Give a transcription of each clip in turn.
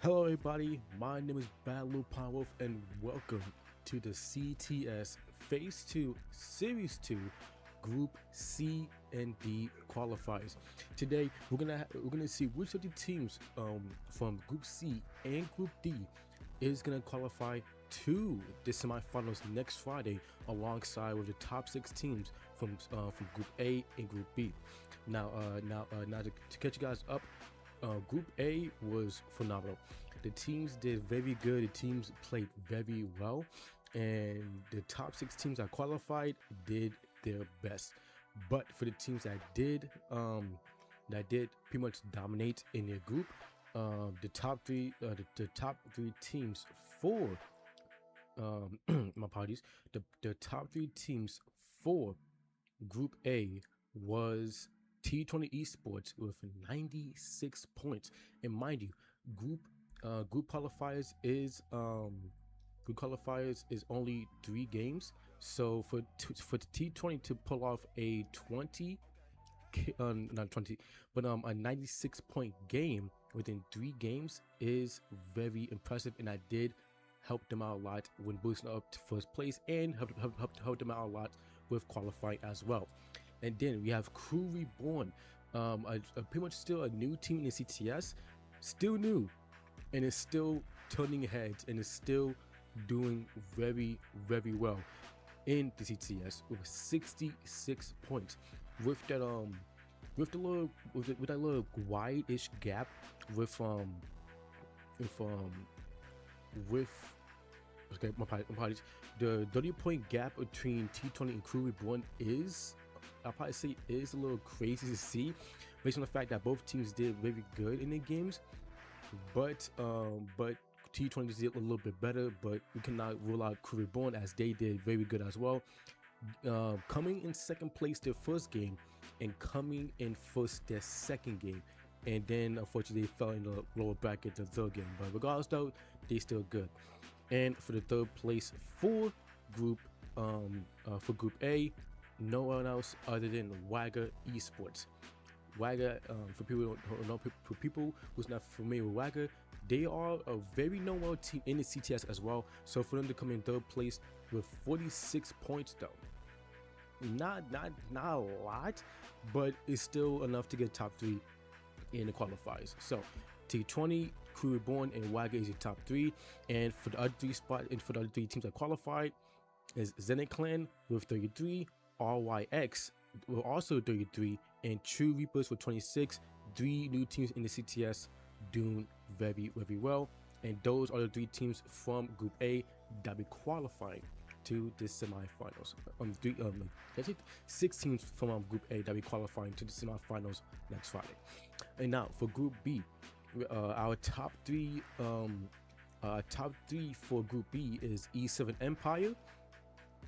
Hello, everybody. My name is Battle Wolf, and welcome to the CTS Phase 2 Series 2 Group C and D qualifiers. Today, we're gonna see which of the teams from Group C and Group D is gonna qualify to the semifinals next Friday, alongside with the top 6 teams from Group A and Group B. Now to catch you guys up. Group A was phenomenal. The teams did very good. The teams played very well, and the top 6 teams that qualified did their best. But for the teams that did pretty much dominate in their group, the top three teams for my apologies. The top 3 teams for Group A was T20 Esports with 96 points. And mind you, group qualifiers is only 3 games. So for T20 to pull off a 20 not 20 but a 96 point game within 3 games is very impressive, and I did help them out a lot when boosting up to first place, and help them out a lot with qualifying as well. And then we have Crew Reborn, pretty much still a new team in the CTS, still new, and it's still turning heads, and is still doing very, very well in the CTS with 66 points. With that little wide-ish gap with okay, my apologies. The 30-point gap between T20 and Crew Reborn I'll probably say is a little crazy to see, based on the fact that both teams did very good in their games, but T20 did a little bit better. But we cannot rule out Crew Reborn, as they did very good as well, coming in second place their first game and coming in first their second game, and then unfortunately they fell in the lower bracket the third game. But regardless though, they still good. And for the third place for Group A, no one else other than Wagga Esports. Wagga, for people who don't know, for people who's not familiar with Wagga, they are a very known team in the CTS as well. So for them to come in third place with 46 points, though, not a lot, but it's still enough to get top 3 in the qualifiers. So T20, Crew Reborn, and Wagga is your top 3. And for the other 3 teams that qualified is Zenith Clan with 33, RYX were also 33, and True Reapers with 26. 3 new teams in the CTS doing very, very well. And those are the 3 teams from Group A that be qualifying to the semifinals. 6 teams from Group A that be qualifying to the semifinals next Friday. And now for Group B, our top 3 for Group B is E7 Empire,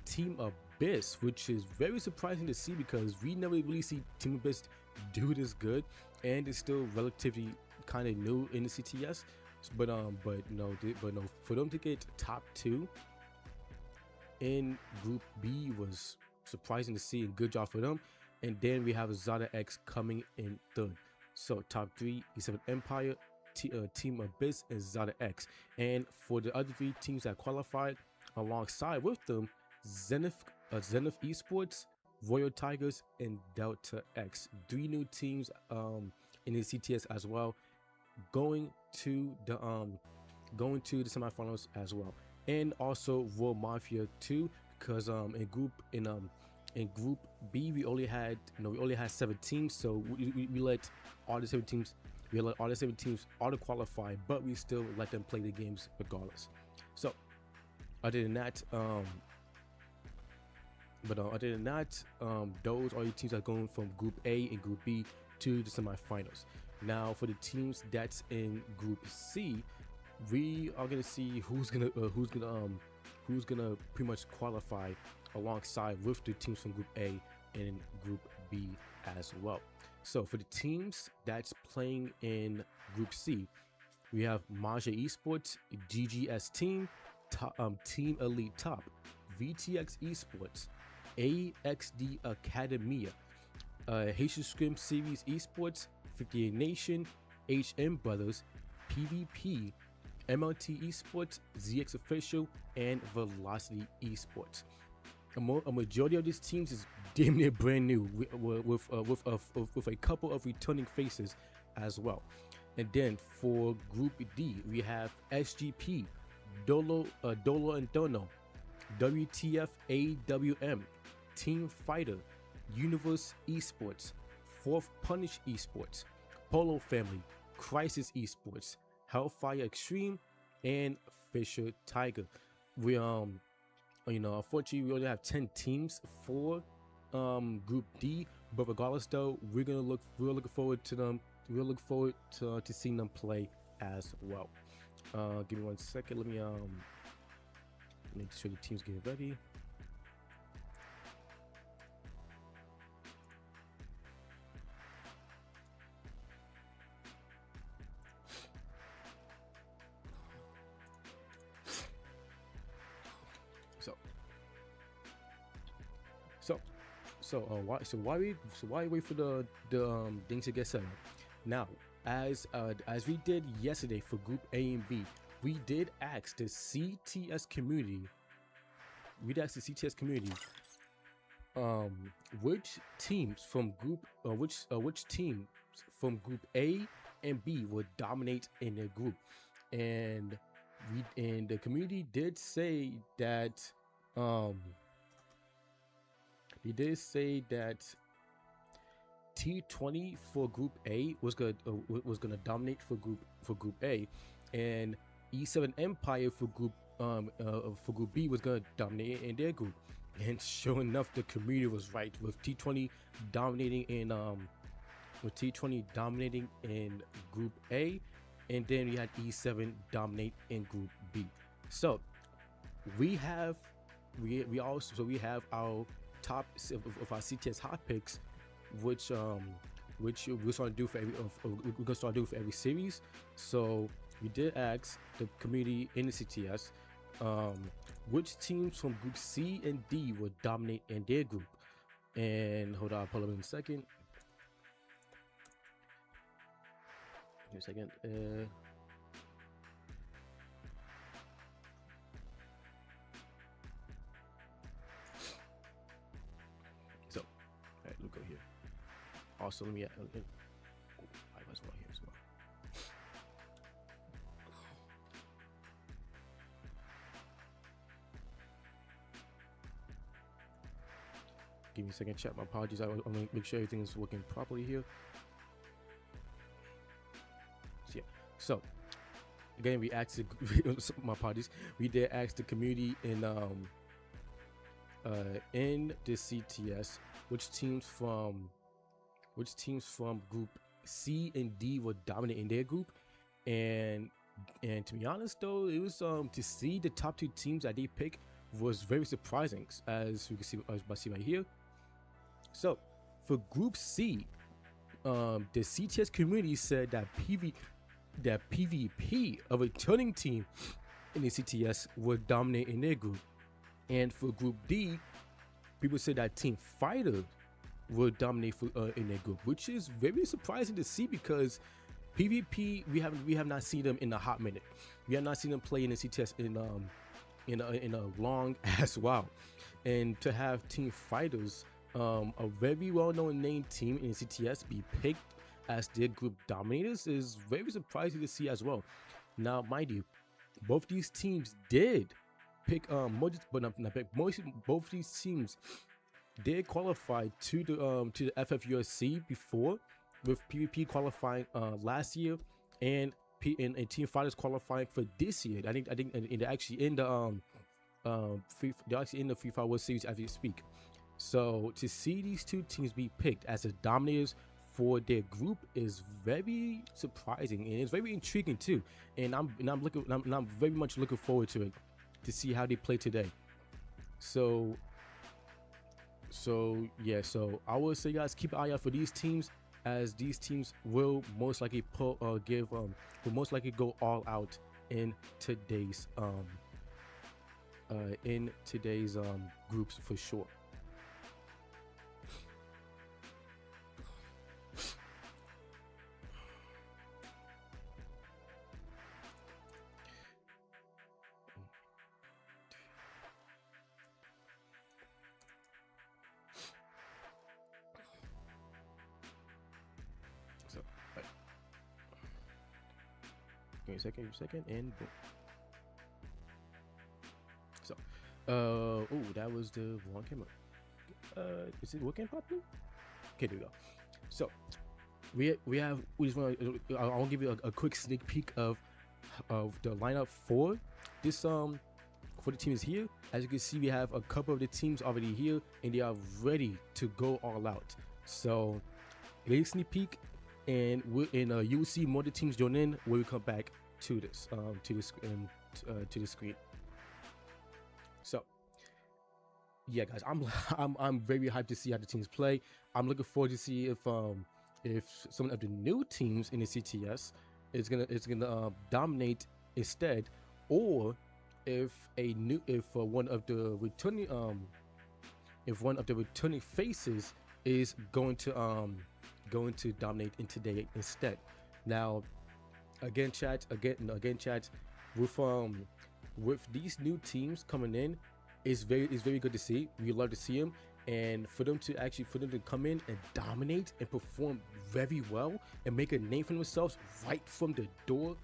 Team Abyss, which is very surprising to see because we never really see Team Abyss do this good, and it's still relatively kind of new in the CTS. But no, for them to get top 2 in Group B was surprising to see, and good job for them. And then we have Zada X coming in third. So top 3, E7 Empire, Team Abyss, and Zada X. And for the other 3 teams that qualified alongside with them, Zenith Esports, Royal Tigers, and Delta X. 3 new teams in the CTS as well, going to the semifinals as well. And also Royal Mafia 2, because in Group B we only had 7 teams, so we let all the 7 teams auto qualify, but we still let them play the games regardless. So other than that, those are the teams that are going from Group A and Group B to the semifinals. Now for the teams that's in Group C, we are gonna see who's gonna pretty much qualify alongside with the teams from Group A and Group B as well. So for the teams that's playing in Group C, we have Maja Esports, GGS Team, Team Elite Top, VTX Esports, AXD Academia, Haitian Scrim Series Esports, 58 Nation, HM Brothers, PvP, MLT Esports, ZX Official, and Velocity Esports. A majority of these teams is damn near brand new with a couple of returning faces as well. And then for Group D, we have SGP, Dolo and Dono, WTF AWM, Team Fighter, Universe Esports, Fourth Punish Esports, Polo Family, Crisis Esports, Hellfire Extreme, and Fisher Tiger. We unfortunately we only have 10 teams for Group D, but regardless though, we're looking forward to them. We'll look forward to seeing them play as well. Give me 1 second. Let me make sure the teams get ready. Why wait for the things to get set up? Now, as we did yesterday for Group A and B, we did ask the CTS community. Which teams from which teams from Group A and B would dominate in their group, and the community did say that T20 for Group A was gonna dominate for Group A, and E7 Empire for Group B was gonna dominate in their group. And sure enough, the community was right, with T20 dominating in Group A, and then we had E7 dominate in Group B. So we have our top of our CTS hot picks, which we're gonna do for every series. So we did ask the community in the CTS which teams from Group C and D would dominate in their group. And hold on, I'll pull up in a second. Give me a second. So, all right, we'll go here. Also, let me as well here as well. Give me a second, chat. My apologies. I want to make sure everything is working properly here. So, yeah. So again, we asked my apologies. We did ask the community in the CTS which teams from Group C and D would dominate in their group, and to be honest though, it was to see the top two teams that they pick was very surprising, as you can see right here. So for Group C, the CTS community said that PvP, a returning team in the CTS, would dominate in their group. And for Group D, people said that Team Fighter would dominate in their group, which is very surprising to see, because PvP we have not seen them in a hot minute. We have not seen them play in the CTS in a long ass while. And to have Team Fighters, a very well-known name team in the CTS, be picked as their group dominators is very surprising to see as well. Now, mind you, both these teams did pick both these teams did qualify to the FFUSC before, with PvP qualifying last year, and Team Fighters qualifying for this year. I think they're actually in the Free Fire World Series as we speak. So to see these two teams be picked as the dominators for their group is very surprising, and it's very intriguing too. And I'm very much looking forward to it, to see how they play today. So yeah, so I will say, guys, keep an eye out for these teams, as these teams will most likely go all out in today's groups for sure. Give me a second, and boom. So, oh, that was the wrong camera. Is it working properly? Okay, there we go. So, we just want to. I'll give you a quick sneak peek of the lineup for this for the teams here. As you can see, we have a couple of the teams already here, and they are ready to go all out. So, a sneak peek, and you will see more of the teams join in when we come back to this to the screen. So, yeah, guys, I'm very hyped to see how the teams play. I'm looking forward to see if some of the new teams in the CTS is gonna dominate instead, or if one of the returning faces is going to dominate in today instead. Now, again, chat, with these new teams coming in, it's very good to see. We love to see them, and for them to come in and dominate and perform very well and make a name for themselves right from the door.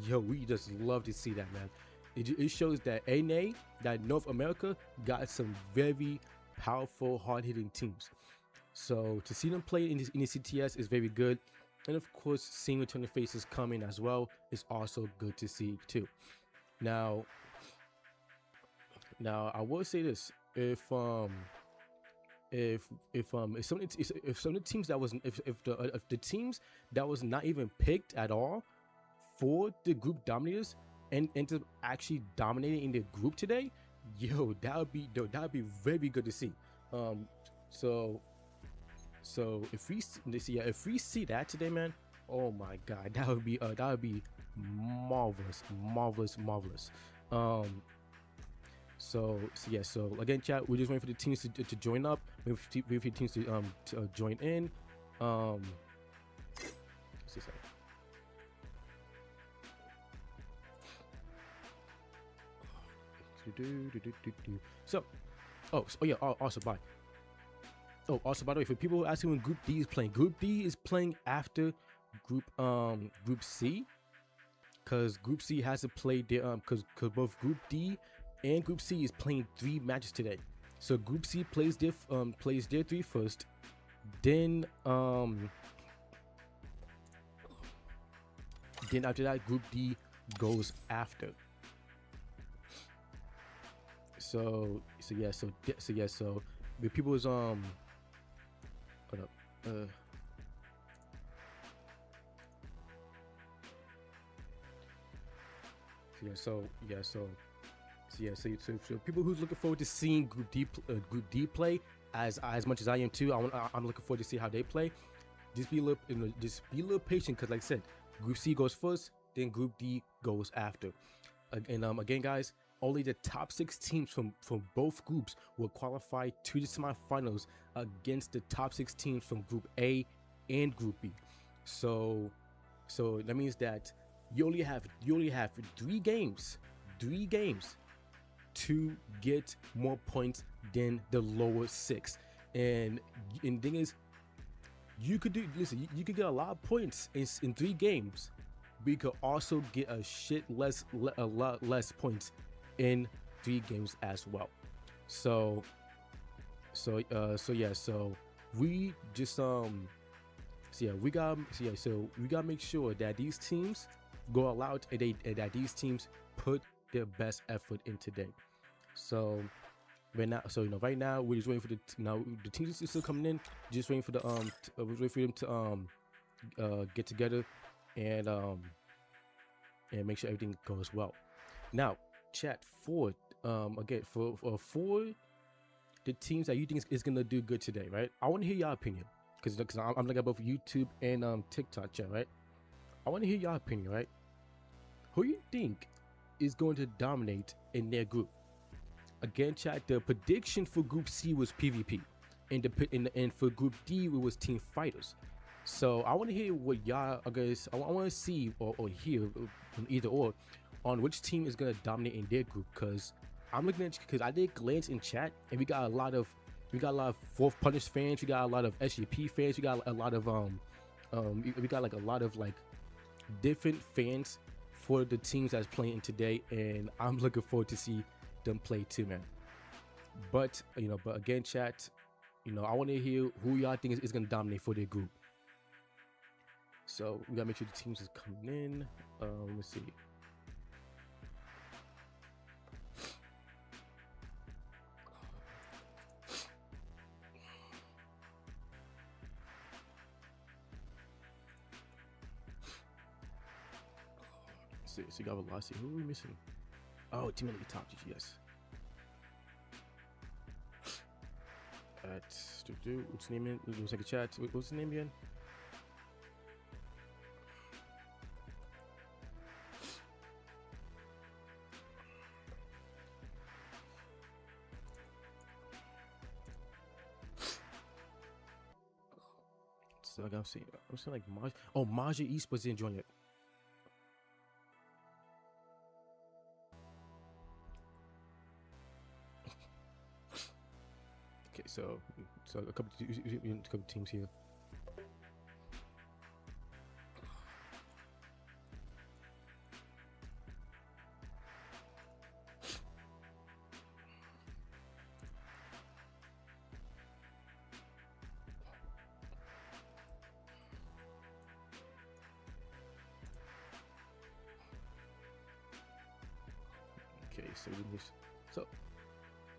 Yo, we just love to see that, man. It shows that that North America got some very powerful, hard-hitting teams. So to see them play in the CTS is very good, and of course, seeing returning faces coming as well is also good to see too. Now I will say this: if some of the teams that if the teams that was not even picked at all for the group dominators and ended up actually dominating in the group today, yo, that would be very good to see. So if we see that today, man, oh my god, that would be marvelous. So again, chat, we're just waiting for the teams to join up. Waiting for the teams to join in. So, also by the way, for people who are asking when Group D is playing, Group D is playing after Group C, because Group C has to play their because both Group D and Group C is playing 3 matches today. So Group C plays their 3 first, then after that Group D goes after. So the people's hold up, so people who's looking forward to seeing Group D play as much as I am too. I'm looking forward to see how they play. Just be a little patient, because like I said, Group C goes first, then Group D goes after. And again, guys, only the top 6 teams from both groups will qualify to the semifinals against the top 6 teams from Group A and Group B. So that means that you only have 3 games to get more points than the lower 6. And the thing is, you could get a lot of points in 3 games, but you could also get a lot less points in 3 games as well. So we just we gotta make sure that these teams go all out, and that these teams put their best effort in today. So right now we're just waiting for the teams are still coming in, just waiting for them to get together and make sure everything goes well. Now, chat, for the teams that you think is gonna do good today, right? I want to hear your opinion, because I'm looking at both YouTube and TikTok chat, right? I want to hear your opinion, right? Who you think is going to dominate in their group? Again, chat, the prediction for Group C was PvP, and for Group D it was Team Fighters. So I want to hear what y'all, I guess, I want to see or hear either or on which team is gonna dominate in their group. Because I'm looking at, because I did glance in chat, and we got a lot of Fourth Punish fans, we got a lot of SGP fans, we got a lot of we got like a lot of like different fans for the teams that's playing today, and I'm looking forward to see them play too, man. But but again, chat, I want to hear who y'all think is gonna dominate for their group. So we gotta make sure the teams is coming in. Let's see. So you got velocity. Who are we missing? Oh, team at the top. Yes. What's the name? Let's take a chat. What's the name again? So I'm saying like Maj. Oh, Maja Esports didn't join yet. Okay, so a couple teams here.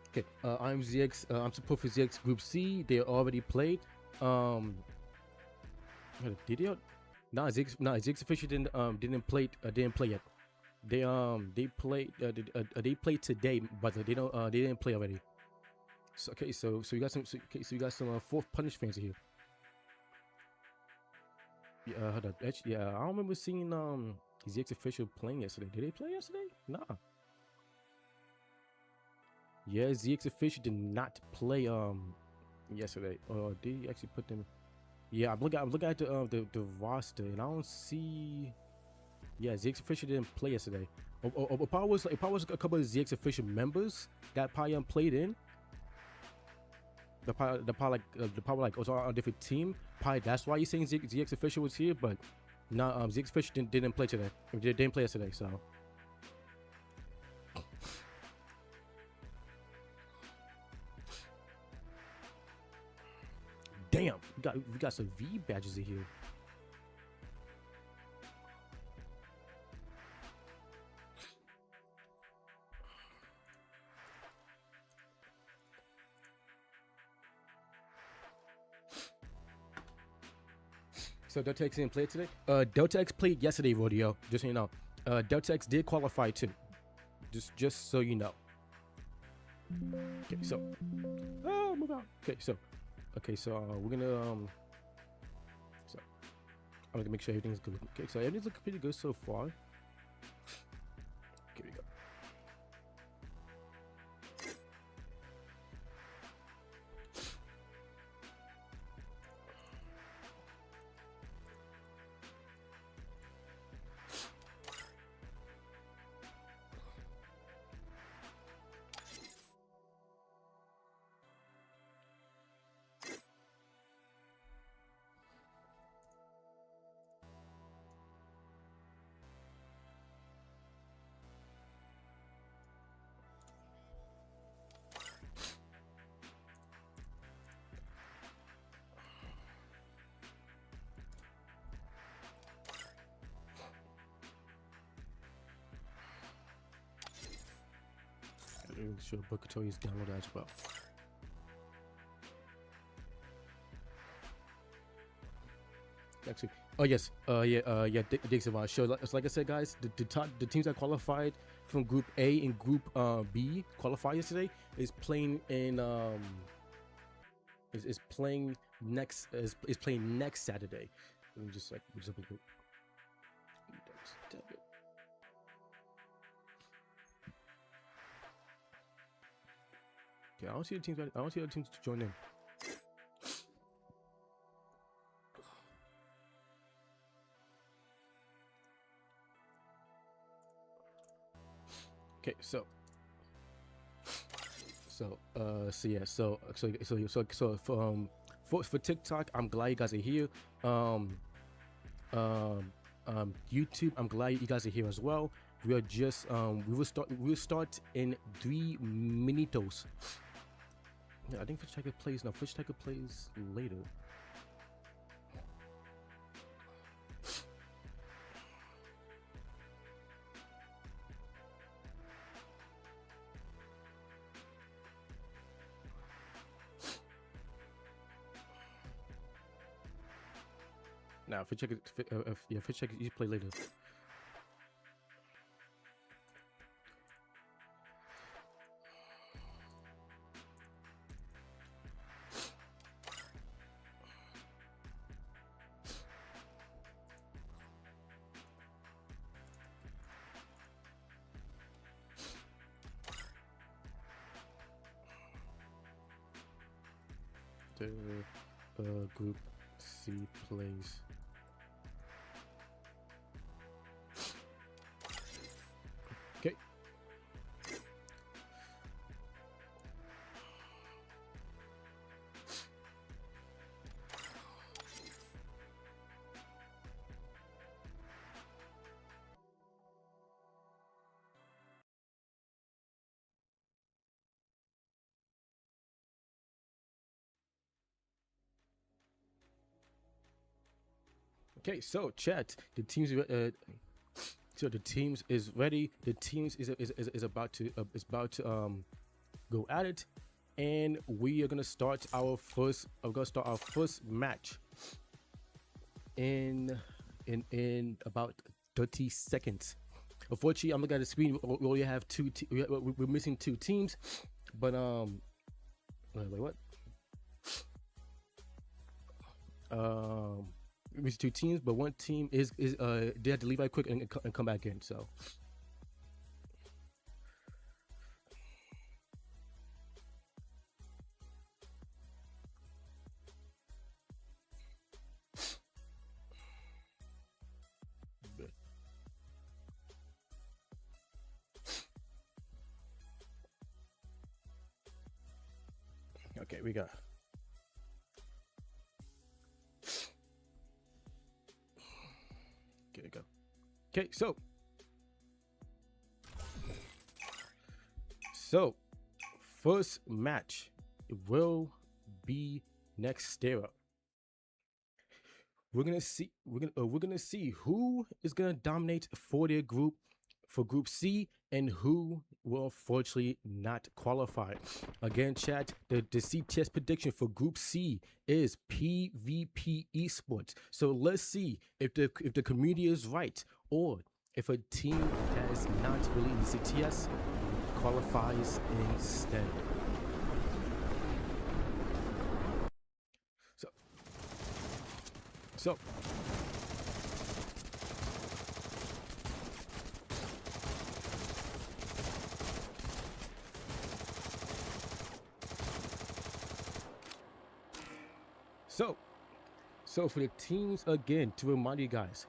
Okay, okay, I'm ZX. I'm support for ZX Group C. They already played. Did they? ZX official didn't play yet. They played. They played today, but they didn't play already. So okay, so you got some. So you got some fourth punish fans here. Yeah, hold up. Actually, yeah, I don't remember seeing ZX official playing yesterday. Did they play yesterday? Nah. Yeah, ZX official did not play yesterday. Or did he actually put them? Yeah, I'm looking at the roster, and I don't see. Yeah, ZX official didn't play yesterday. It probably was a couple of ZX official members that probably played in. The probably was on a different team. Probably that's why you're saying ZX official was here, but no, ZX official didn't play today. Didn't play yesterday, so. Damn, we got some V badges in here. So Delta X didn't play today. Delta X played yesterday, Rodeo. Just so you know. Delta X did qualify too. Just so you know. Okay, so move out. Okay, so we're gonna so I'm gonna make sure everything's good. Okay, so everything's looking pretty good so far. Okay, we go. Make sure Bokuto is downloaded as well. Actually, oh yes, Dixon. So like I said, guys, the teams that qualified from Group A and Group B qualifiers today is playing in is playing next Saturday. Let me just okay, I don't see the teams. I don't see the teams to join in. Okay, so for TikTok, I'm glad you guys are here. YouTube, I'm glad you guys are here as well. We are just we will start in 3 minutos. Yeah, I think Fish Tiger plays now. Fish Tiger plays later. Now, Fish Tiger, yeah, Fish Tiger, you play later. The Group C plays. Okay. Okay, so chat, the teams so the teams is ready. The teams is about to go at it, and we are gonna start our first. I'm gonna start our first match in about 30 seconds. Unfortunately, I'm looking at the screen. We only have we're missing 2 teams, but wait, what? It's 2 teams, but 1 team is they have to leave right quick and come back in. So okay, we got. Okay, go. Okay, so first match will be next stare up. We're gonna see who is gonna dominate for their group, for Group C, and who will unfortunately not qualify. Again, chat, the CTS prediction for Group C is PvP Esports. So let's see if the community is right, or if a team that is not really in the CTS qualifies instead. So So for the teams, again, to remind you guys,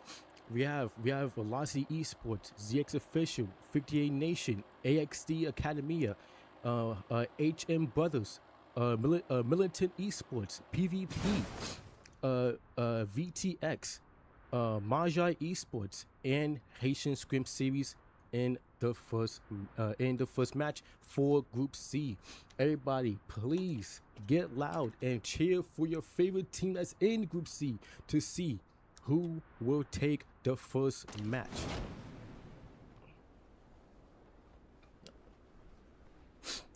we have Velocity Esports, ZX Official, 58 Nation, AXD Academia, HM Brothers, Militant Esports, PvP, VTX, Majai Esports, and Haitian Scrim Series in the first match for Group C. Everybody, please get loud and cheer for your favorite team that's in Group C to see who will take the first match.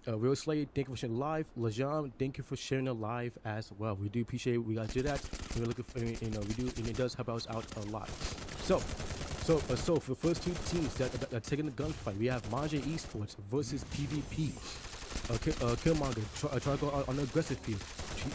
Real Slay, thank you for sharing live. Lajam, thank you for sharing the live as well. We do appreciate it. We guys do that. We're looking for, we do, and it does help us out a lot. So for the first 2 teams that are taking the gunfight, we have Majai Esports versus PvP. Killmonger try to go on the aggressive field.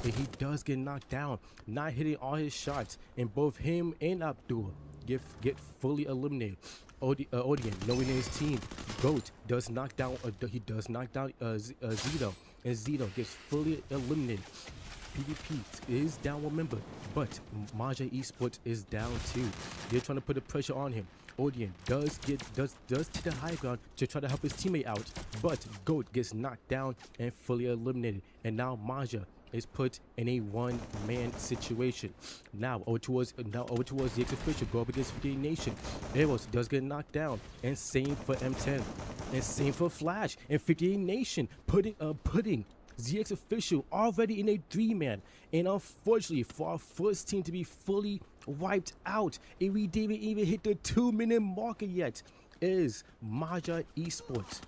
He does get knocked down, not hitting all his shots, and both him and Abdul get fully eliminated. Odian, knowing his team, Goat does knock down. He does knock down Zito, and Zito gets fully eliminated. PvP is down 1 member, but Majai Esports is down 2. They're trying to put the pressure on him. Odian does take the high ground to try to help his teammate out, but Goat gets knocked down and fully eliminated. And now Majai is put in a one-man situation. Now over towards the X official, go up against 58 Nation. Eros does get knocked down, and same for M10, and same for Flash, and 58 Nation putting ZX official already in a 3-man, and unfortunately for our first team to be fully wiped out, and we didn't even hit the 2-minute marker yet, is Maja Esports.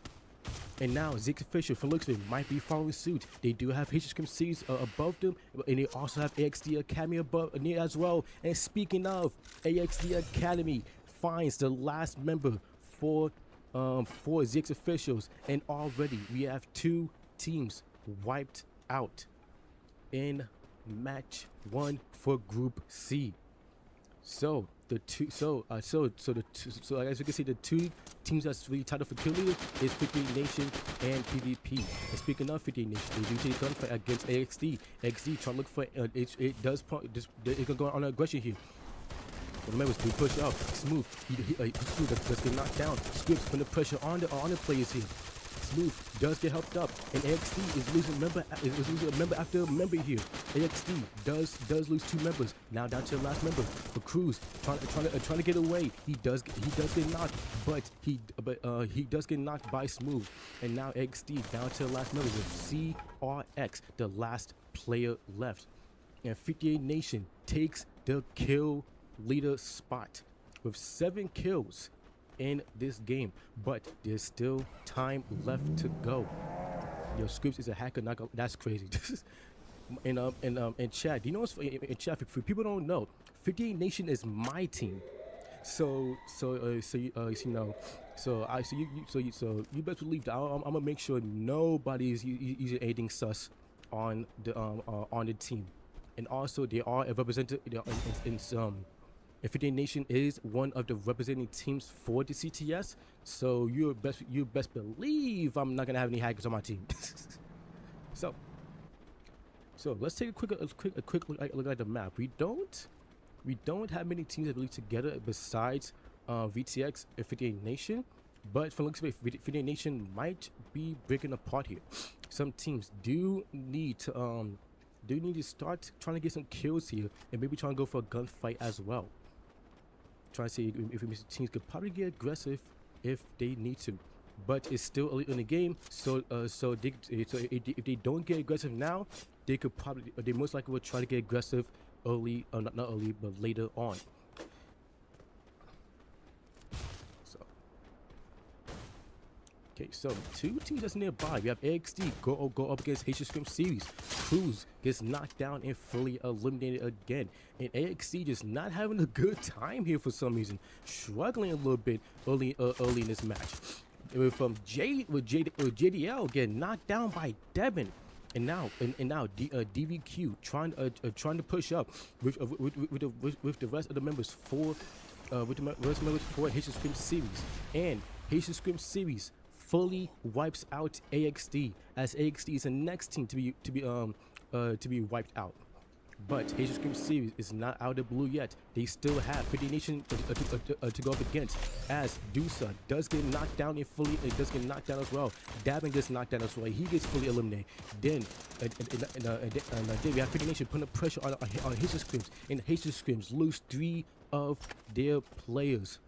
And now ZX official, for looks of it, might be following suit. They do have H Scrim series above them, and they also have AXD Academy above near as well. And speaking of, AXD Academy finds the last member for ZX officials, and already we have 2 teams wiped out in match 1 for Group C. So as you can see, the 2 teams that's really tied up for kill leader is 58 Nation and PvP. And speaking of 58 Nation, they do take gunfight against AXD. AXD trying to look for it can go on aggression here. But remember, we push up, Smooth. Smooth does get knocked down. Scripts putting the pressure on the players here. Smooth does get helped up, and AXD is losing a member after a member here. AXD does lose 2 members. Now down to the last member for Cruz, trying to get away. He does get knocked, but he does get knocked by Smooth. And now AXD down to the last member with CRX, the last player left. And 58 Nation takes the kill leader spot with 7 kills in this game, but there's still time left to go. Yo, Scripps is a hacker. That's crazy. And Chad, you know what's in chat? For people who don't know, 58 Nation is my team. So you best believe that I'm gonna make sure nobody's using anything sus on the team. And also, they are a representative in some. And 58 Nation is one of the representing teams for the CTS, so you best believe I'm not gonna have any hackers on my team. so let's take a quick look at the map. We don't have many teams that really together besides VTX and 58 Nation, but from looks of it, 58 Nation might be breaking apart here. Some teams do need to start trying to get some kills here, and maybe trying to go for a gunfight as well. Trying to see if teams could probably get aggressive if they need to, but it's still early in the game. So if they don't get aggressive now, they most likely will try to get aggressive early, not early, but later on. Okay, so 2 teams that's nearby. We have AXD go up against H Scrim series. Cruz gets knocked down and fully eliminated again. And AXD just not having a good time here for some reason. Struggling a little bit early in this match. With JDL getting knocked down by Devin. And now DVQ trying to push up with the rest of the members for H Scrim series. And H Scrim series fully wipes out AXD, as AXD is the next team to be wiped out. But H Scrim series is not out of the blue yet. They still have 58 Nation to go up against, as Dusa does get knocked down and does get knocked down as well. Davin gets knocked down as well. He gets fully eliminated. Then we have 58 Nation putting pressure on H Scrims, and H Scrims lose 3 of their players.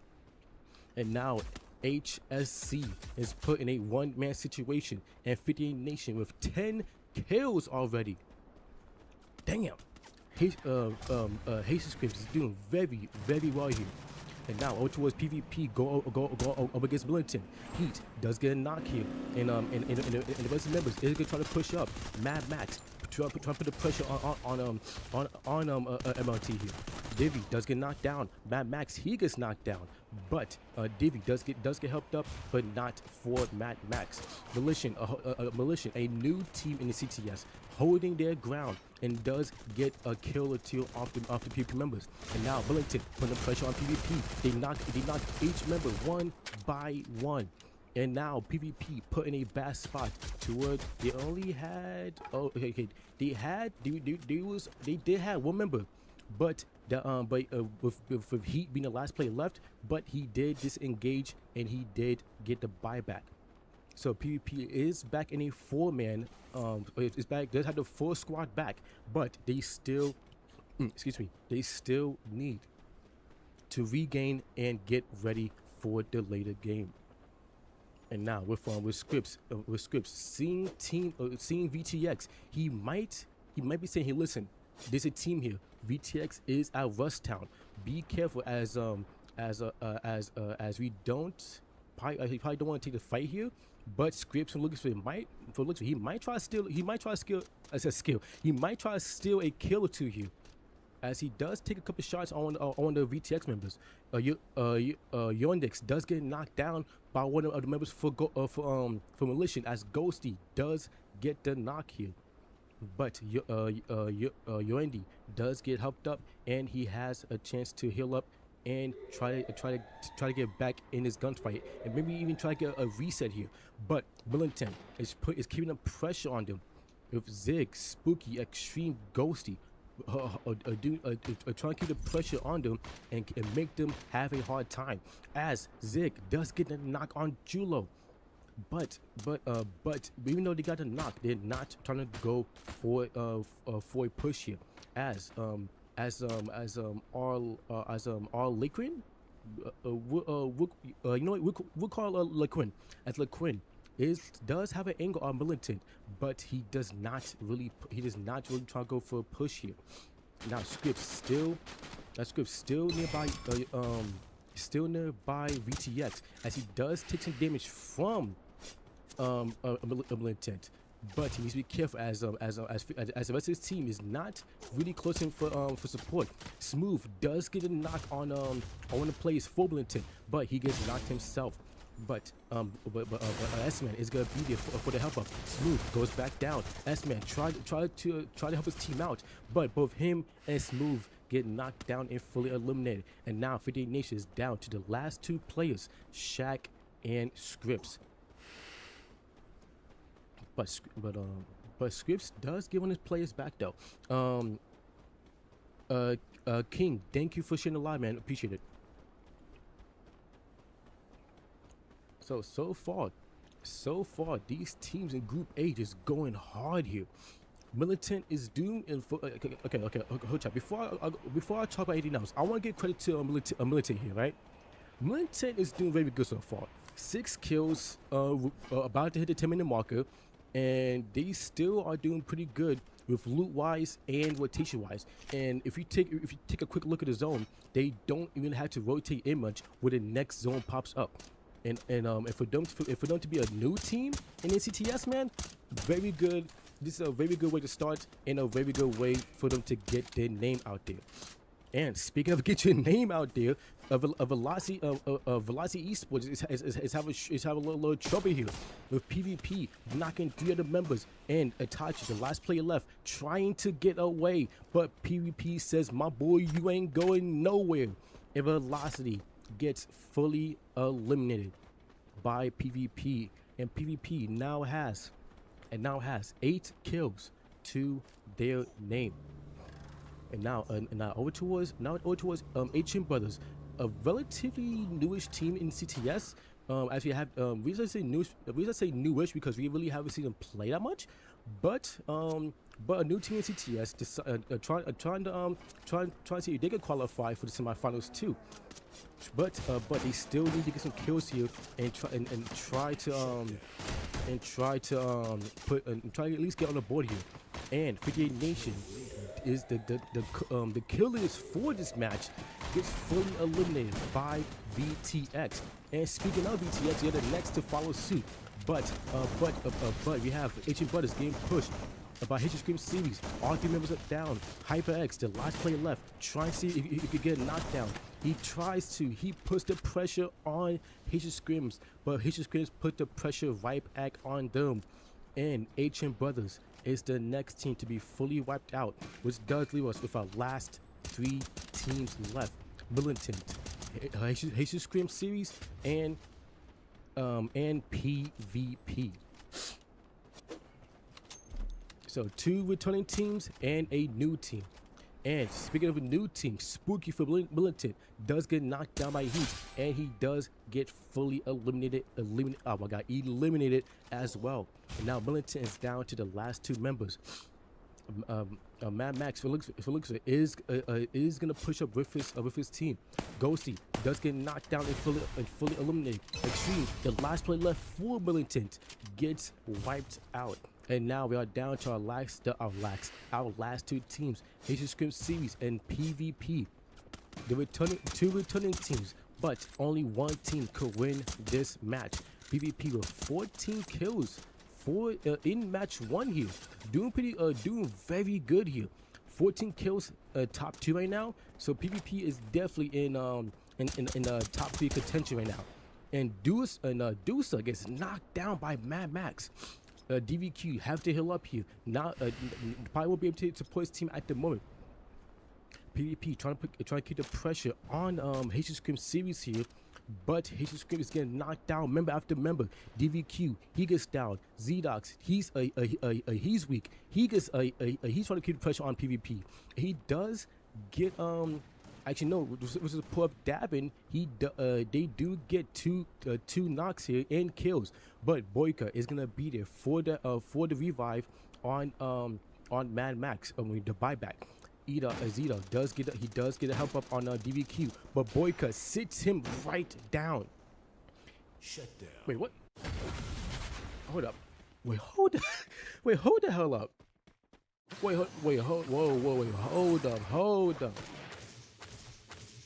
And now HSC is put in a one-man situation, and 58 Nation with 10 kills already. Damn. Haitian Scripts is doing very, very well here. And now over towards PvP, go up against Millington. Heat does get a knock here, and the rest of the members is trying to push up. Mad Max trying to put the pressure on MLT here. Divi does get knocked down. Mad Max, he gets knocked down, but Divi does get helped up, but not for Mad Max. Militia, a new team in the CTS, holding their ground, and does get a kill or 2 off the PvP members. And now Millington putting the pressure on PvP. They knock each member one by one. And now PvP put in a bad spot toward they only had they did have one member, but with Heat being the last player left, but he did disengage and he did get the buyback. So PvP is back in a 4-man. It's back. Does have the full squad back, but they still, excuse me, they still need to regain and get ready for the later game. And now with Scripps, seeing VTX, he might be saying, hey, listen, there's a team here. VTX is at Rusttown. Be careful as we don't. He probably don't want to take the fight here, but Scripps he might try to steal. He might try to steal a kill or two here, as he does take a couple shots on the VTX members. Yondix does get knocked down by one of the members for Militia, as Ghosty does get the knock here. But Yoendi does get helped up, and he has a chance to heal up and try to get back in his gunfight, and maybe even try to get a reset here. But Millington is keeping up pressure on them with Zig, Spooky, Extreme, Ghosty, trying to keep the pressure on them and make them have a hard time. As Zig does get the knock on Julo. But even though they got a knock, they're not trying to go for a push here. As Laquin, you know what, we'll call Laquin, as Laquin does have an angle on Militant, but he does not really try to go for a push here. Now Scripps still nearby VTX, as he does take some damage from Militant, but he needs to be careful as the rest of his team is not really close in for support. Smooth does get a knock on one of the players for Militant, but he gets knocked himself. But S-Man is gonna be there for the help up. Smooth goes back down. S-Man tried to help his team out, but both him and Smooth get knocked down and fully eliminated. And now 58 Nation is down to the last two players, Shaq and Scripps. But Scripps does get one of his players back though. King, thank you for sharing the live, man. Appreciate it. So far, these teams in Group A just going hard here. Militant is doomed. Okay. Hold on. Before I talk about anything else, I want to give credit to Militant here, right? Militant is doing very good so far. 6 kills, about to hit the 10-minute marker, and they still are doing pretty good with loot wise and rotation wise. And if you take a quick look at the zone, they don't even have to rotate in much when the next zone pops up. And for them to be a new team in NCTS, man, very good. This is a very good way to start, and a very good way for them to get their name out there. And speaking of get your name out there, Velocity Esports is having a little trouble here with PvP knocking 3 other members, and Itachi, the last player left, trying to get away, but PvP says, my boy, you ain't going nowhere. And Velocity gets fully eliminated by PvP, and PvP now has 8 kills to their name. And now over towards HM Brothers, a relatively newish team in CTS. As we have, reason I say newish because we really haven't seen them play that much, but a new team in CTS trying to see if they can qualify for the semifinals too. But they still need to get some kills here and try to at least get on the board here. And 58 Nation is the kill leaders for this match, gets fully eliminated by VTX. And speaking of VTX, they're the next to follow suit. But we have HM Brothers getting pushed by Hitcher Scream series. All 3 members are down. HyperX, the last player left, trying to see if he could get knocked down. He puts the pressure on Hitcher Screams, but Hitcher Screams put the pressure right back on them. And HM Brothers is the next team to be fully wiped out, which does leave us with our last 3 teams left: Militant, Hitcher Scream series, and PvP. So 2 returning teams and a new team. And speaking of a new team, Spooky for Militant does get knocked down by Heat, and he does get fully eliminated. Oh my God, eliminated as well. And now Militant is down to the last two members. Mad Max, if it looks is gonna push up with his team. Ghosty does get knocked down and fully eliminated. Extreme, the last player left for Militant, gets wiped out. And now we are down to our last two teams, Asian Script Series and PvP. The two returning teams, but only one team could win this match. PvP with 14 kills in match 1 here. Doing very good here. 14 kills, top 2 right now. So PvP is definitely in top 3 contention right now. And Dusa gets knocked down by Mad Max. DVQ have to heal up here. Now probably won't be able to support his team at the moment. PvP trying to keep the pressure on Haitian Scream Series here, but Haitian Scream is getting knocked down member after member. DVQ, he gets down. Zdox, he's weak. He's trying to keep the pressure on PvP. He does get actually no, which is a pull up dabbing. They do get two knocks here and kills, but Boyka is gonna be there for the revive on Mad Max. The buyback. Zeta does get a help up on DVQ, but Boyka sits him right down. Shut down. Wait, what? Hold up. Wait, hold the hell up. Hold up.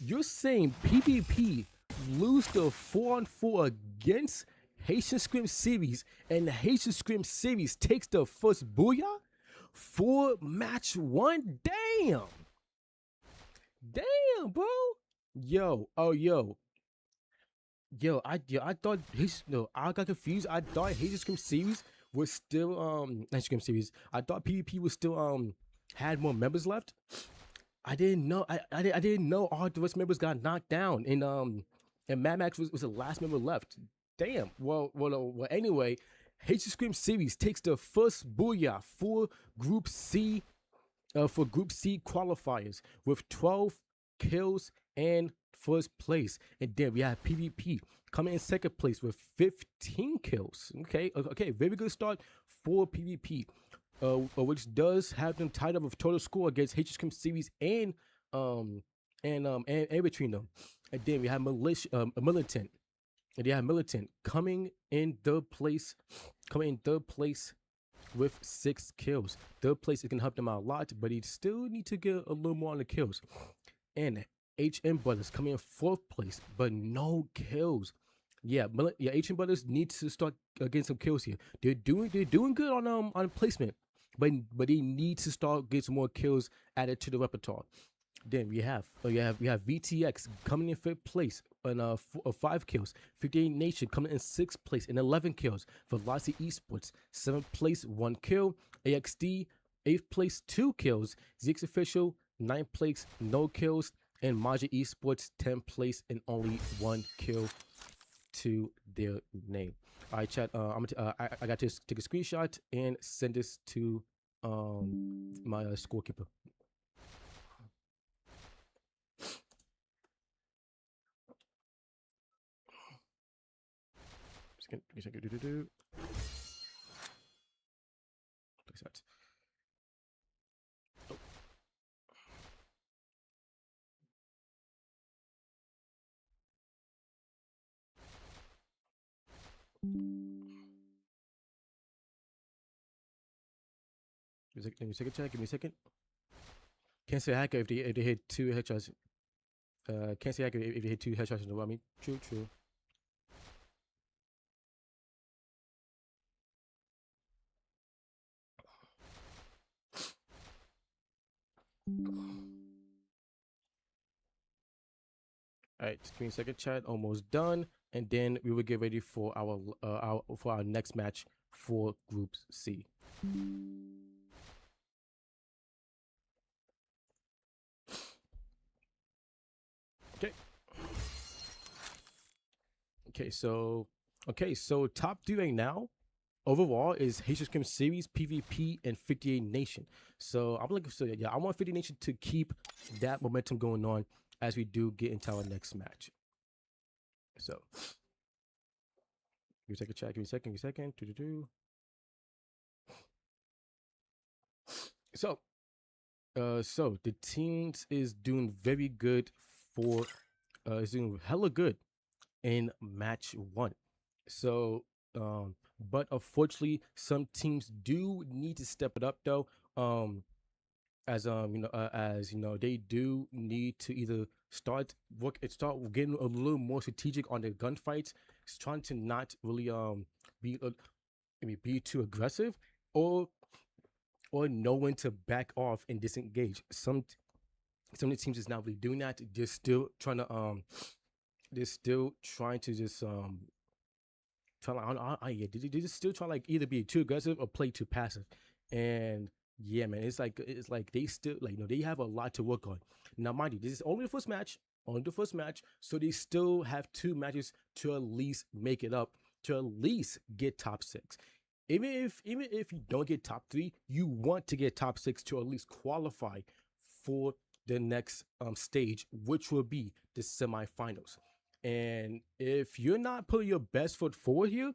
You're saying PvP lose the 4-on-4 against Haitian Scrim Series, and the Haitian Scrim Series takes the first booyah for match 1? Damn, bro. I thought I got confused. I thought Haitian Scrim Series was still Scrim Series. I thought PvP was still had more members left. I didn't know. I didn't know all the rest members got knocked down, and Mad Max was the last member left. Damn. Well. Anyway, Haitian Scream Series takes the first booyah for Group C, qualifiers with 12 kills and first place, and then we have PvP coming in second place with 15 kills. Okay, very good start for PvP. Which does have them tied up with total score against Haitian Scrim Series and between them. And then we have Militant. And they have Militant coming in third place with 6 kills. Third place is gonna help them out a lot, but he still need to get a little more on the kills. And HM Brothers coming in 4th place, but no kills. HM Brothers needs to start getting some kills here. They're doing good on placement, but they need to start getting some more kills added to the repertoire. Then we have VTX coming in 5th place and 5 kills. 58 Nation coming in 6th place and 11 kills. Velocity Esports 7th place, 1 kill. AXD 8th place, 2 kills. ZX Official 9th place, no kills. And Maja Esports 10th place and only 1 kill to their name. All right, chat. I got to take a screenshot and send this to my scorekeeper. Give me a second. Place that. Oh. Give me a second, chat. Give me a second. Can't say hacker if they hit 2 headshots. Can't say hacker if they hit 2 headshots in a row. I mean, true. Alright, give me a second, chat. Almost done, and then we will get ready for our next match for Group C. Okay, so top 3 right now overall is Haitian Scrim Series, PvP, and 58 Nation. So I'm looking for, yeah, I want 58 Nation to keep that momentum going on as we do get into our next match. So, give me a second, chat. Give me a second. So, so the teams is doing very good for, is doing hella good in match 1. So, but unfortunately, some teams do need to step it up though. As you know, they do need to either start getting a little more strategic on their gunfights, trying to not really be be too aggressive, or know when to back off and disengage. Some of the teams is not really doing that. They're still trying to just they're just still trying to like either be too aggressive or play too passive. And yeah, man, it's like they still like, you know, they have a lot to work on. Now, mind you, this is only the first match, so they still have 2 matches to at least make it up, to at least get top 6. Even if you don't get top 3, you want to get top 6 to at least qualify for the next stage, which will be the semifinals. And if you're not putting your best foot forward here,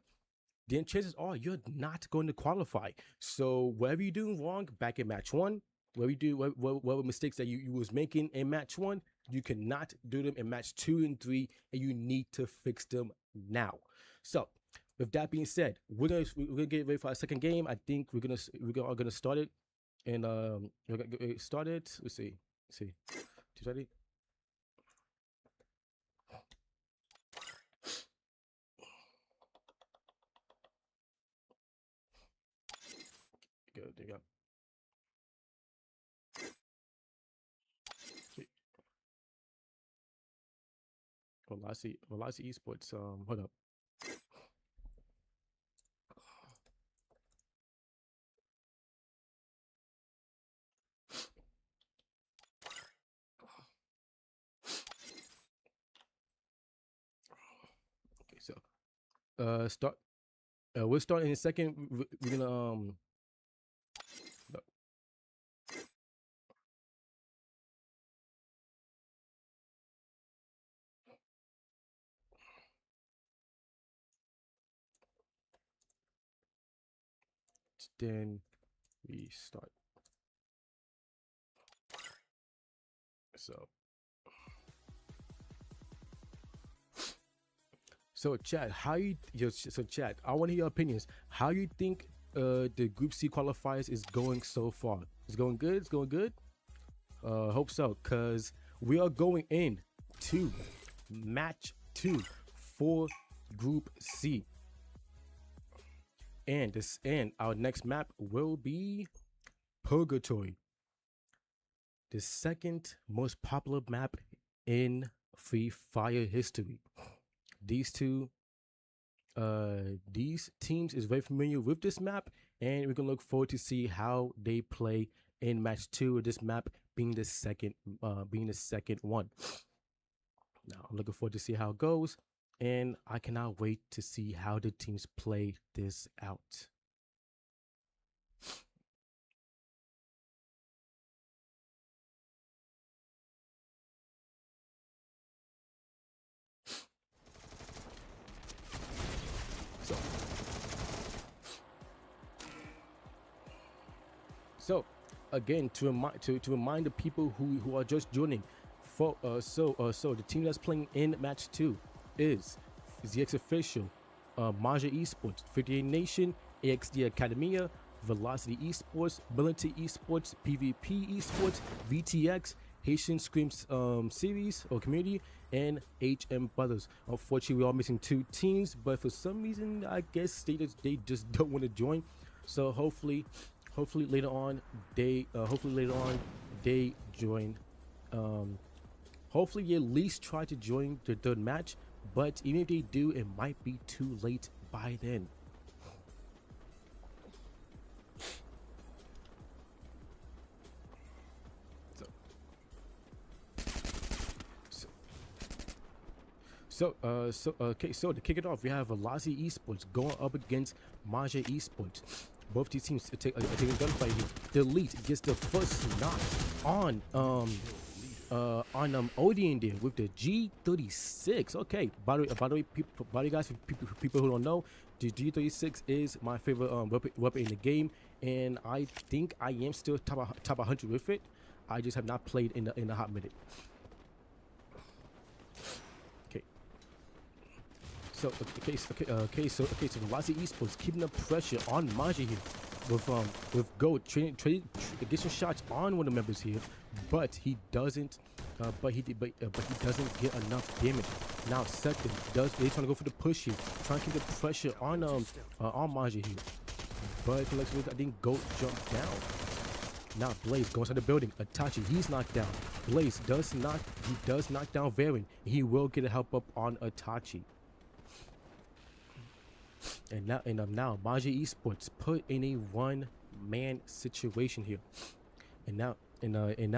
then chances are you're not going to qualify. So whatever you're doing wrong back in match 1, whatever mistakes that you was making in match 1, you cannot do them in match 2 and 3, and you need to fix them now. So with that being said, we're gonna get ready for our second game. I think we're gonna start it, and we're gonna get started. Let's see. 2:30. Good, there you go. Velocity Esports. Hold up. Okay, so start. We'll start in a second. We're gonna look. Then we start. So chat, chat, I want to hear your opinions. How you think the Group C qualifiers is going so far? It's going good. It's going good. Hope so, cause we are going in to match 2 for Group C, and our next map will be Purgatory, the second most popular map in Free Fire history. These teams is very familiar with this map, and we're gonna look forward to see how they play in match 2 of this map, being the second one. Now I'm looking forward to see how it goes, and I cannot wait to see how the teams play this out. So again, to remind the people who are just joining, so the team that's playing in match 2 is ZX Official, Maja Esports, 58 Nation, AXD Academia, Velocity Esports, Military Esports, PvP Esports, VTX, Haitian Screams series or community, and HM Brothers. Unfortunately, we're all missing 2 teams, but for some reason, I guess they just don't want to join. So hopefully later on they join. Hopefully you at least try to join the third match, but even if they do, it might be too late by then. So to kick it off, we have Velocity Esports going up against Maja Esports. Both these teams taking a gunfight here. The Elite gets the first knock on Odeon there with the G36. Okay, by the way, guys, for people who don't know, the G36 is my favorite weapon in the game, and I think I am still top 100 with it. I just have not played in a hot minute. So Velocity Esports keeping the pressure on Maja here with Gold trading additional shots on one of the members here, but he doesn't get enough damage. Now second they're trying to go for the push here, trying to keep the pressure on Maja here, but I think Gold jumped down. Now Blaze goes inside the building. Itachi, he's knocked down. Blaze does knock down Varen. He will get a help up on Itachi. And now Maja Esports put in a one-man situation here. And now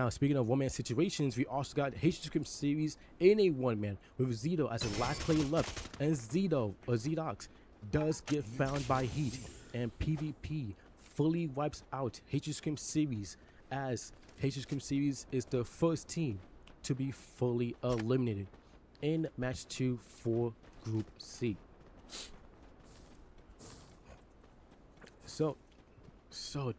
speaking of one-man situations, we also got HSCrim series in a one-man with Zito as the last player left. And Zedox does get found by Heat, and PvP fully wipes out HSCrim series, as HSCrim series is the first team to be fully eliminated in match 2 for Group C. So with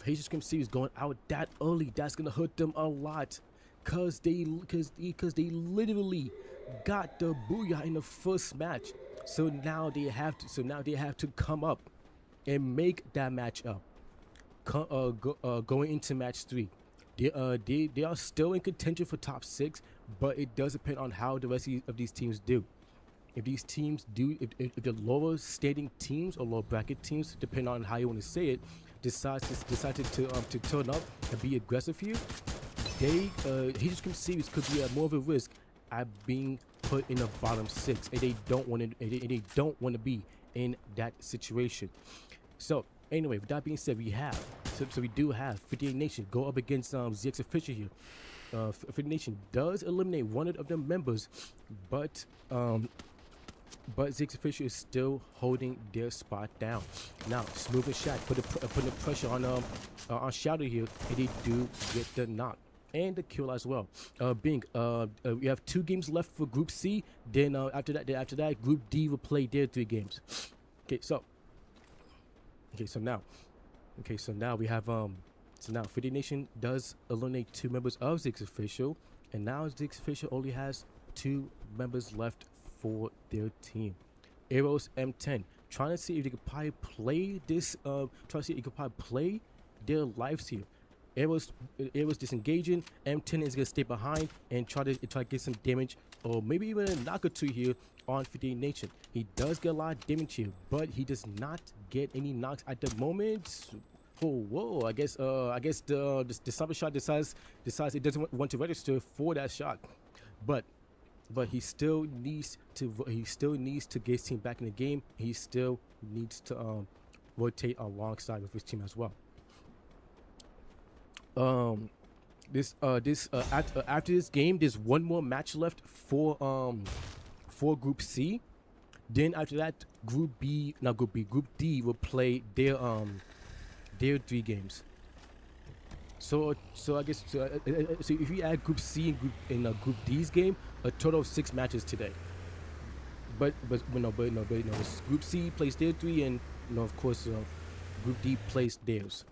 HSCrim series going out that early, that's gonna hurt them a lot, cause they literally got the booyah in the first match. So now they have to come up and make that match up. Going into match 3, they are still in contention for top 6, but it does depend on how the rest of these teams do. If these teams if the lower standing teams or lower bracket teams, depending on how you want to say it, decided to turn up and be aggressive here, HSCrim series could be at more of a risk at being put in the bottom 6, and they don't want to be in that situation. So anyway, with that being said, we do have 58 Nation go up against ZX Official here. 58 Nation does eliminate one of their members, but ZX Official is still holding their spot down. Now Smooth and Shaq putting the pressure on Shadow here, and they do get the knock and the kill as well. We have 2 games left for Group C. Then after that, Group D will play their 3 games. So now we have so now 50 Nation does eliminate 2 members of ZX Official, and now ZX Official only has 2 members left for their team. Eros M10 trying to see if they could probably play this, play their lives here. Eros disengaging. M10 is gonna stay behind and try to get some damage, or maybe even a knock or 2 here on 58 Nation. He does get a lot of damage here, but he does not get any knocks at the moment. Whoa! I guess the sniper shot decides it doesn't want to register for that shot, but he still needs to get his team back in the game. He still needs to rotate alongside with his team as well. After this game, there's one more match left for Group C. Then after that, Group D will play their 3 games. So I guess so if you add Group C and Group D's game, a total of 6 matches today. But Group C plays their 3, and of course Group D plays theirs.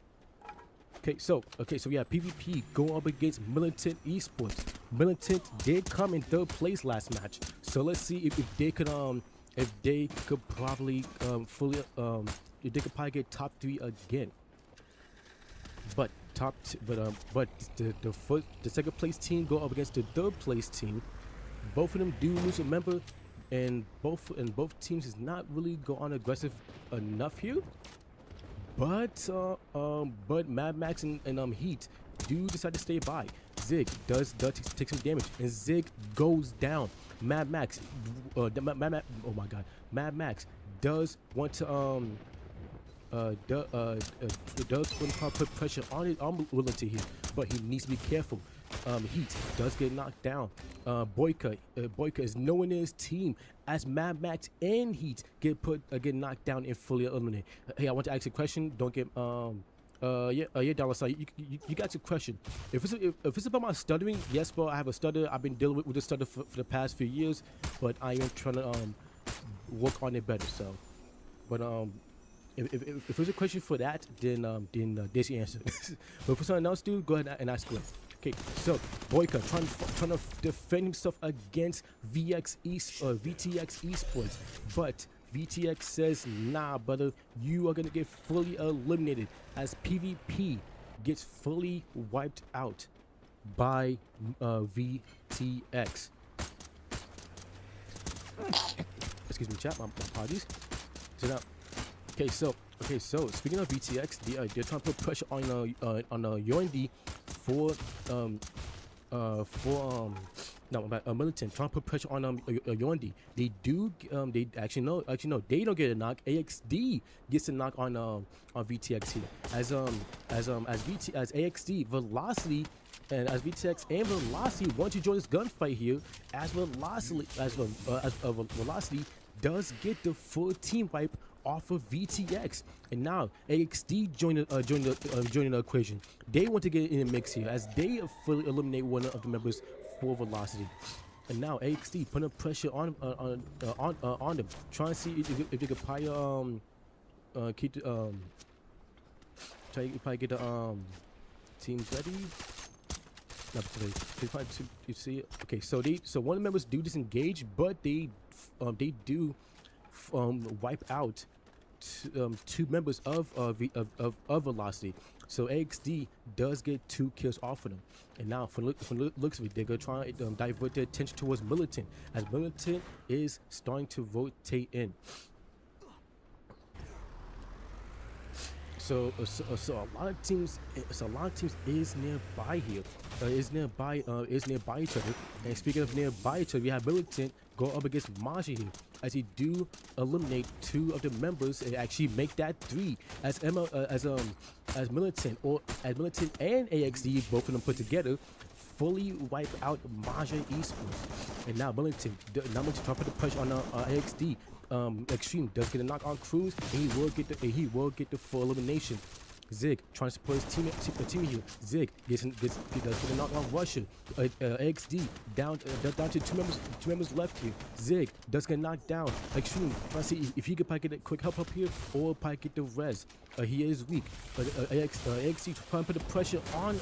So we have PvP going up against Militant Esports. Militant did come in 3rd place last match, so let's see if they could probably get top 3 again. But the second place team go up against the 3rd place team. Both of them do lose a member, and both teams is not really go on aggressive enough here. But Mad Max and Heat do decide to stay by. Zig does take some damage, and Zig goes down. Mad Max does want to does put pressure on Militant here, but he needs to be careful. Heat does get knocked down. Boyka is nowhere near his team as Mad Max and Heat get knocked down and fully eliminated. Hey, I want to ask you a question. Don't get yeah, Dollar Sign. You got your question. If it's about my stuttering, yes, bro, I have a stutter. I've been dealing with a stutter for the past few years, but I am trying to work on it better. So, but if there's a question for that, then there's your answer. But for something else, dude, go ahead and ask it. Okay, so Boyka trying to defend himself against VTX Esports, but VTX says, nah, brother, you are gonna get fully eliminated as PvP gets fully wiped out by VTX. Excuse me, chat. My apologies. So now, okay, so speaking of VTX, they're trying to put pressure on UND for Militant, trying to put pressure on UND. They do they actually no, they don't get a knock. AXD gets a knock on VTX here. As AXD Velocity and as VTX and Velocity want to join this gunfight here, as Velocity does get the full team wipe off of VTX, and now AXD joining the equation. They want to get in the mix here as they fully eliminate one of the members for Velocity, and now AXD putting pressure on them, trying to see if they could probably keep the try to probably get the teams ready. You see it? Okay, so one of the members do disengage, but they do wipe out two members of Velocity. So AXD does get 2 kills off of them, and now from the looks of it, they're gonna try and divert their attention towards Militant, as Militant is starting to rotate in. So a lot of teams is nearby here, is nearby each other. And speaking of nearby each other, we have Militant go up against Maja here, as he do eliminate 2 of the members and actually make that 3 as Militant and AXD, both of them put together, fully wipe out Maja Esports. And now Militant trying to put the pressure on AXD. Extreme does get a knock on Cruz, and he will get the full elimination. Zig trying to support his team here. Zig does get a knock on Russia. XD down to two members left here. Zig does get knocked down. Extreme trying to see if he could probably get a quick help up here or probably get the res. He is weak. XD trying to put the pressure on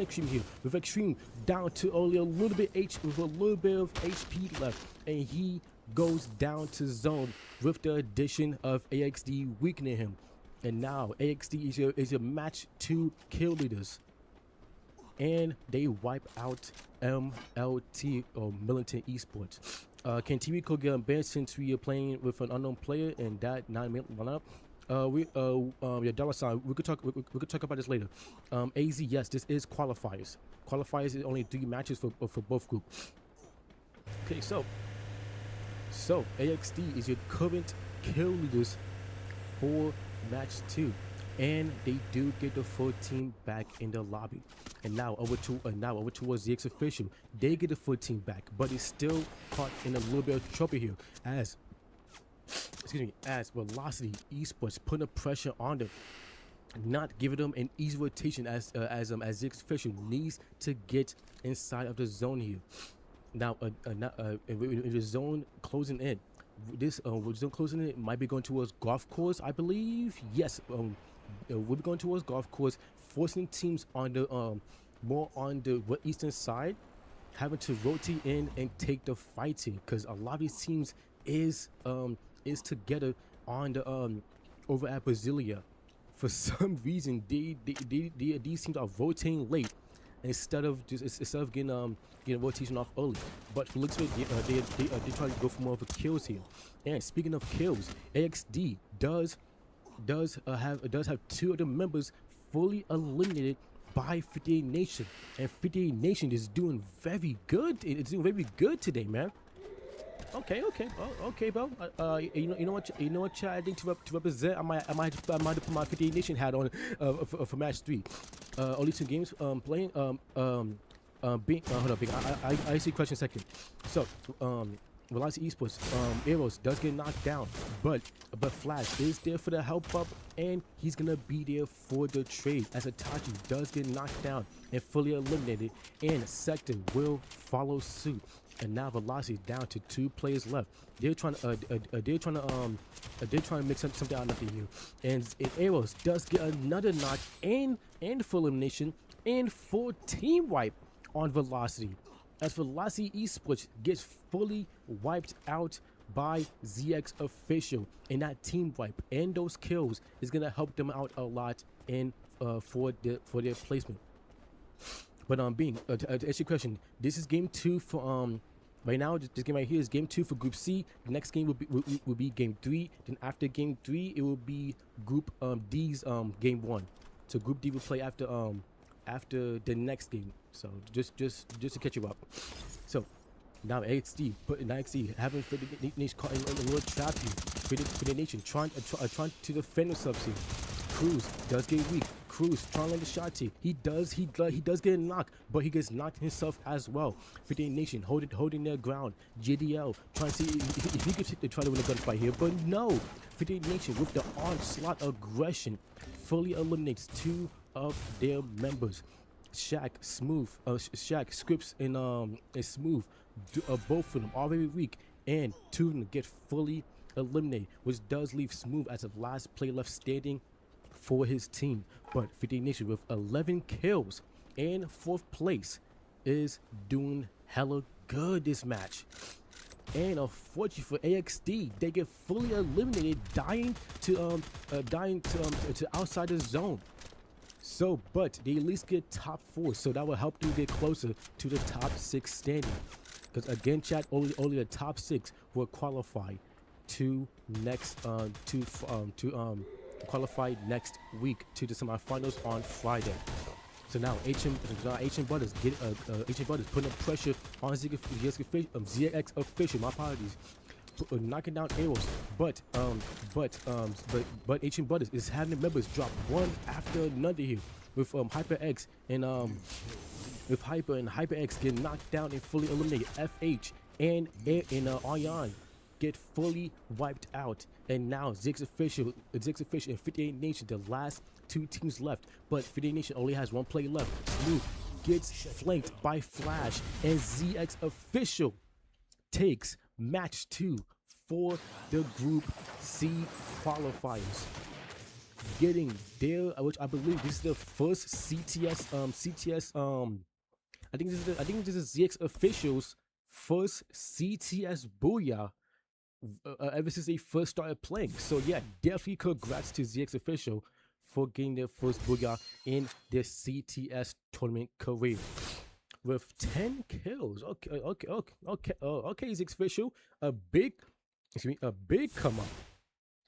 Extreme here, with Extreme down to only a little bit of HP left, and he goes down to zone with the addition of AXD weakening him. And now AXD is your match 2 kill leaders, and they wipe out MLT or Militant Esports. Can TV Code get banned since we are playing with an unknown player and that 9-minute run up? Your dollar sign. We could talk about this later. AZ, yes, this is qualifiers. Qualifiers is only 3 matches for both groups. Okay, so AXD is your current kill leaders for match 2, and they do get the full team back in the lobby. And now over towards the X official, they get the full team back, but it's still caught in a little bit of trouble here as Velocity Esports putting the pressure on them, not giving them an easy rotation as the X official needs to get inside of the zone here. Now the zone closing in. This zone closing in might be going towards golf course, I believe. Yes, we'll be going towards golf course, forcing teams on the more on the eastern side, having to rotate in and take the fights here, because a lot of these teams is together on the over at Brasilia. For some reason, these teams are rotating late instead of getting rotation off early. But for looks of it, they try to go for more of a kills here. And speaking of kills, AXD does have 2 of the members fully eliminated by 58 Nation, and 58 Nation is doing very good. It's doing very good today, man. Okay, bro. You know what, Chad? I think to represent, I might have to put my 58 Nation hat on for match 3. Only 2 games playing. hold up, Bing. I see question second. So, Velocity Esports, Arrows does get knocked down, but Flash is there for the help up, and he's gonna be there for the trade as Itachi does get knocked down and fully eliminated, and Sector will follow suit. And now Velocity down to 2 players left. They're trying to mix something out of nothing here, and Arrows does get another knock and full elimination and full team wipe on Velocity, as Velocity Esports gets fully wiped out by ZX Official, and that team wipe and those kills is gonna help them out a lot in for their placement. But Being to answer your question, this is game 2 for right now. This game right here is game 2 for Group C. The next game will be game 3. Then after game 3, it will be Group D's game 1. So Group D will play after the next game. So just to catch you up. So now XD having for the nation caught in a little trap here for the nation trying to defend themselves here. Cruz does get weak. Cruz trying to land the shot here. He does get knocked, but he gets knocked himself as well. 58 Nation holding their ground. JDL trying to see if he could try to win a gunfight here, but no. 58 Nation with the onslaught aggression fully eliminates 2 of their members. Shaq, Scripps, and Smooth, both of them are very weak, and 2 of them get fully eliminated, which does leave Smooth as the last player left standing for his team. But 58 Nation with 11 kills and 4th place is doing hella good this match. And unfortunately for AXD, they get fully eliminated, dying to outside the zone. So, but they at least get top 4, so that will help them get closer to the top 6 standing. Because again, chat, only the top 6 will qualify to next qualify next week to the semifinals on Friday. So now HM Butters putting up pressure on ZX Official. My apologies. Knocking down Arrows, but HM Butters is having the members drop one after another here with HyperX and with Hyper and HyperX get knocked down and fully eliminated. FH and Aryan get fully wiped out, and now Ziggs Official and 58 Nation, the last 2 teams left, but 58 Nation only has 1 player left. Smooth gets flanked by Flash, and ZX Official takes match 2 for the Group C qualifiers, getting there, which I believe this is the first CTS. I think this is ZX Official's first CTS booyah ever since they first started playing. So yeah, definitely congrats to ZX Official for getting their first booyah in their CTS tournament career. With 10 kills, okay, ZX Official, a big come up.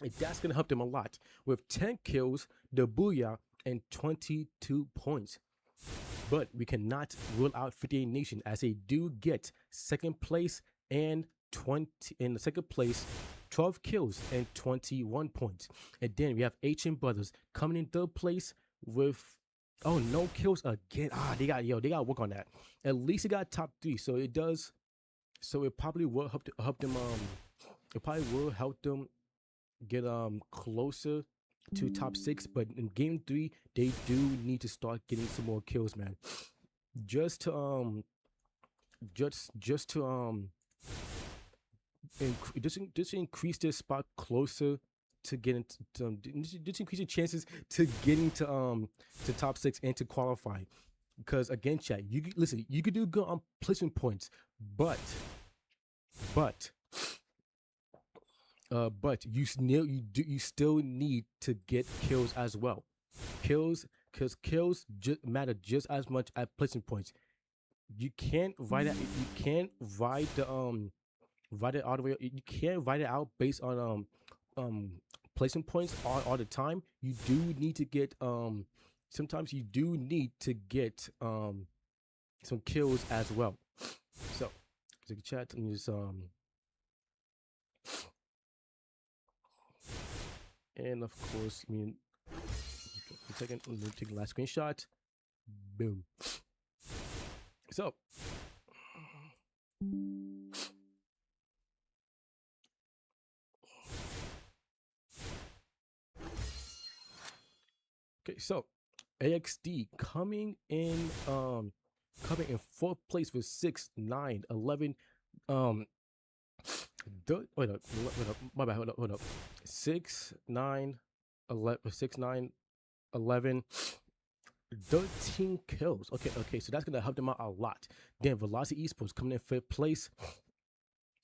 And that's gonna help them a lot. With 10 kills, the booyah, and 22 points. But we cannot rule out 58 Nation, as they do get 2nd place and 12 kills and 21 points. And then we have HM Brothers coming in 3rd place with no kills again. They gotta work on that. At least it got top 3, so it does. So it probably will help them. It probably will help them get closer to top 6. But in game 3, they do need to start getting some more kills, man. Just to increase their spot closer to getting just increase your chances to getting to top 6 and to qualify. Because again, chat, you could do good on placement points, but you still need to get kills as well. Because kills matter just as much as placement points. You can't write it. You can't write the write it all the way. You can't write it out based on placement points all the time. You do need to get sometimes you do need to get some kills as well. So take a chat and just and of course, I mean, take the last screenshot. Boom. So, okay, so AXD coming in fourth place with 6, 9, 11. Wait up, my bad, hold up. 6, 9, 11, 6, 9, 11, 13 kills. Okay, so that's gonna help them out a lot. Then Velocity Esports coming in fifth place.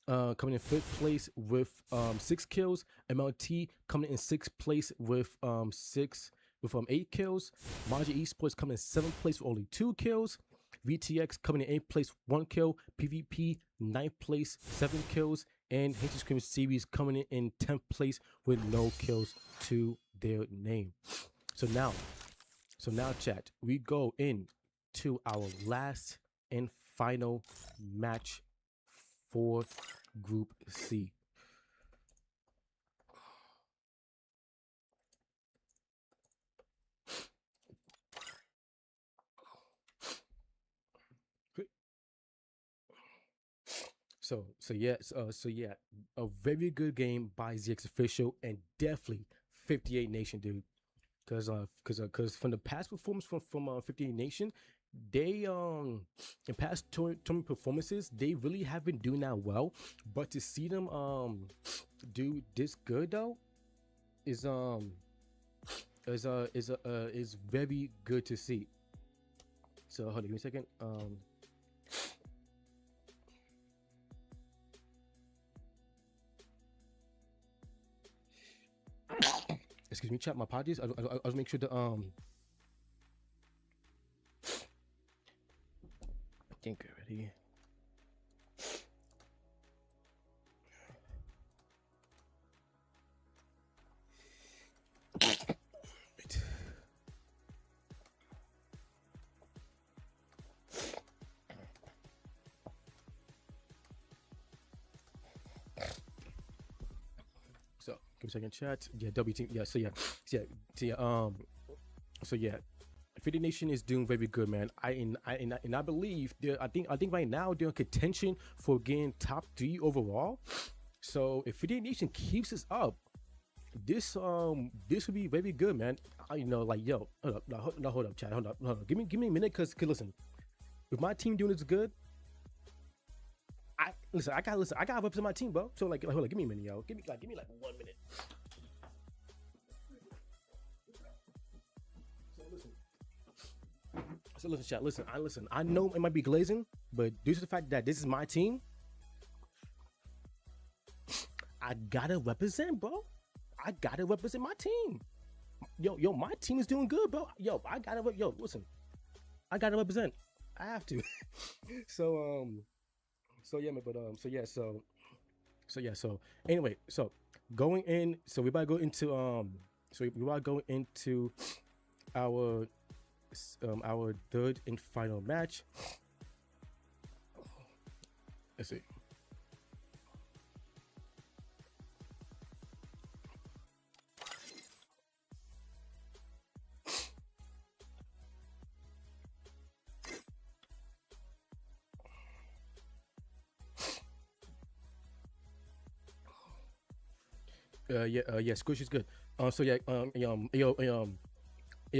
Coming in fifth place with 6 kills. MLT coming in sixth place with 8 kills. Maja Esports coming in seventh place with only 2 kills. VTX coming in eighth place, 1 kill. PvP ninth place, 7 kills. And Hatred Scream Series coming in 10th place with no kills to their name. So now, chat, we go into our last and final match for Group C. So yeah, a very good game by ZX Official and definitely 58 Nation, dude. Because from the past performance from 58 Nation, they in past tournament performances, they really have been doing that well. But to see them do this good though is very good to see. So hold on, give me a second. Excuse me, chat. My apologies. I'll make sure to I think already. So give me a second, chat. Yeah, W team. Yeah, so yeah. 50 Nation is doing very good, man. I believe I think right now they're in contention for getting top 3 overall. So if 50 Nation keeps this up, this would be very good, man. Yo, hold up, chat. Hold up. Give me a minute, cause listen, if my team doing this good, I gotta represent my team, bro. So hold on, give me a minute, yo. Give me 1 minute. So listen, chat. Listen. I know it might be glazing, but due to the fact that this is my team, I gotta represent, bro. I gotta represent my team. Yo, my team is doing good, bro. Listen. I gotta represent. I have to. So anyway, so going in, so we about to go into our third and final match. Let's see. Squish is good.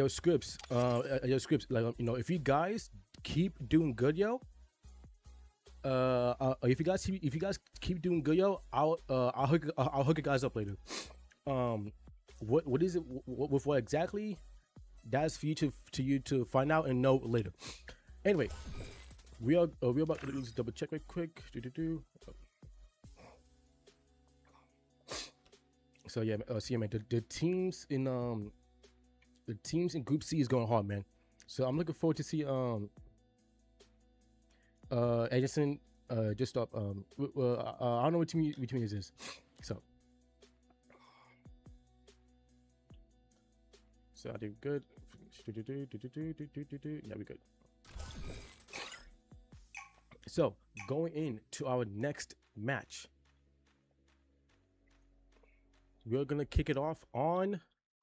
Scripts, if you guys keep doing good, if you guys keep doing good, I'll hook you guys up later. What is it? What exactly? That's for you to find out and know later. Anyway, we are about to double check right quick. So yeah, man. The teams in Group C is going hard, man. So I'm looking forward to see Edison just up. I don't know which team is this. So I did good. Yeah, we good. So going into our next match, we're gonna kick it off on.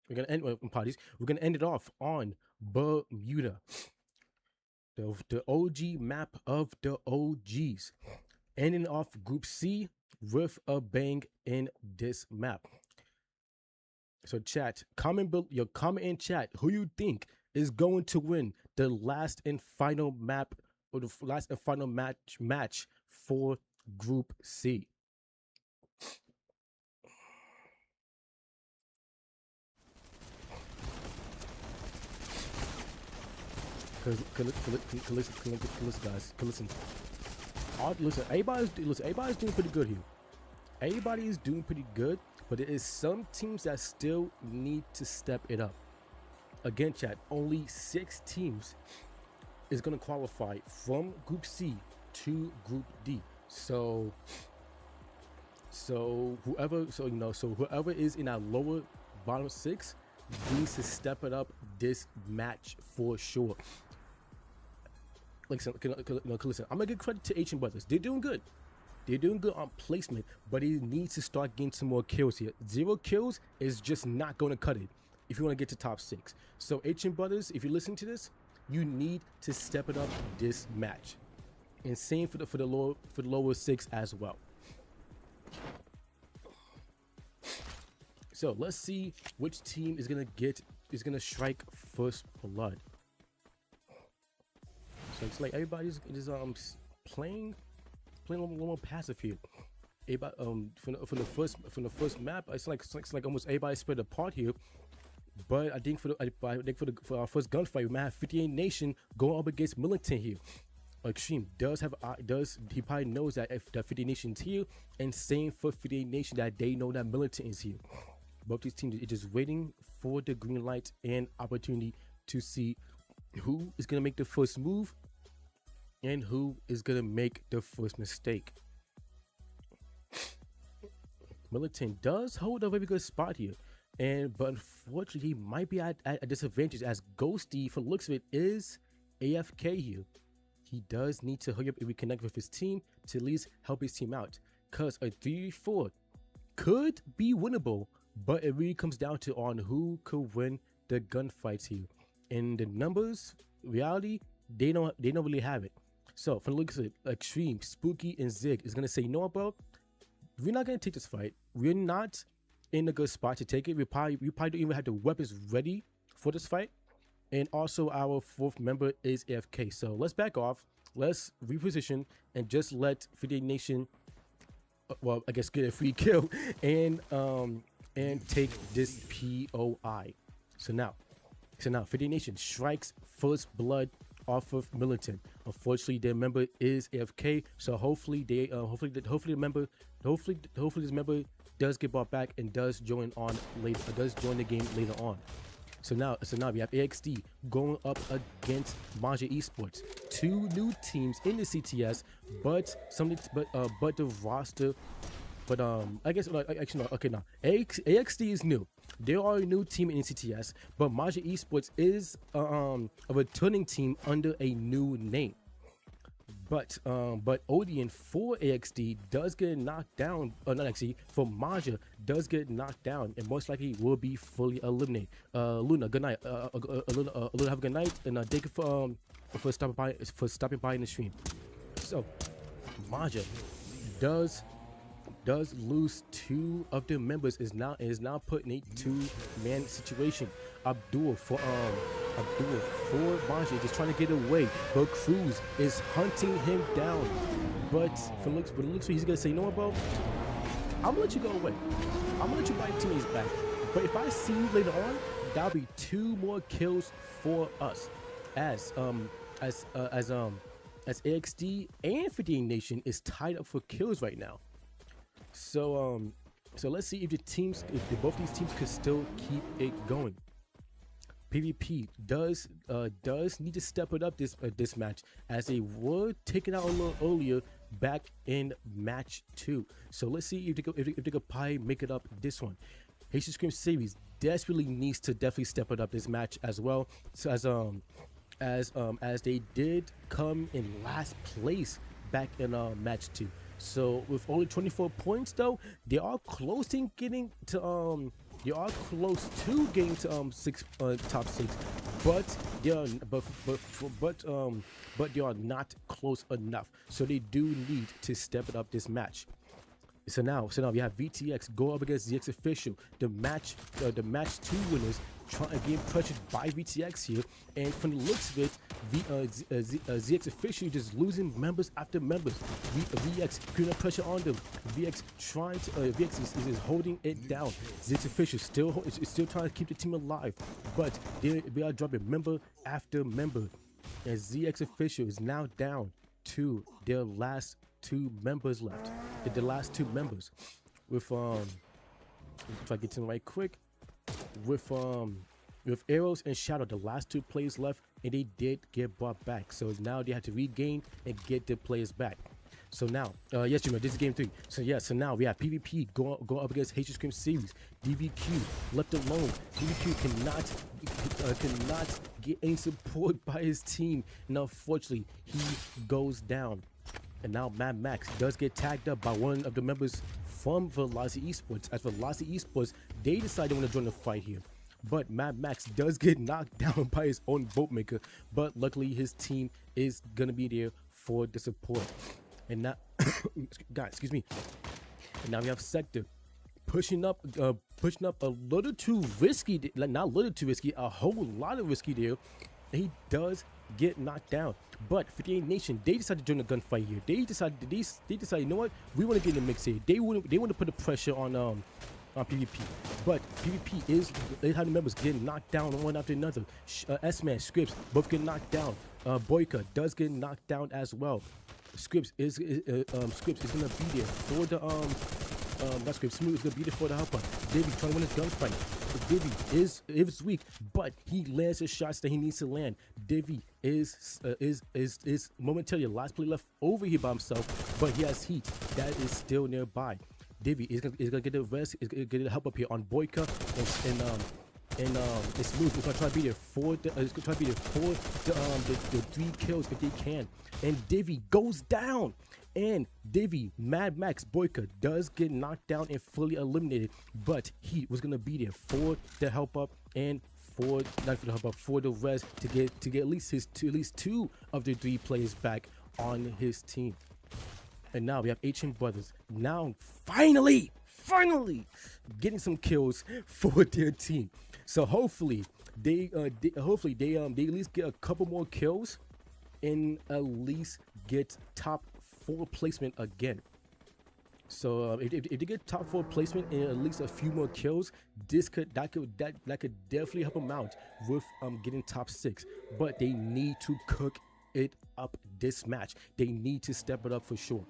We're gonna end it off on Bermuda. the OG map of the OGs. Ending off Group C with a bang in this map. So chat, comment in chat who you think is going to win the last and final map, or the last and final match for Group C. Listen, guys. Listen, everybody's doing pretty good here. Everybody is doing pretty good, but there is some teams that still need to step it up. Again, chat, only 6 teams is gonna qualify from Group C to Group D. So whoever is in our lower bottom 6 needs to step it up this match for sure. Listen, I'm gonna give credit to Asian Brothers. They're doing good. They're doing good on placement, but he needs to start getting some more kills here. 0 kills is just not going to cut it if you want to get to top 6. So Asian Brothers, if you listen to this, you need to step it up this match. And same for the lower 6 as well. So let's see which team is gonna strike first blood. So it's like everybody's just playing a little more passive here. Everybody, from the first map, it's like almost everybody spread apart here. But I think for our first gunfight, we might have 58 Nation going up against Militant here. Extreme he probably knows that if that 58 Nation's here, and same for 58 Nation that they know that Militant is here. Both these teams are just waiting for the green light and opportunity to see who is gonna make the first move and who is gonna make the first mistake. Militant does hold a very good spot here, but unfortunately he might be at a disadvantage as Ghosty, for the looks of it, is AFK here. He does need to hurry up and reconnect with his team to at least help his team out, because a 3-4 could be winnable, but it really comes down to on who could win the gunfights here. And the numbers, reality, they don't really have it. So from the looks of it, Extreme, Spooky, and Zig is gonna say, no, bro, we're not gonna take this fight. We're not in a good spot to take it. We probably don't even have the weapons ready for this fight. And also our 4th member is AFK. So let's back off. Let's reposition and just let 58 Nation, well, I guess get a free kill and take this POI. So now 58 Nation strikes first blood off of Militant. Unfortunately, their member is AFK, so hopefully this member does get brought back and does join the game later on. So now we have AXD going up against Manja Esports, 2 new teams in the CTS, but the roster. But I guess actually no. Okay, now AXD is new. They are a new team in CTS, but Manja Esports is a returning team under a new name. But Odeon for AXD does get knocked down. Not actually, for Manja does get knocked down, and most likely will be fully eliminated. Luna, good night. Luna, have a good night, and thank you for stopping by in the stream. So Manja does lose 2 of their members, is now put in a 2-man situation. Abdul for Manja just trying to get away, but Cruz is hunting him down. But for looks like he's gonna say, no, bro, I'm gonna let you go away. I'm gonna let you buy your teammates back. But if I see you later on, that'll be 2 more kills for us. As AXD and 58 Nation is tied up for kills right now. So let's see if both these teams could still keep it going. PvP does need to step it up this match, as they were taken out a little earlier back in match 2. So let's see if they could probably make it up this one. Haitian Scream series desperately needs to definitely step it up this match as well. So as they did come in last place back in match 2. So with only 24 points though, they are close to getting to top 6, but they are but they are not close enough. So they do need to step it up this match. So now we have VTX go up against ZX Official, the match 2 winners, getting pressured by VTX here, and from the looks of it, ZX Official just losing members after members. VX putting pressure on them. VX trying to VX is holding it down. ZX Official is still trying to keep the team alive, but they are dropping member after member, and ZX Official is now down to their last 2 members left. The last 2 members with if I get to them right quick, with Arrows and Shadow, the last 2 players left, and they did get brought back. So now they have to regain and get their players back. So now, yes, Jimmy, this is game 3. So yeah, so now we have PvP go up against Hatred Scream Series. DVQ left alone. DVQ cannot get any support by his team, and unfortunately, he goes down. And now Mad Max does get tagged up by one of the members from Velocity Esports. As Velocity Esports, they decide they want to join the fight here. But Mad Max does get knocked down by his own boatmaker. But luckily, his team is going to be there for the support. And now, guys, excuse me. And now we have Sector pushing up a little too risky. Not a little too risky, a whole lot of risky there. And he does get knocked down, but 58 Nation, they decided to join the gunfight here. They decided, you know what, we want to get in the mix here. They want to put the pressure on PvP, but PvP is having members getting knocked down one after another. S-Man, Scripps, both get knocked down. Boyka does get knocked down as well. Scripps is gonna be there for the not Scripps, Smooth is gonna be there for the help up. Davey trying to win his gunfight. Divvy is weak, but he lands his shots that he needs to land. Divvy is momentarily the last player left over here by himself, but he has heat that is still nearby. Divvy is gonna get the rest, is gonna get the help up here on Boyka and Smooth is gonna try to be there for the the 3 kills if they can. And Divvy goes down. And Divvy, Mad Max, Boyka does get knocked down and fully eliminated, but he was gonna be there for the help up and for the rest to get at least 2 of the 3 players back on his team. And now we have HM Brothers now finally getting some kills for their team. So hopefully they at least get a couple more kills and at least get top 4 placement again. So if they get top 4 placement and at least a few more kills, that could definitely help them out with getting top 6. But they need to cook it up this match. They need to step it up for sure.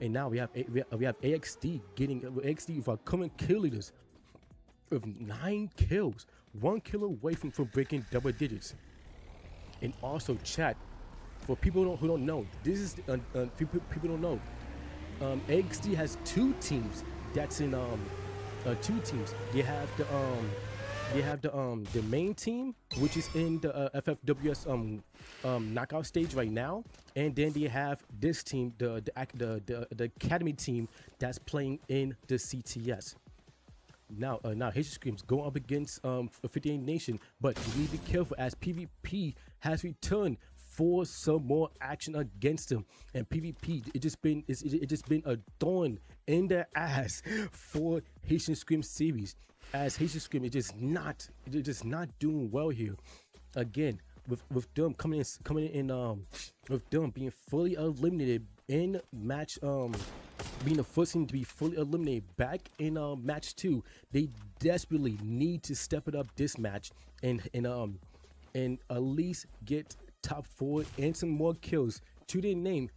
And now we have AXD with our current kill leaders with 9 kills, 1 kill away from breaking double digits. And also, chat, for people who don't know, this is people don't know. AXD has 2 teams. That's in 2 teams. They have the main team, which is in the FFWS knockout stage right now, and then they have this team, the academy team that's playing in the CTS. Now Hatred Screams going up against 58 Nation, but you need to be careful as PvP has returned for some more action against them, and PvP it just been a thorn in their ass for Haitian Scream series, as Haitian Scream is just not doing well here. Again, with them coming in with them being fully eliminated in match being the first team to be fully eliminated back in match 2, they desperately need to step it up this match and at least get top 4 and some more kills to their name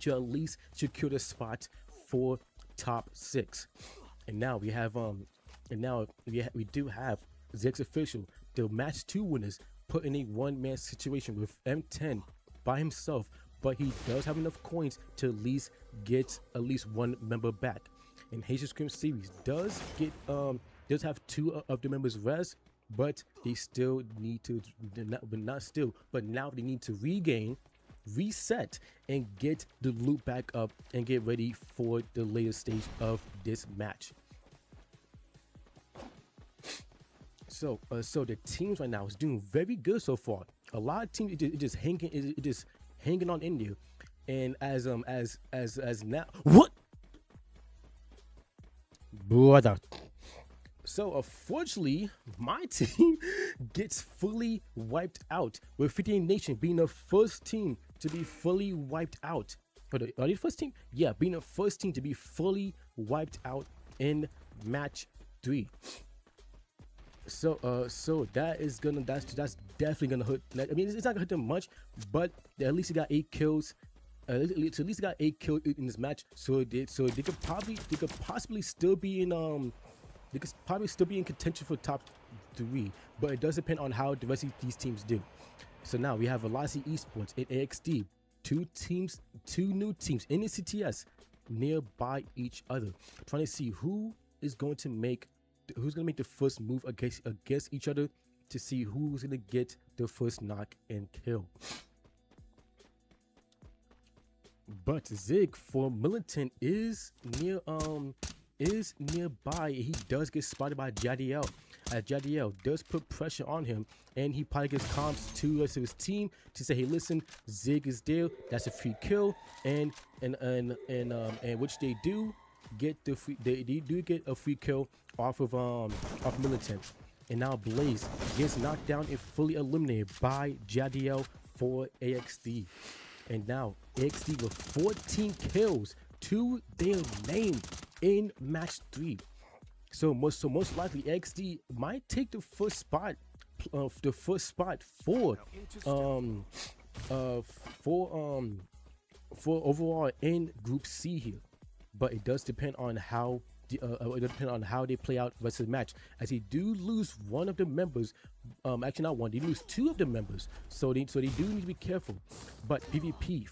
to at least secure the spot for top 6. And now we have we do have ZX Official, the match 2 winners, put in a one-man situation with M10 by himself, but he does have enough coins to at least get at least 1 member back. And Haitian Scream series does have 2 of the members res, but they still need to now they need to regain, reset, and get the loot back up and get ready for the later stage of this match. So the teams right now is doing very good so far. A lot of teams it just hanging on in there, and as now what brother. So unfortunately, my team gets fully wiped out, with 58 Nation being the first team to be fully wiped out. Are they the first team? Yeah, being the first team to be fully wiped out in match 3. So that's definitely gonna hurt. I mean, it's not gonna hurt them much, but at least he got 8 kills. At least got 8 kills in this match. So they could possibly still be in they could probably still be in contention for top 3, but it does depend on how the rest of these teams do. So now we have Velocity Esports and AXD, 2 new teams in the CTS nearby each other, trying to see who's going to make the first move against each other, to see who's going to get the first knock and kill. But Zig for Militant is nearby. He does get spotted by Jadiel, as Jadiel does put pressure on him, and he probably gives comms to his team to say, hey, listen, Zig is there, that's a free kill, and which they do get they do get a free kill off of Militant. And now Blaze gets knocked down and fully eliminated by Jadiel for AXD. And now AXD with 14 kills to their name in match 3. So most likely AXD might take the first spot for overall in Group C here. But it does depend on how they play out the rest of the match, as they do lose one of the members. Actually not one, they lose 2 of the members, so they do need to be careful. But PvP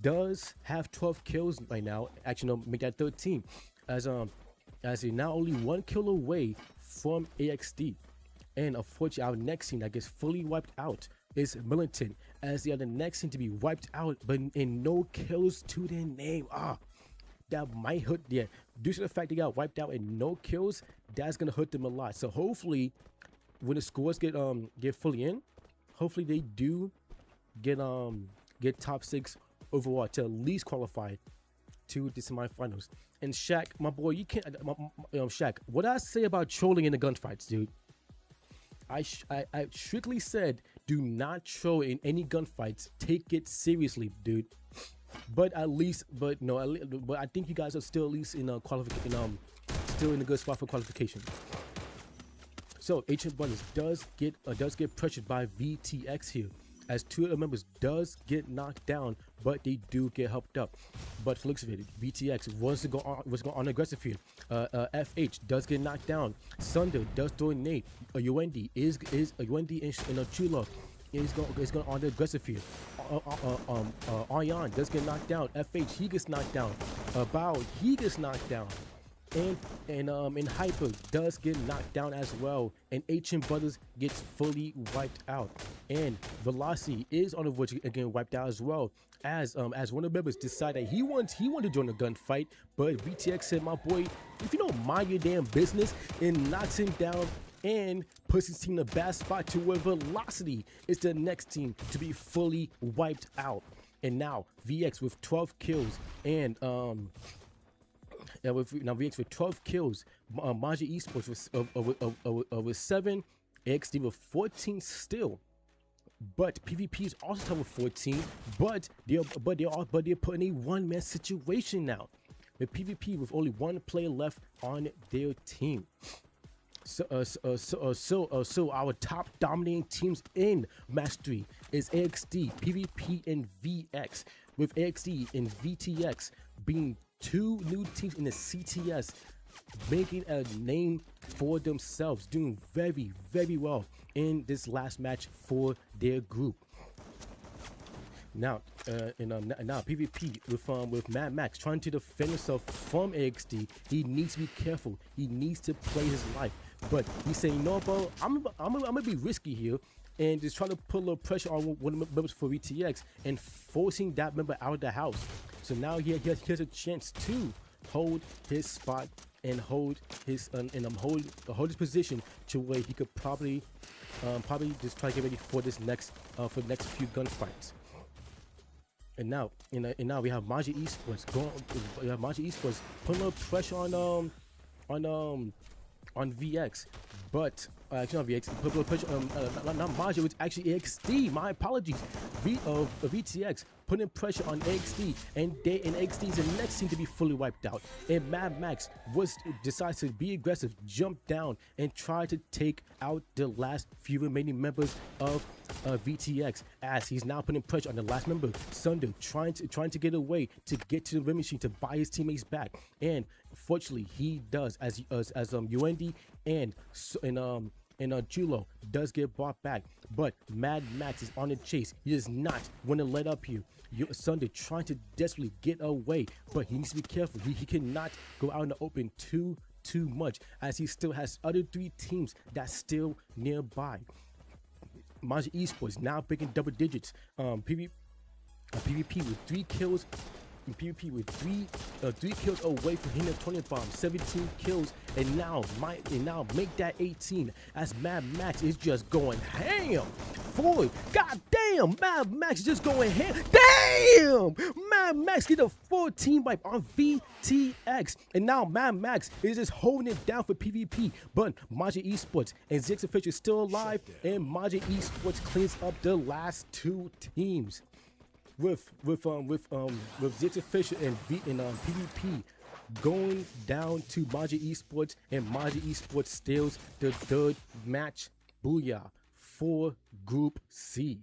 does have 12 kills right now. Actually no, make that 13, as they're now only 1 kill away from AXD. And unfortunately, our next team that gets fully wiped out is Militant, as they are the next team to be wiped out, but in no kills to their name. That might hurt. Yeah, due to the fact they got wiped out and no kills, that's gonna hurt them a lot. So hopefully, when the scores get fully in, hopefully they do get top 6 overall to at least qualify to the semifinals. And Shaq, my boy, you can't. Shaq, what I say about trolling in the gunfights, dude? I strictly said do not troll in any gunfights. Take it seriously, dude. But I think you guys are still at least in qualification. Still in a good spot for qualification. So Ancient Brothers does get pressured by VTX here, as 2 of the members does get knocked down, but they do get helped up. But for looks of it, VTX wants to go on aggressive here. FH does get knocked down. Sunder does throw a nade. Uendi is in a true love is going on the aggressive here. Aryan does get knocked down. FH, he gets knocked down. Bao, he gets knocked down. And Hyper does get knocked down as well, and Ancient Brothers gets fully wiped out, and Velocity is on the verge of getting wiped out as well, as one of the members decided he wanted to join a gunfight, but VTX said, my boy, if you don't mind your damn business, and knocks him down and puts his team in a bad spot to where Velocity is the next team to be fully wiped out. And now VX with 12 kills and VX with 12 kills, Maja Esports with 7, AXD with 14 still. But PvP is also top with 14, but they're put in a one-man situation now, with PvP with only 1 player left on their team. So our top dominating teams in match 3 is AXD, PvP, and VX, with AXD and VTX being 2 new teams in the CTS, making a name for themselves, doing very, very well in this last match for their group. Now, now PvP with Mad Max trying to defend himself from AXD. He needs to be careful. He needs to play his life, but he's saying, no, bro, I'm gonna be risky here, and just trying to put a little pressure on one of the members for VTX and forcing that member out of the house. So now he has a chance to hold his spot and hold his hold his position to where he could probably just try to get ready for this next for the next few gunfights. And now we have Maji Esports going. We have Maji Esports putting a little pressure on VX, but actually not VX. Put a little pressure not Maji. It was actually AXD. My apologies. VTX putting pressure on AXD, and AXD is the next team to be fully wiped out. And Mad Max decides to be aggressive, jump down, and try to take out the last few remaining members of VTX, as he's now putting pressure on the last member, Sunder, trying to get away to get to the rim machine to buy his teammates back. And fortunately, he does, as UND and Chulo does get brought back, but Mad Max is on the chase. He does not want to let up here. Sunday trying to desperately get away, but he needs to be careful. He cannot go out in the open too much, as he still has other 3 teams that's still nearby. Maji Esports now breaking double digits. PvP with 3 kills. In PvP with 3 kills away from hitting the 20 bomb, 17 kills, and now make that 18, as Mad Max is just going ham. Forward, goddamn, Mad Max is just going ham. Damn, Mad Max get a 14 wipe on VTX, and now Mad Max is just holding it down for PvP. But Maji Esports and ZX Official is still alive, and Maji Esports cleans up the last 2 teams. With ZX Official and PvP going down to Maji Esports, and Maji Esports steals the 3rd match. Booyah for Group C.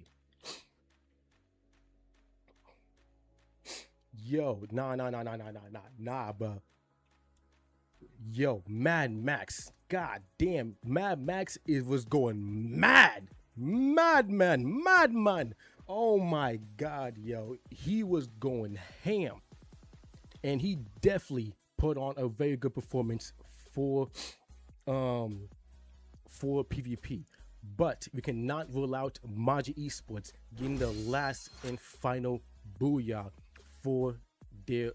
Yo, nah, bro. Yo, Mad Max. God damn, Mad Max was going mad. Madman. Oh my God, yo, he was going ham, and he definitely put on a very good performance for PvP. But we cannot rule out Maji Esports getting the last and final booyah for their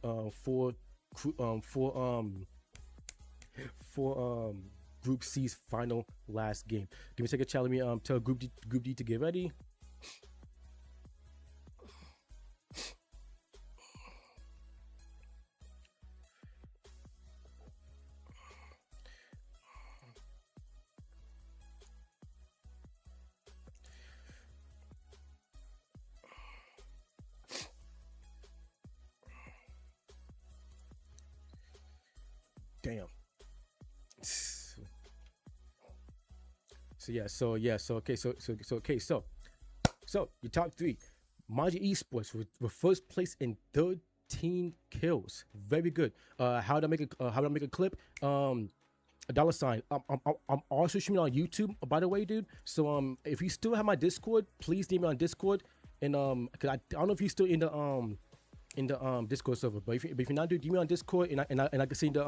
Group C's final last game. Give me a second, chat. Let me tell Group D to get ready. Damn. So your top 3, Maji Esports with first place in 13 kills. Very good. How do I make a clip? $. I'm also streaming on YouTube, by the way, dude. So if you still have my Discord, please DM me on Discord. And cause I don't know if you're still in the Discord server, but if you're not, dude, DM me on Discord, and I can see the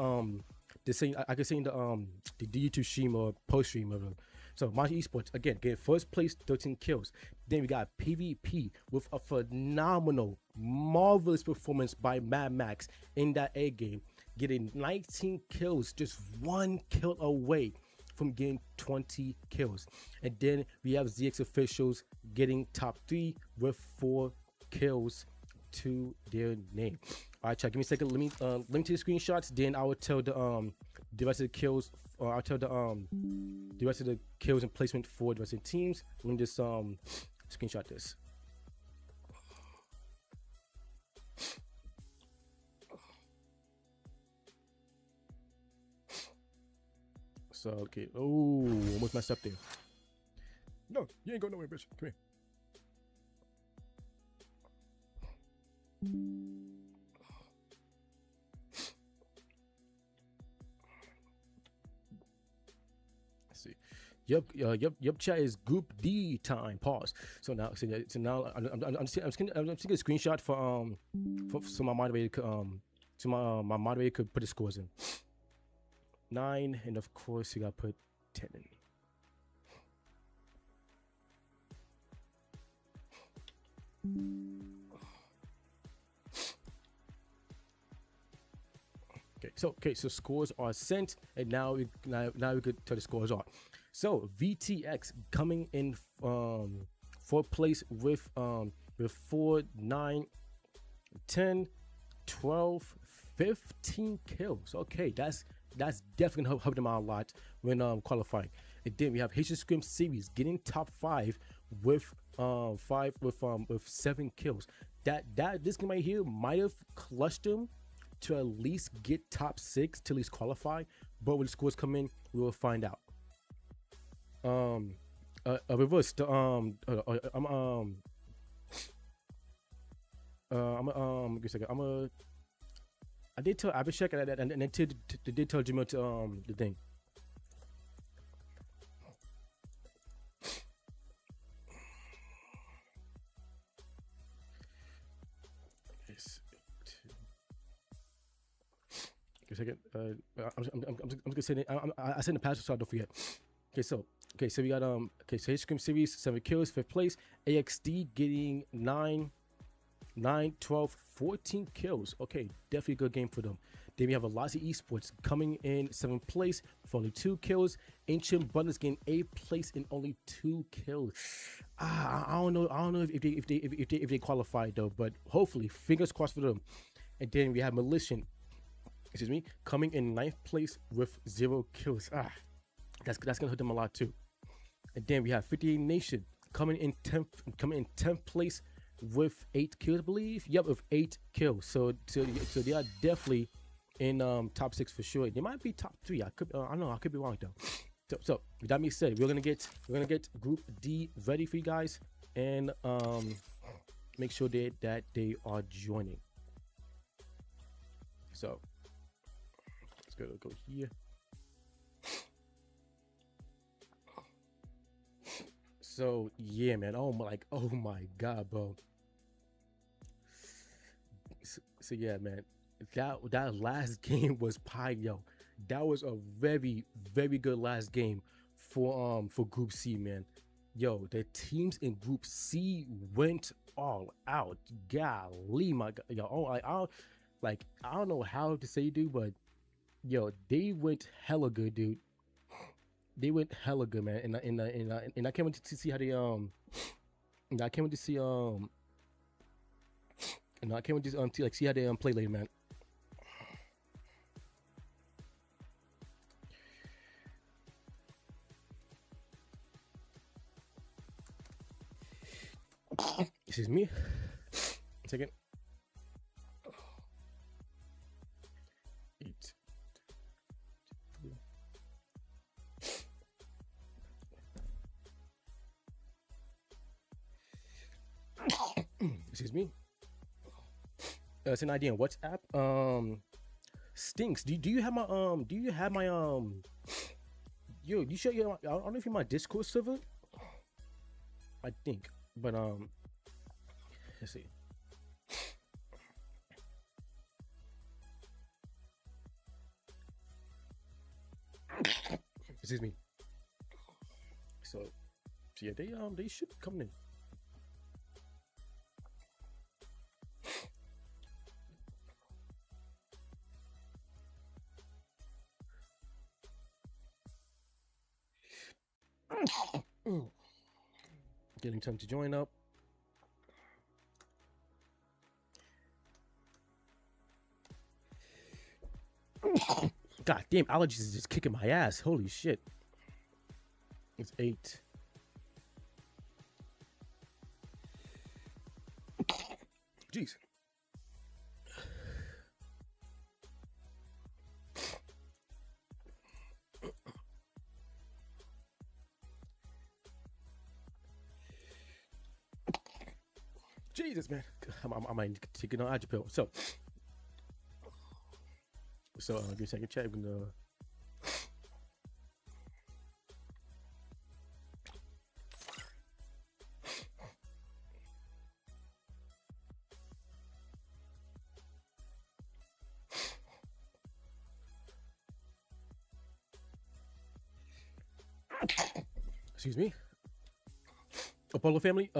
YouTube stream or post stream of it. So Maji Esports again getting first place, 13 kills. Then we got PvP with a phenomenal, marvelous performance by Mad Max in that A game, getting 19 kills, just 1 kill away from getting 20 kills. And then we have ZX Officials getting top 3 with 4 kills to their name. All right, chat. Give me a second. Let me link to the screenshots. Then I will tell the rest of the kills. I'll tell the rest of the kills and placement for the rest of the teams. Let me just screenshot this. So okay. Oh, almost messed up there. No, you ain't going nowhere, bitch. Come here. Let's see. Yep. Chat is Group D time. Pause. So now I'm taking a screenshot for so my moderator could my moderator could put the scores in. 9, and of course you got to put 10 in. So scores are sent, and now we could tell the scores are. So VTX coming in fourth place with 4, 9, 10, 12, 15 kills. Okay, that's definitely gonna help them out a lot when qualifying. And then we have Haitian Scrim Series getting top 5 with 7 kills. That this game right here might have clutched them to at least get top 6 to at least qualify. But when the scores come in, we will find out. Reverse. I'm give a second. I did tell Abhishek and then did tell Jamil to the thing. Give a second. I'm just gonna say I sent the password so I don't forget. So we got so Hate Scream Series 7 kills, 5th place. AXD getting 9, 12, 14 kills. Okay, definitely a good game for them. Then we have Velocity Esports coming in 7th place for only 2 kills. Ancient Brothers getting 8th place in only 2 kills. I don't know if they qualified though, but hopefully, fingers crossed for them. And then we have Malician, coming in 9th place with 0 kills. That's gonna hurt them a lot too. And then we have 58 Nation coming in 10th place with 8 kills, I believe. Yep, with 8 kills. So they are definitely in top 6 for sure. They might be top 3. I don't know. I could be wrong though. So with that being said, we're gonna get Group D ready for you guys, and make sure that they are joining. So let's go here. So yeah, man. Oh my god, bro. So yeah, man. That last game was pie, yo. That was a very, very good last game for Group C, man. Yo, the teams in Group C went all out. Golly, my god, yo. I don't know how to say, dude, but yo, they went hella good, dude. They went hella good, man, and I can't wait to see how they I can't wait to see I can't wait to see how they play later, man. Excuse me. Second. 8. Excuse me. It's an idea on WhatsApp. Stinks. Do you have my yo, you sure you I don't know if you're my Discord server? I think. But let's see. Excuse me. So yeah, they should come in. Getting time to join up. God damn, allergies is just kicking my ass. Holy shit. It's 8. Jeez. Jesus, man. I might take an allergy pill. So give me a second. Check. Excuse me. Apollo family.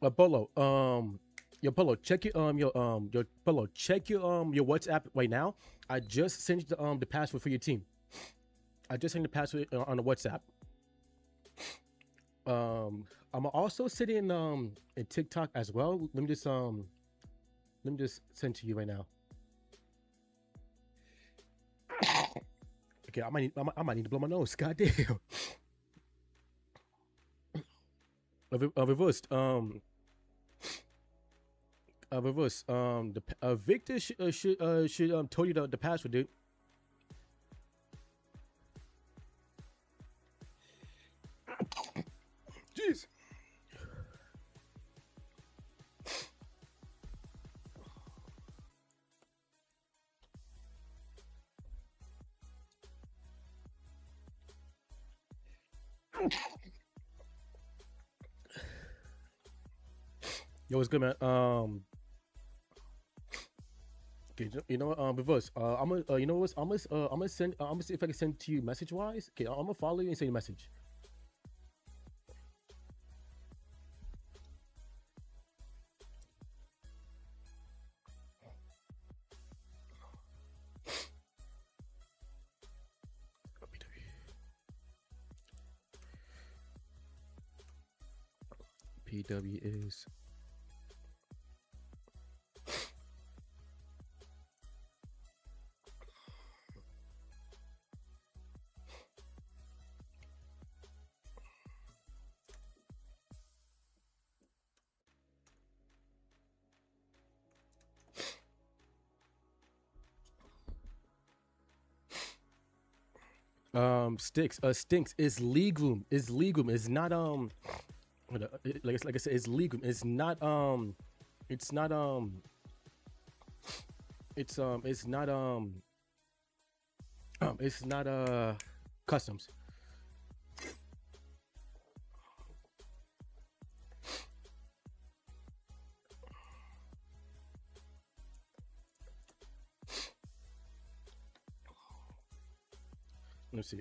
Apollo. Yo, Polo, check your Polo, check your WhatsApp right now. I just sent you the password for your team. I just sent the password on the WhatsApp. I'm also sitting in TikTok as well. Let me just send to you right now. Okay, I might need to blow my nose. Goddamn. Reversed. Reverse. Victor should told you the password, dude. Jeez. Yo, what's good, man? Okay, you know what? Reverse. I'm gonna, you know what? I'm gonna send. I'm gonna see if I can send to you message wise. Okay, I'm gonna follow you and send you a message. PW is. Stinks is league room. Is league room. It's not like I said, it's league room. It's not it's not it's not customs. Let's see.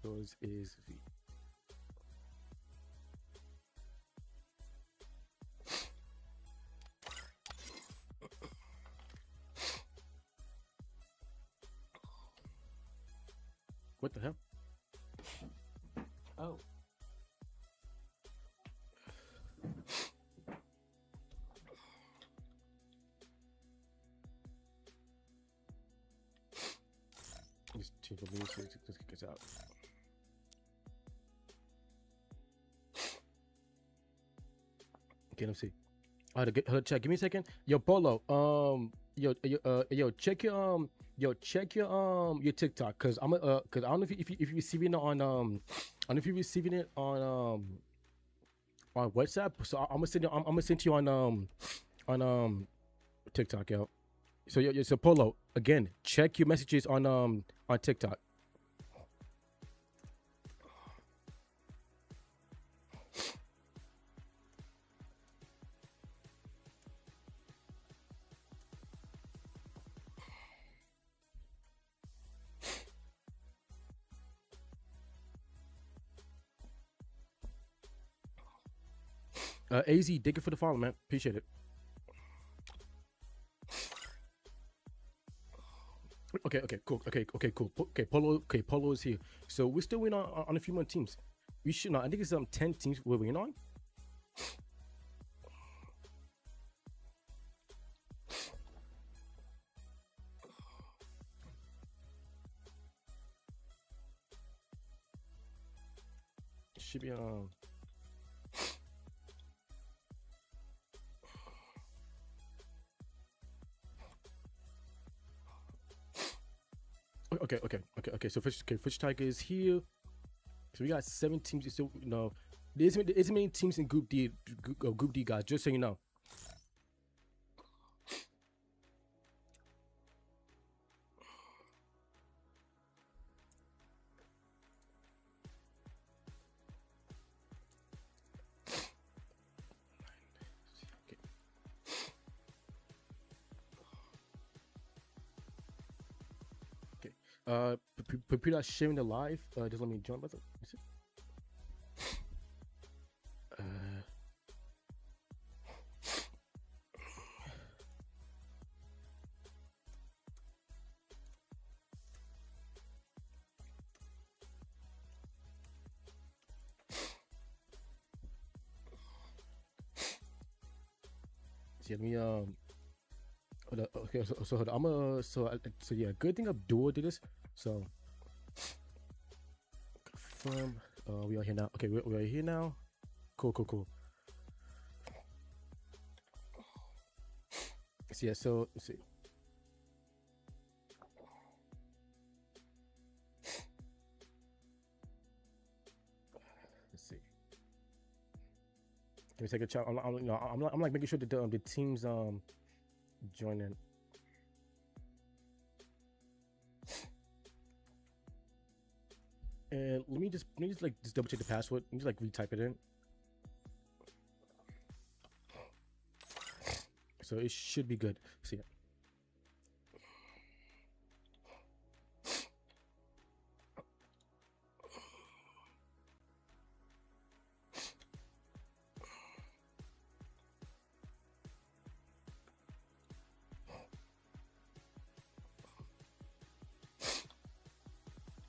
Yours is V. What the hell? Oh. Just change the music. Let's kick this out. Okay, let's see. Check. Give me a second. Yo, Polo. Check your TikTok, cause I don't know if you're receiving it on I don't know if you're receiving it on WhatsApp. So I'm gonna send to you on TikTok, yo. So Polo, again, check your messages on TikTok. AZ, thank you for the follow, man. Appreciate it. Okay, cool. Okay, cool. Polo is here. So we're still waiting on a few more teams. We should not. I think it's 10 teams we're waiting on. Should be Okay. So Fish Tiger is here. So we got 7 teams. So there isn't many teams in Group D. Group D, guys. Just so you know. People sharing the live. Just let me join. See, let me hold up. Okay, so hold on. I'm so yeah, good thing Abdul did this. So confirm. We are here now. Okay, we are here now. Cool. So yeah, so let's see. Let's see. Can we take a check? I'm like making sure that the teams join in. And let me just like just double check the password. Let me just like retype it in. So it should be good. See it.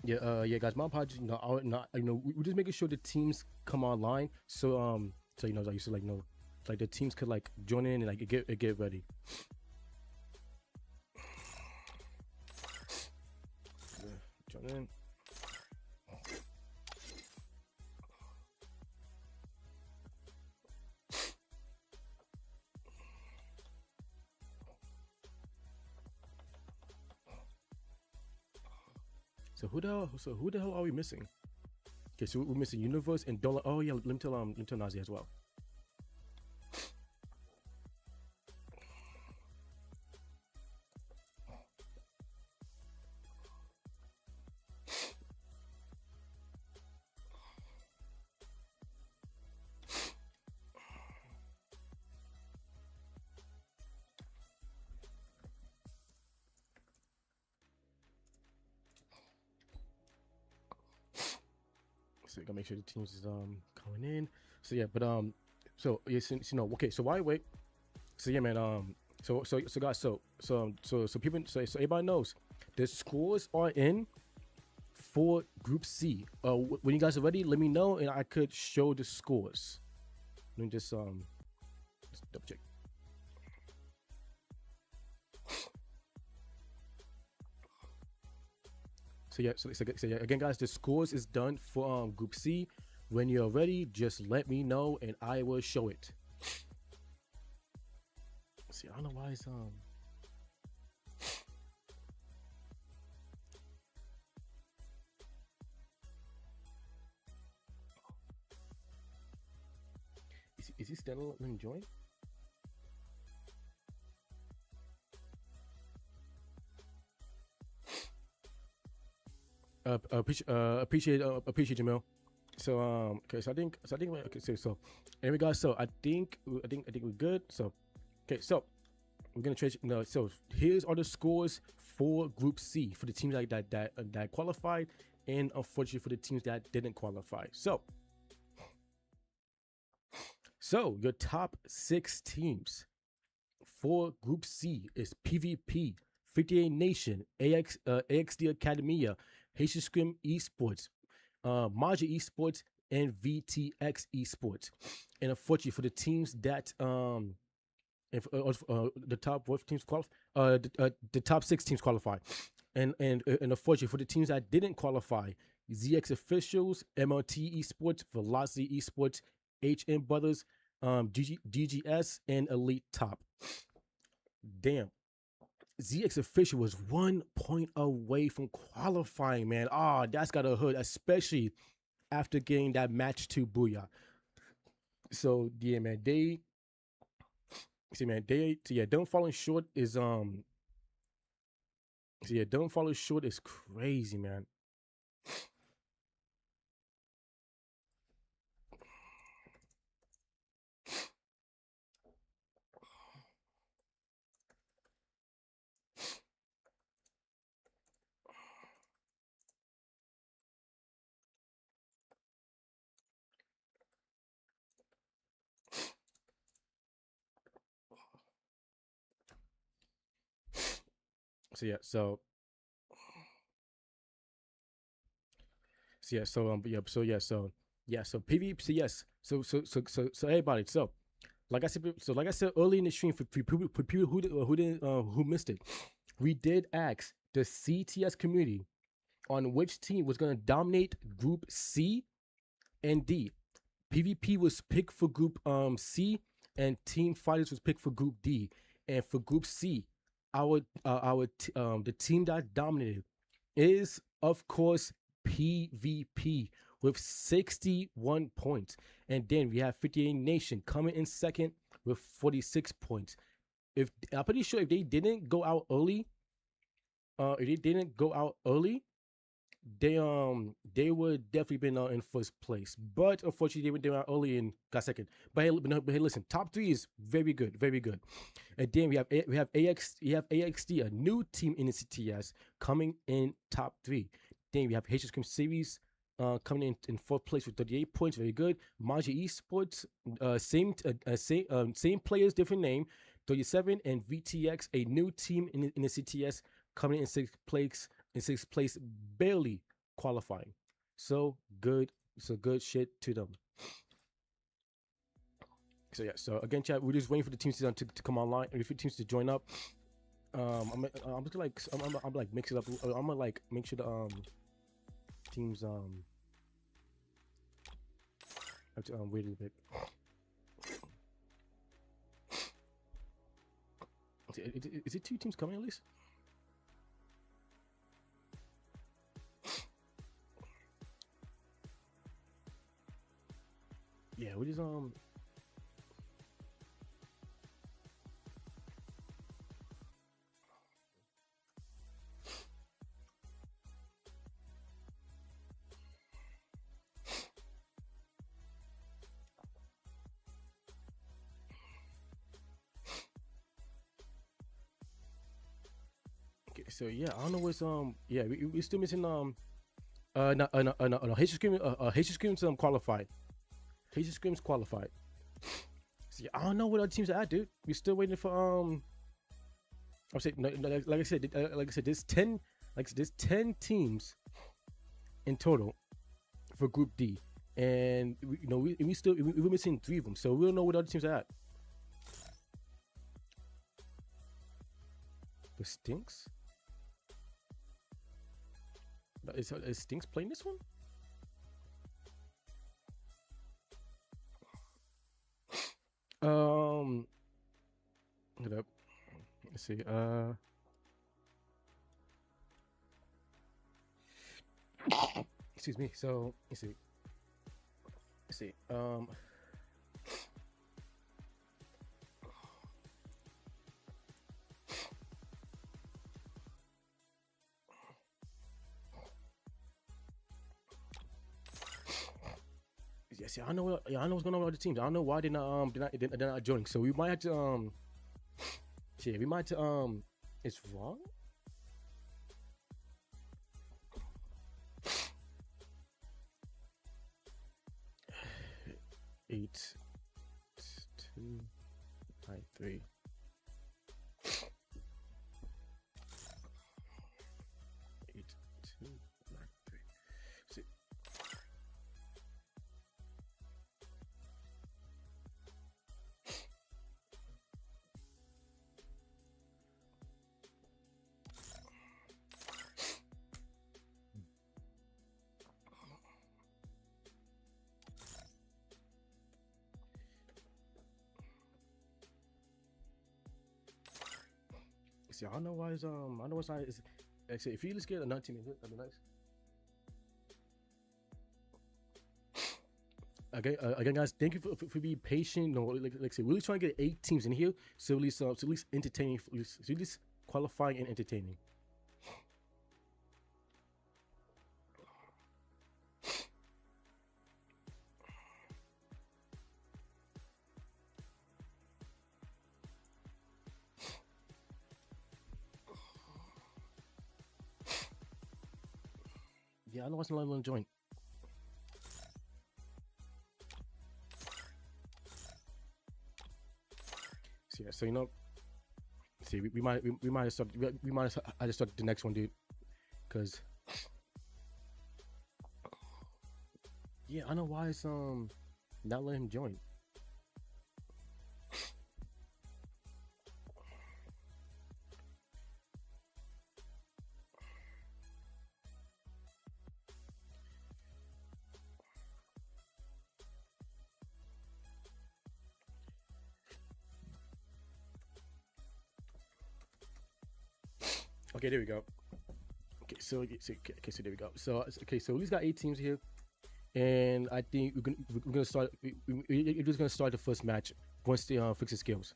Yeah, guys. My apologies. We're just making sure the teams come online. So like you said, like the teams could like join in and like get ready. Join in. So who the hell are we missing? Okay, so we're missing Universe and Dollar. Oh yeah, let me tell Nazi as well. So you gotta make sure the teams is coming in. So yeah, but so yes, okay. So why wait? So yeah, man. So guys. So people. So everybody knows the scores are in for Group C. When you guys are ready, let me know and I could show the scores. Let me just double check. So yeah, again, guys, the scores is done for Group C. When you're ready, just let me know and I will show it. See, I don't know why it's is he still letting me join? Appreciate Jamil. So okay, so I think okay, so anyway, guys, so I think we're good. So okay, so we're gonna trade. So here's all the scores for Group C for the teams that qualified, and unfortunately for the teams that didn't qualify. So your top 6 teams for Group C is PvP, 58 Nation, AXD Academia, Haitian Scrim Esports, Maja Esports, and VTX Esports. And unfortunately for the teams that the top what teams qualify, the top 6 teams qualify, and unfortunately for the teams that didn't qualify, ZX Officials, MLT Esports, Velocity Esports, HM Brothers, DGS, and Elite Top. Damn. ZX Official was 1 point away from qualifying, man. That's gotta hurt, especially after getting that match 2 booyah. So yeah, man, don't falling short is don't follow short is crazy, man. So yeah, so PvP, yes. So everybody, so like I said early in the stream, for people who didn't who missed it, we did ask the CTS community on which team was going to dominate Group C and D. PvP was picked for Group C, and Team Fighters was picked for Group D. And for Group C, the team that dominated is of course PvP with 61 points, and then we have 58 Nation coming in second with 46 points. If I'm pretty sure if they didn't go out early, they would definitely been in first place. But unfortunately, they went out early and got second. But hey, listen, top three is very good, very good. And then we have AXD, a new team in the CTS, coming in top three. Then we have HS Scream Series coming in fourth place with 38 points, very good. Maji Esports, same players, different name, 37, and VTX, a new team in the CTS, coming in sixth place, barely qualifying. So good shit to them. So yeah, so again, chat, we're just waiting for the teams to come online and for teams to join up. I'm just gonna like mix it up. I'm gonna like make sure the teams have to wait a little bit. Is it two teams coming at least? Yeah, we just okay, so yeah, I don't know what's yeah, we still missing no Haitian Scream's qualified. Haitian Scream's qualified. So yeah, I don't know what other teams are at, dude. We're still waiting for I'm saying like I said, there's 10 teams in total for Group D, and we're missing 3 of them, so we don't know what other teams are at. The Stinks? Is Stinks playing this one? Hold up. Let's see. Excuse me. So let's see. Yeah, see, I know what's going on with other teams. I don't know why they're not joining. So we might have to it's wrong. Eight, 2, 9, 3. See, I don't know why it's I know it's not. It's actually, if you just get another team, that'd be nice. Again, guys, thank you for being patient. No, like I said, really trying to get 8 teams in here, so at least entertaining, so at least qualifying and entertaining. Yeah, I know what's not letting join. So yeah, so see, we might have started, I just started the next one, dude, because yeah, I know why it's not letting him join. Okay, there we go. Okay, so there we go. So okay, so we just got 8 teams here, and I think we're gonna start. We're just gonna start the first match once they fix the skills.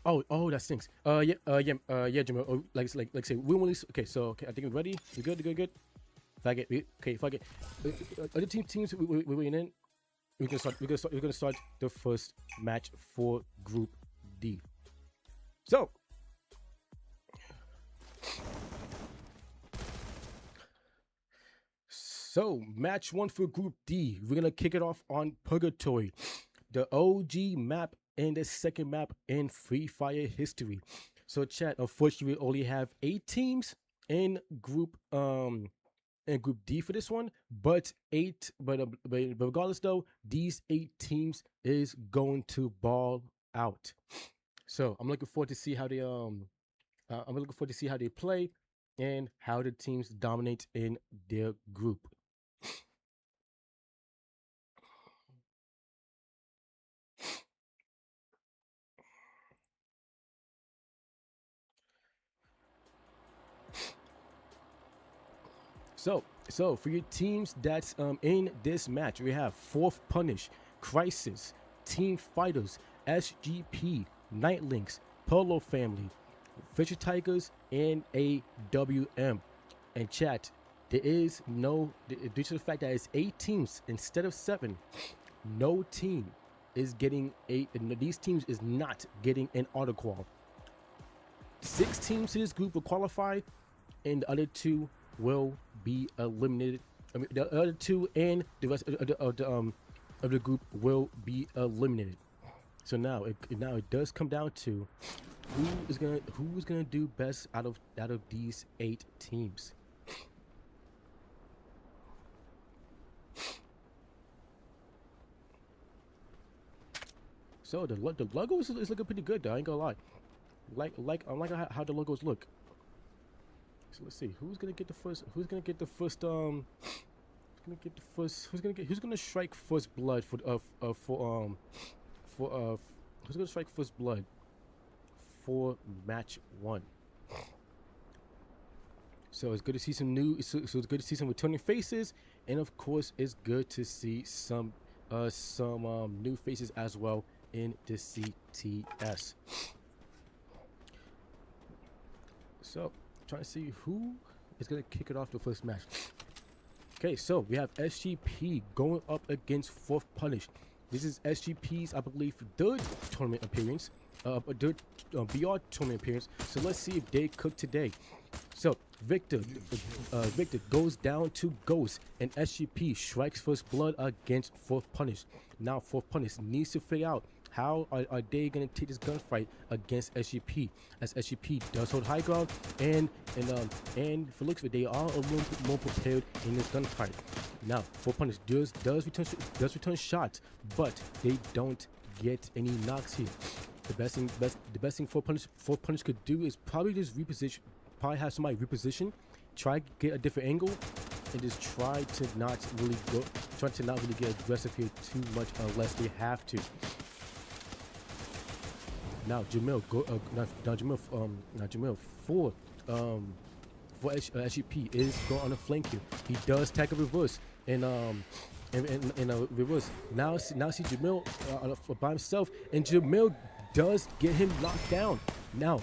Oh, that stinks. Yeah, Jimmy. Oh, like say, we only. Okay, so okay, I think we're ready. We good. If I get, other teams we're waiting in. We're gonna start the first match for Group D. So match 1 for Group D. We're gonna kick it off on Purgatory, the OG map and the second map in Free Fire history. So chat, unfortunately, we only have 8 teams in Group D for this one, but regardless though, these 8 teams is going to ball out. So I'm looking forward to see how they play and how the teams dominate in their group. So for your teams that's in this match, we have Fourth Punish, Crisis, Team Fighters, SGP, Nightlinks, Polo Family, Fisher Tigers, and AWM. And chat, there is no, due to the fact that it's 8 teams instead of 7, no team is getting these teams is not getting an auto qual. 6 teams to this group will qualify, and the other 2 will be eliminated. I mean, the other 2 and the rest of the group will be eliminated. So now it does come down to who's gonna do best out of these 8 teams. So the logo is looking pretty good though. I ain't gonna lie. I like how the logos look. So let's see who's gonna strike first blood who's gonna strike first blood for match 1. So it's good to see some it's good to see some returning faces, and of course it's good to see some new faces as well in the CTS. So trying to see who is going to kick it off the first match. Okay, so we have SGP going up against Fourth Punish. This is SGP's, I believe, third tournament appearance, BR tournament appearance. So let's see if they cook today. So Victor goes down to Ghost, and SGP strikes first blood against Fourth Punish. Now Fourth Punish needs to figure out how are they going to take this gunfight against SGP, as SGP does hold high ground, and for looks of it, they are a little bit more prepared in this gunfight. Now Fourth Punish does return shots, but they don't get any knocks here. The best thing Fourth Punish could do is probably just reposition, probably have somebody reposition, try to get a different angle, and just try to not really get aggressive here too much unless they have to. Now Jamil for SGP is going on a flank here. He does tag a reverse and reverse. Now see Jamil by himself, and Jamil does get him knocked down. Now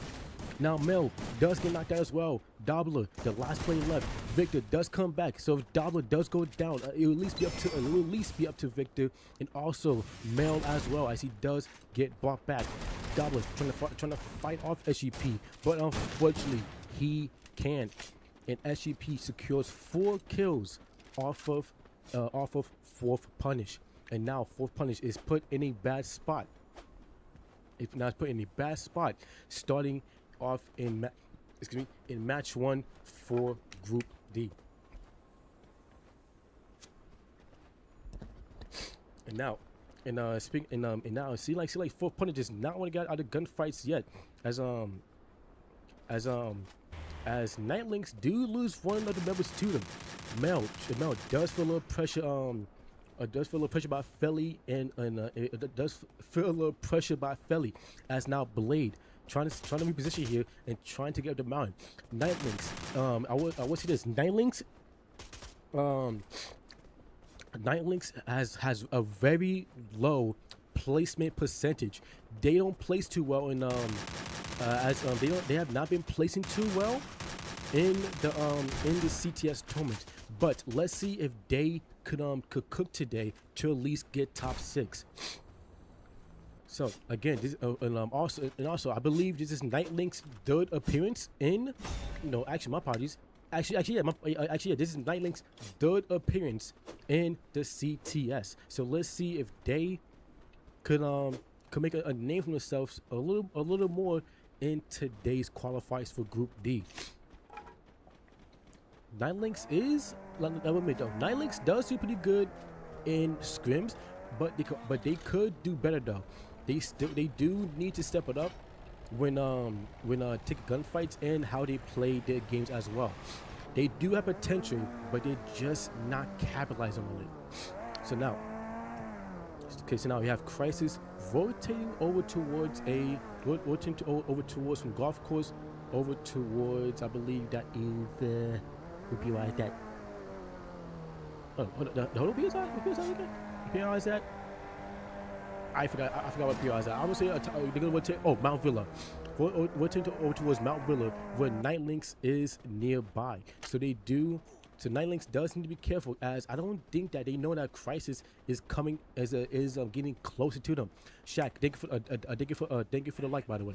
Mel does get knocked out as well. Dobler, the last player left. Victor does come back. So if Dobler does go down, it will at least be up to Victor, and also Mel as well, as he does get brought back. Dobler trying to fight off SGP, but unfortunately he can't. And SGP secures 4 kills off of Fourth Punish. And now Fourth Punish is put in a bad spot. Starting off in match 1 for Group D. And now see Fourth Punish does not want to get out of gunfights yet, as as Nightlings do lose one of the members to them. Mel does feel a little pressure. Does feel a little pressure by Felly, and it does feel a little pressure by Felly, as now Blade trying to reposition here and trying to get up the mountain. Nightlings, I would say this: Nightlings has a very low placement percentage. They don't place too well in they have not been placing too well in the CTS tournament. But let's see if they could cook today to at least get top 6. So again, this also I believe this is Nightlings' third appearance in. No, actually, my apologies. Actually, yeah, this is Nightlings' third appearance in the CTS. So let's see if they could make a name for themselves a little more in today's qualifiers for Group D. Nightlings Nightlings does do pretty good in scrims, but they could do better though. They do need to step it up when taking gunfights and how they play their games as well. They do have potential, but they're just not capitalizing on it. So now we have Crisis rotating over towards from golf course over towards, I believe that is would be like that. Oh, the whole PI is that? PI is that? I forgot what PI is that. I would say they're gonna rotate. Oh, Mount Villa. Rotating over towards Mount Villa, where Nightlings is nearby. So Nightlings does need to be careful, as I don't think that they know that Crisis is coming, is getting closer to them. Shaq, thank you for the like, by the way.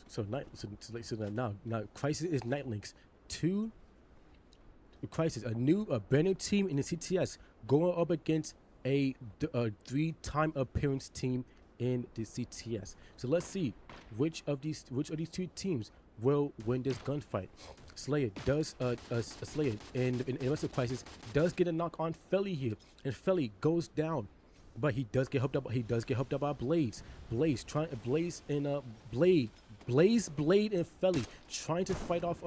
So now Crisis is Nightlings. Crisis, a brand new team in the CTS, going up against a 3-time appearance team in the CTS. So let's see which of these two teams will win this gunfight. Slayer in the rest of Crisis does get a knock on Felly here, and Felly goes down, but he does get helped up by Blaze. Blaze and Felly trying to fight off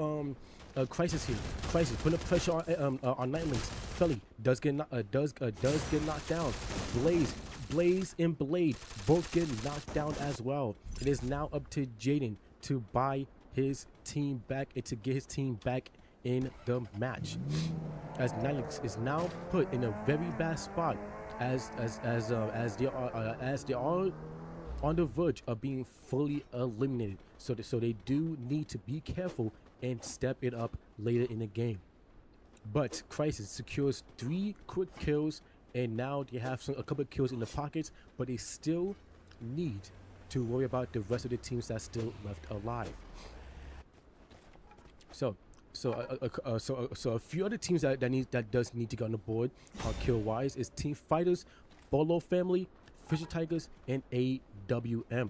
Crisis here. Crisis putting pressure on Nightlings. Felly does get knocked down. Blaze and Blade both get knocked down as well. It is now up to Jaden to buy his team back and to get his team back in the match, as Nightlings is now put in a very bad spot, as they are on the verge of being fully eliminated. So they do need to be careful and step it up later in the game. But Crisis secures 3 quick kills, and now they have a couple of kills in the pockets, but they still need to worry about the rest of the teams that's still left alive. So a few other teams that does need to get on the board kill wise is Team Fighters, Bolo Family, Fisher Tigers, and AWM.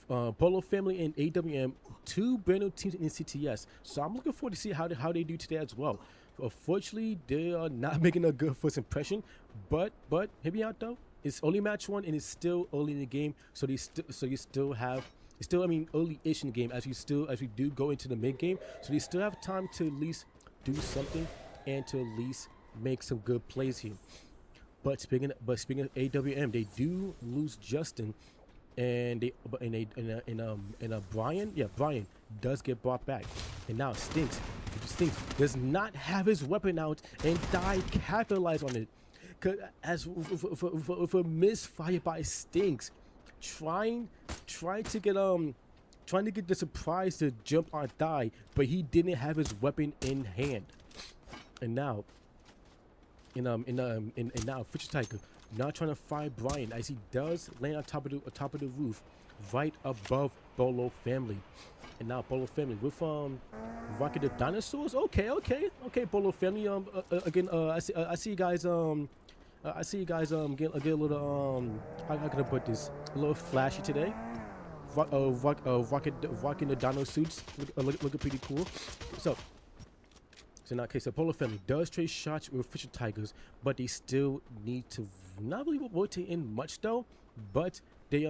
Bolo Family and AWM, 2 brand new teams in the CTS. So I'm looking forward to see how they do today as well. Unfortunately, they are not making a good first impression, but hear me out though. It's only match 1 and it's still early in the game, so you still have. It's still, early-ish in the game as we do go into the mid game, so they still have time to at least do something and to at least make some good plays here. But speaking of AWM, they do lose Justin, and Brian does get brought back, and now Stinks does not have his weapon out, and Die capitalize on it, as for a misfire by Stinks. Trying to get the surprise to jump on Die, but he didn't have his weapon in hand. And now now Fisher Tiger now trying to find Brian, as he does land on top of the roof right above Bolo Family. And now Bolo Family with Rocket the Dinosaurs. Okay, Bolo Family. Again, I see you guys get a little how can I put this? A little flashy today. Rocking the dino suits, looking pretty cool. So in that case, the Polo Family does trade shots with Fisher Tigers, but they still need to not really rotate in much though. But they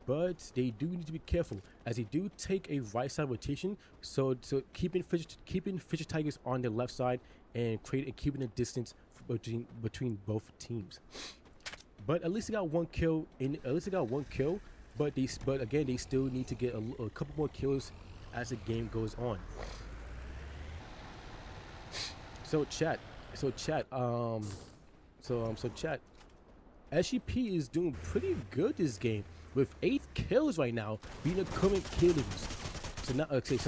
but they do need to be careful as they do take a right side rotation. So keeping Fisher Tigers on the left side and keeping a distance between both teams. But at least they got one kill. But again, they still need to get a couple more kills as the game goes on. So chat. SGP is doing pretty good this game with 8 kills right now, being the current kill leaders. So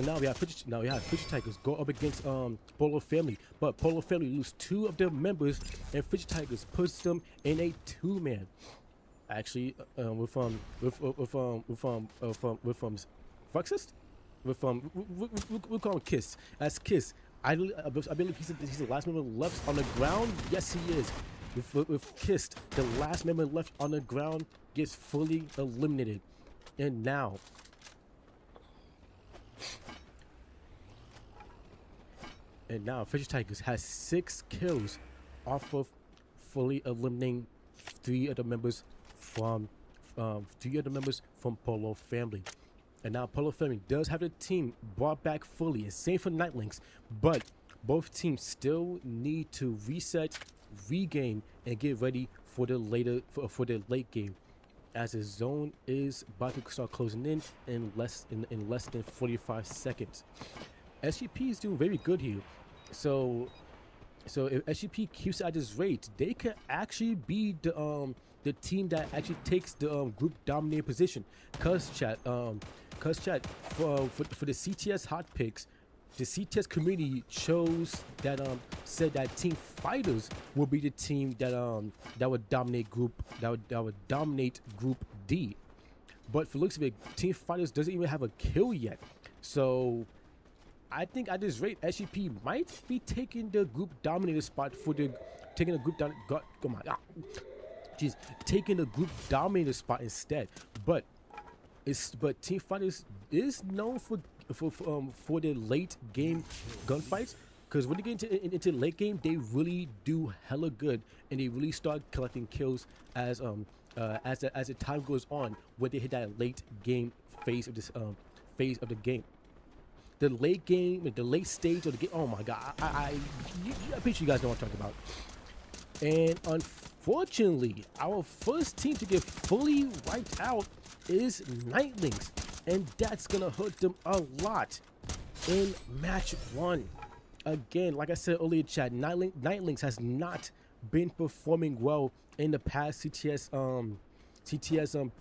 now we have Fisher Tigers go up against Polo Family, but Polo Family lose 2 of their members, and Fisher Tigers puts them in a 2-man. Actually, with Fruxist, we call him Kiss. As Kiss, I believe he's the last member left on the ground. Yes, he is. With Kiss, the last member left on the ground gets fully eliminated, and now. Fisher Tigers has 6 kills off of fully eliminating 3 of the members from Polo Family. And now Polo Family does have the team brought back fully, and same for Nightlinks, but both teams still need to reset, regain, and get ready for the late game, as the zone is about to start closing in less than 45 seconds. SGP is doing very good here. So if SGP keeps at this rate, they could actually be the team that actually takes the group dominating position. Cause chat for the CTS hot picks, the CTS community said that Team Fighters will be the team that would dominate group D. But for looks of it, Team Fighters doesn't even have a kill yet. So I think at this rate, SGP might be taking the group dominator spot taking the group dominator spot instead. But Team Fighters is known for the late game gunfights, because when they get into late game, they really do hella good, and they really start collecting kills as the time goes on, when they hit that late game phase of the game. The late stage of the game. Oh my god, I'm pretty sure you guys know what I'm talking about. And unfortunately, our first team to get fully wiped out is Nightlinks, and that's gonna hurt them a lot in match 1. Again, like I said earlier, chat, Nightlinks has not been performing well in the past CTS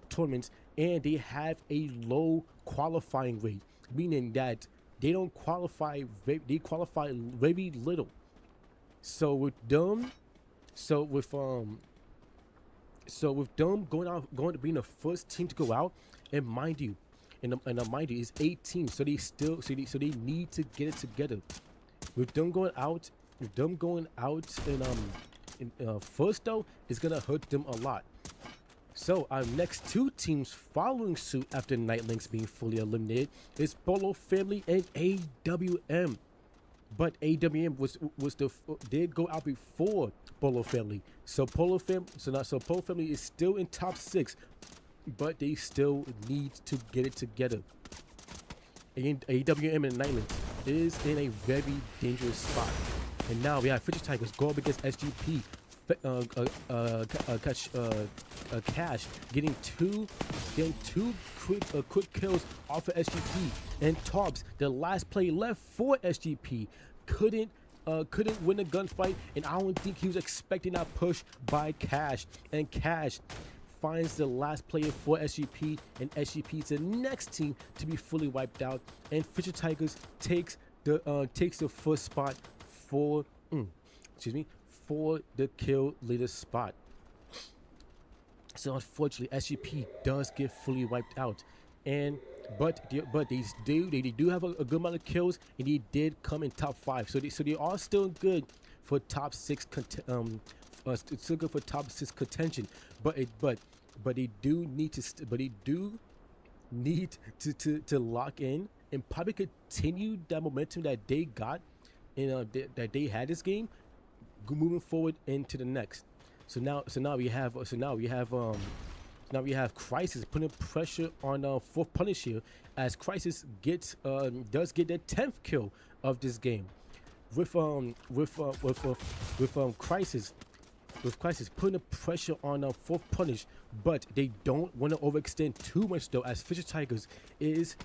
tournaments, and they have a low qualifying rate, meaning that they don't qualify. They qualify very little. So with them going to being the first team to go out, and mind you, is 8 teams. So they need to get it together. With them going out in first though, it's gonna hurt them a lot. So our next 2 teams following suit after Nightlinks being fully eliminated is Polo Family and AWM. But AWM did go out before Polo Family. So Polo Family is still in top 6, but they still need to get it together. And AWM and Nightlinks is in a very dangerous spot. And now we have Fisher Tigers go up against SGP. Cash getting two quick kills off of SGP, and Tops, the last play left for SGP, couldn't win the gunfight, and I don't think he was expecting that push by Cash, and Cash finds the last player for SGP, and SGP is the next team to be fully wiped out, and Fisher Tigers takes the first spot for the kill leader spot. So unfortunately, SGP does get fully wiped out, but they do have a good amount of kills, and they did come in top 5. So they are still good for top 6 still good for top 6 contention. But they do need to lock in and probably continue that momentum that they got that they had this game, moving forward into the next. So now we have now we have Crisis putting pressure on fourth punish here, as Crisis does get their 10th kill of this game. With Crisis putting the pressure on fourth punish, but they don't want to overextend too much though, as Fisher Tigers is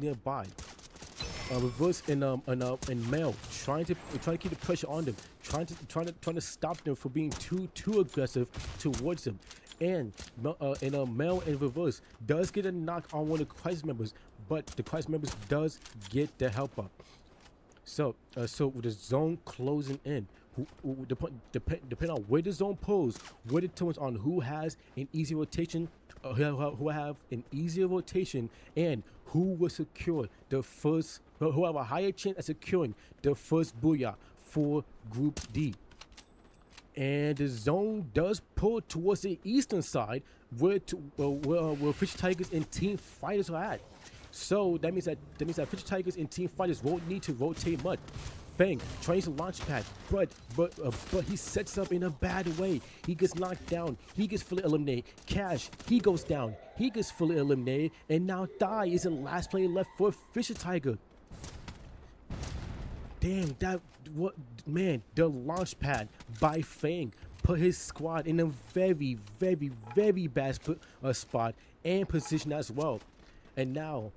nearby. Reverse and Mel trying to keep the pressure on them, trying to stop them from being too aggressive towards them. And Mel and Reverse does get a knock on one of the Crisis members, but the Crisis members does get the help up. So with the zone closing in, depending on where the zone pulls, where it determines on who has an easy rotation, who have an easier rotation, and who will secure the first, who have a higher chance at securing the first booyah for Group D. And the zone does pull towards the eastern side, where Fisher Tigers and Team Fighters are at. So that means that Fisher Tigers and Team Fighters won't need to rotate much. Fang trying to launch pad, but he sets up in a bad way. He gets knocked down. He gets fully eliminated. Cash, he goes down. He gets fully eliminated, and now Thai is the last player left for Fisher Tiger. Damn, the launch pad by Fang put his squad in a very, very, very bad spot and position as well. And now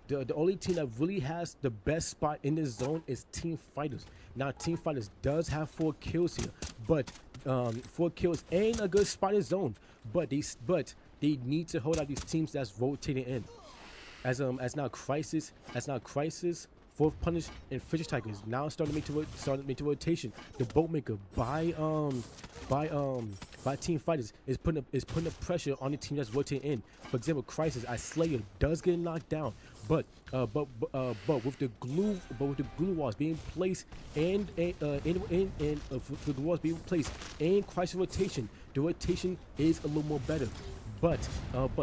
the only team that really has the best spot in this zone is Team Fighters. Now Team Fighters does have 4 kills here, but 4 kills ain't a good spot in zone. But they need to hold out these teams that's rotating in. As now Crisis, Fourth Punish, and Fisher Tigers now starting to make rotation. The Boatmaker by Team Fighters is putting the pressure on the team that's rotating in. For example, Crisis as Slayer does get knocked down, but with the glue walls being placed and the walls being placed and Crisis rotation, the rotation is a little more better. But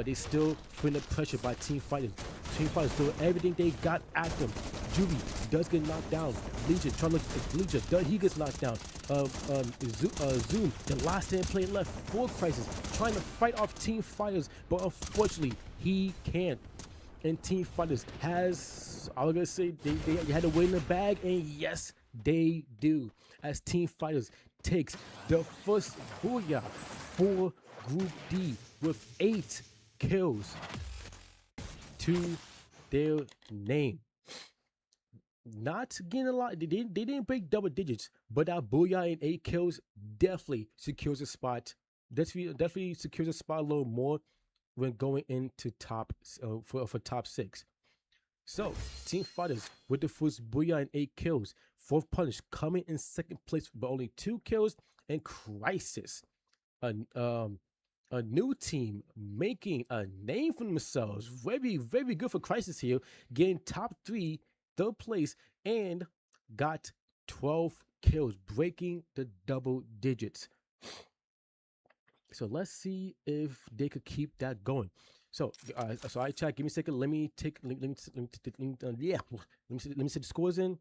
they still feeling the pressure by Team Fighters. Team Fighters doing everything they got at them. Juvie does get knocked down. Legion, he gets knocked down. Zoom, the last stand player left for Crisis, trying to fight off Team Fighters, but unfortunately he can't. And Team Fighters has, I was gonna say they had to win in the bag, and yes, they do. As Team Fighters takes the first booyah for Group D with 8 kills to their name. Not getting a lot. They didn't break double digits, but that booyah and 8 kills definitely secures a spot. Definitely secures a spot a little more when going into for top 6. So Team Fighters with the first booyah and 8 kills. Fourth Punish coming in second place with only 2 kills, and Crisis, a new team making a name for themselves. Very, very good for Crisis here, getting top 3, third place, and got 12 kills, breaking the double digits. So let's see if they could keep that going. So, I chat. Give me a second. Let me see the scores in.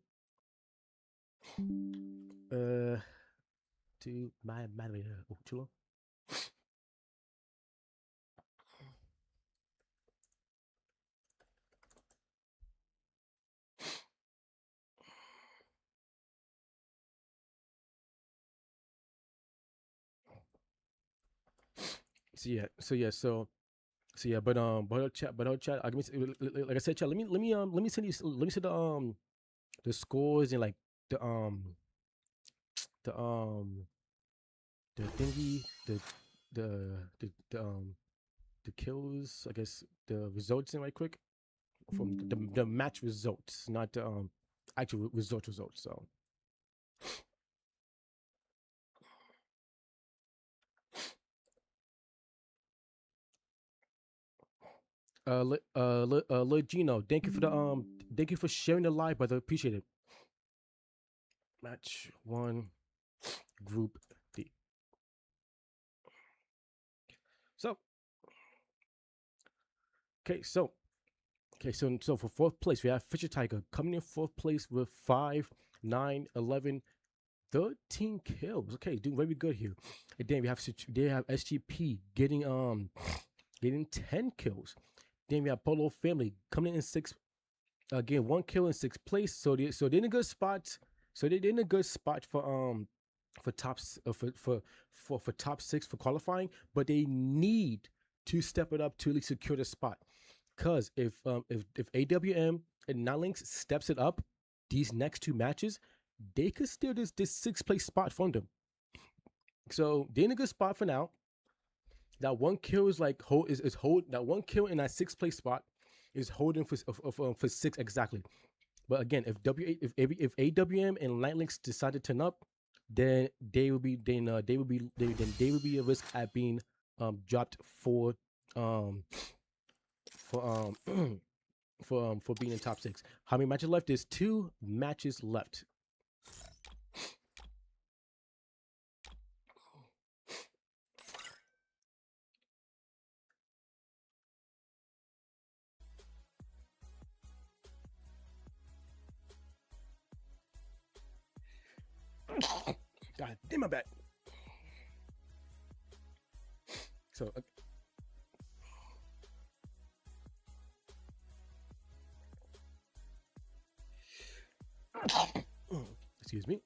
To my moderator. Oh, too long. But chat. I give me, like I said, chat. Let me send the scores and like the thingy, the kills. I guess the results in right quick from the match results, not the actual results. So. Gino, thank you for sharing the live, brother. Appreciate it. Match 1, Group D. So for fourth place we have Fisher Tiger coming in fourth place with 5, 9, 11, 13 kills. Okay, doing very good here. And then they have SGP getting 10 kills. Then we have Polo Family coming in sixth, again 1 kill in sixth place. So they're in a good spot. So they're in a good spot for for top six for qualifying, but they need to step it up to at least secure the spot. Cause if AWM and Nylynx steps it up these next two matches, they could steal this sixth place spot from them. So they're in a good spot for now. That 1 kill is like hold that 1 kill in that sixth place spot is holding for six exactly. But again, if AWM and Nylynx decide to turn up, then they will be a risk at being dropped for for being in top six. How many matches left? There's 2 matches left. God damn my back. So excuse me.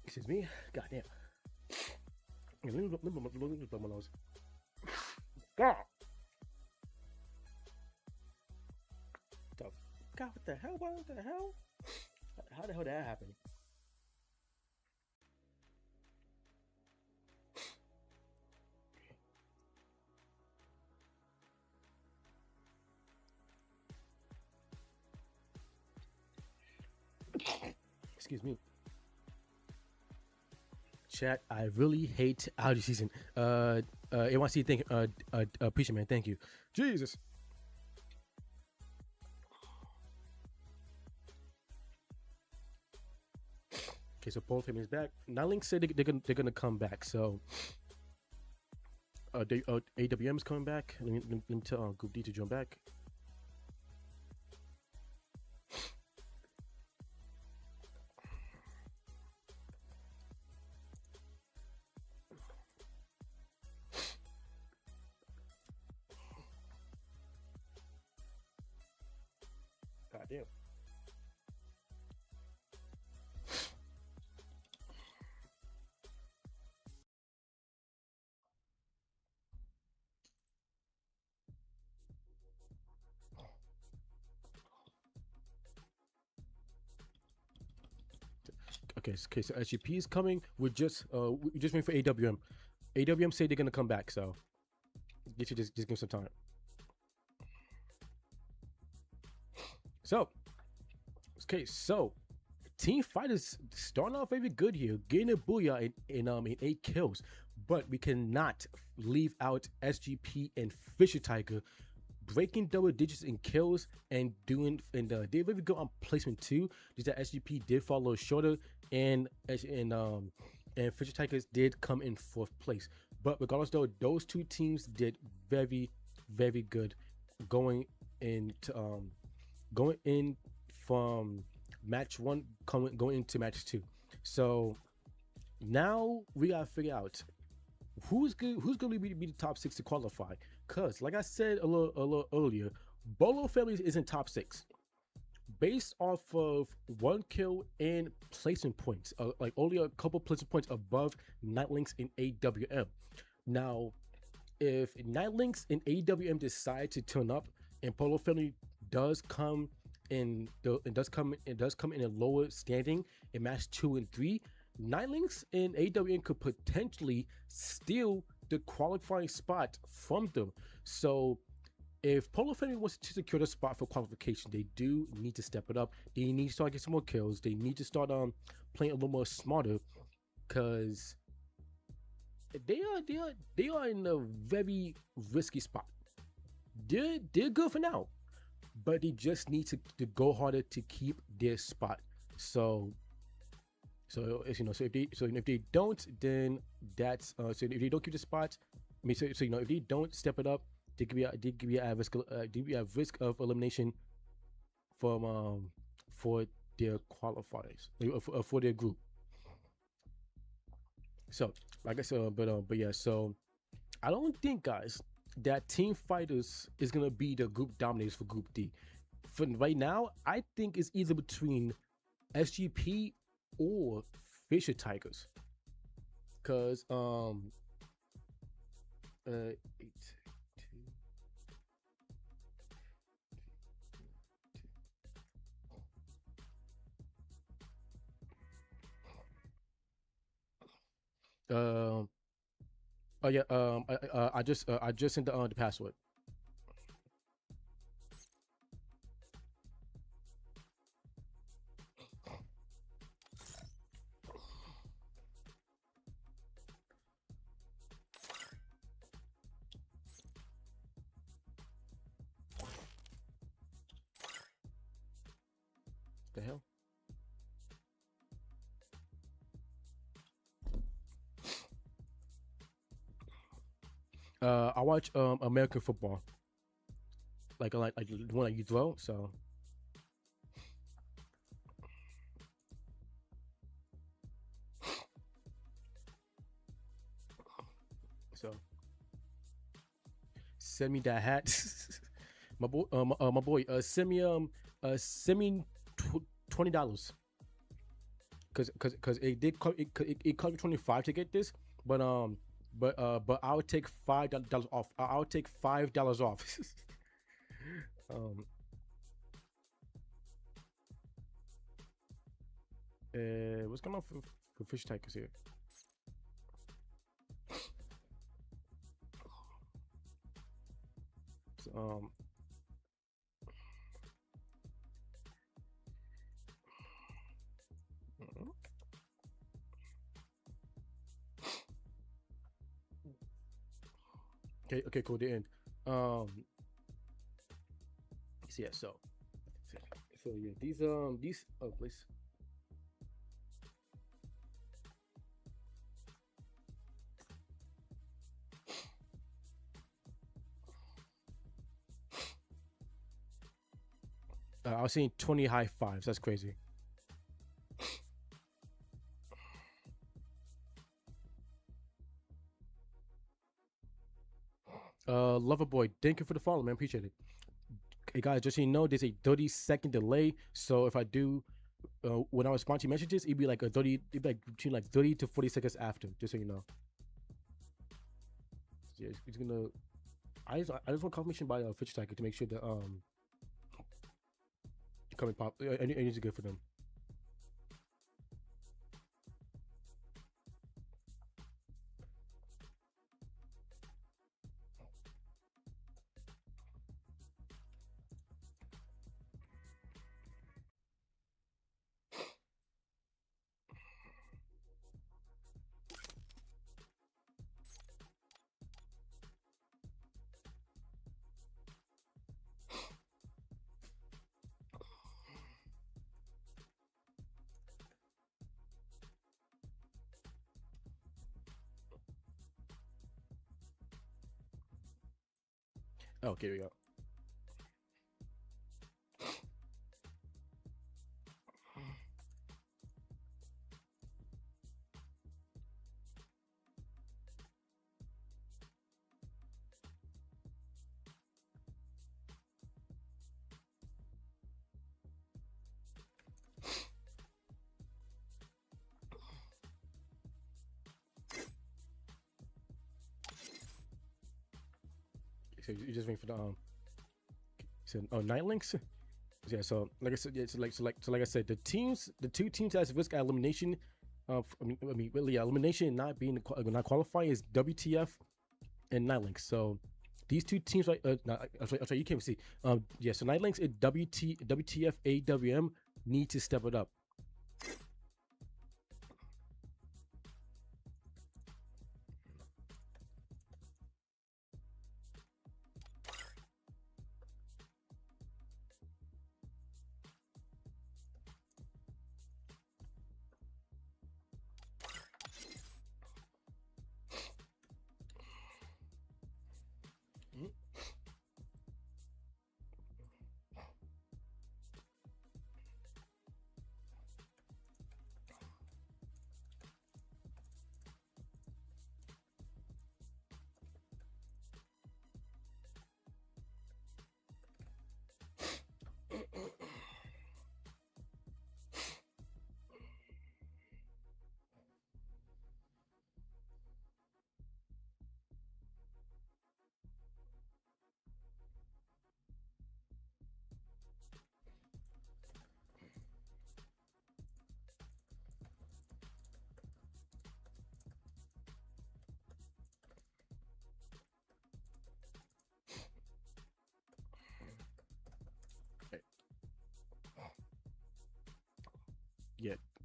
Excuse me. God damn. Let me blow my nose. God. God, what the hell? What the hell? How the hell did that happen? Excuse me. Chat, I really hate Audi season. AYC, thank you. Appreciate, man, thank you. Jesus. Okay, so Polo Family is back. Nylynx said they're gonna come back. So, AWM is coming back. Let me tell Group D to jump back. God damn. Okay, so SGP is coming. We're just waiting for AWM. AWM say they're gonna come back, so get you just give some time. So, okay, so Team Fighters starting off very good here, getting a booyah in 8 kills, but we cannot leave out SGP and Fisher Tiger breaking double digits in kills and they very good on placement too. Just that SGP did fall a little shorter, and Fisher Tigers did come in 4th place. But regardless, though, those two teams did very, very good going in from match 1 going into match 2. So now we gotta figure out who's going to be the top 6 to qualify. Cause like I said a little earlier, Bolo Families isn't top 6 based off of 1 kill and placement points, like only a couple placement points above Nylynx and AWM. Now, if Nylynx and AWM decide to turn up and Polo Family does come in a lower standing in match 2 and 3, Nylynx and AWM could potentially steal the qualifying spot from them. So if Polo Family wants to secure the spot for qualification, they do need to step it up. They need to start getting some more kills. They need to start playing a little more smarter, because they are in a very risky spot. They're good for now, but they just need to go harder to keep their spot. So so if they don't, then that's so if they don't keep the spot, I mean, so if they don't step it up, they could be at risk they be at risk of elimination from for their qualifiers for their group. So like I said, but yeah, so I don't think, guys, that Team Fighters is gonna be the group dominators for Group D. For right now, I think it's either between SGP or Fisher Tigers, cause eight, two, oh yeah, I just sent the password. The hell? I watch American football, like the one that you throw. So send me that hat, my boy. Send me $20, cause it cost me 25 to get this, but I would take $5 off. I'll take $5 off. um, what's going on for fish tigers here? So, okay, cool. The end. So yeah, so yeah, these oh please. I was seeing 20 high fives. That's crazy. Loverboy, thank you for the follow, man. Appreciate it. Hey guys, just so you know, there's a 30-second delay. So if I do, when I respond to messages, it'd be like it'd be like between like 30 to 40 seconds after. Just so you know. Yeah, it's gonna. I just want confirmation by Fitch Tiger to make sure that coming pop. Anything's good for them. Okay, here we go. So you just waiting for the so, Night Links. Yeah, so like I said, yeah, so like I said, the two teams that's risk at elimination, really elimination and not being not qualifying is WTF and Night Links. So these two teams, like, I'm sorry, you can't see. Yeah, so Night Links and WTF AWM need to step it up.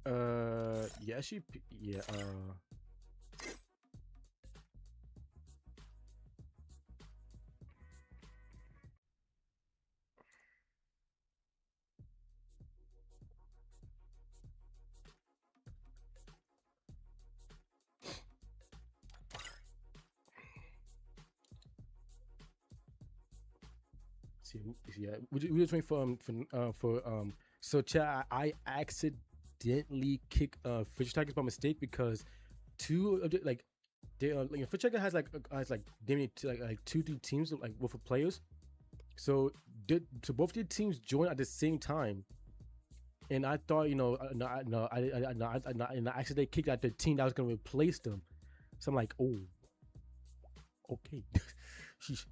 Yeah, yeah. See, yeah, we just waiting So, chat, I accidentally kicked Fish Tigers by mistake because two of the, like they like Fish Tiger has like damn like two three teams like with players. So so both the teams joined at the same time, and I thought I accidentally kicked out the team that was gonna replace them. So I'm like, oh, okay. Sheesh.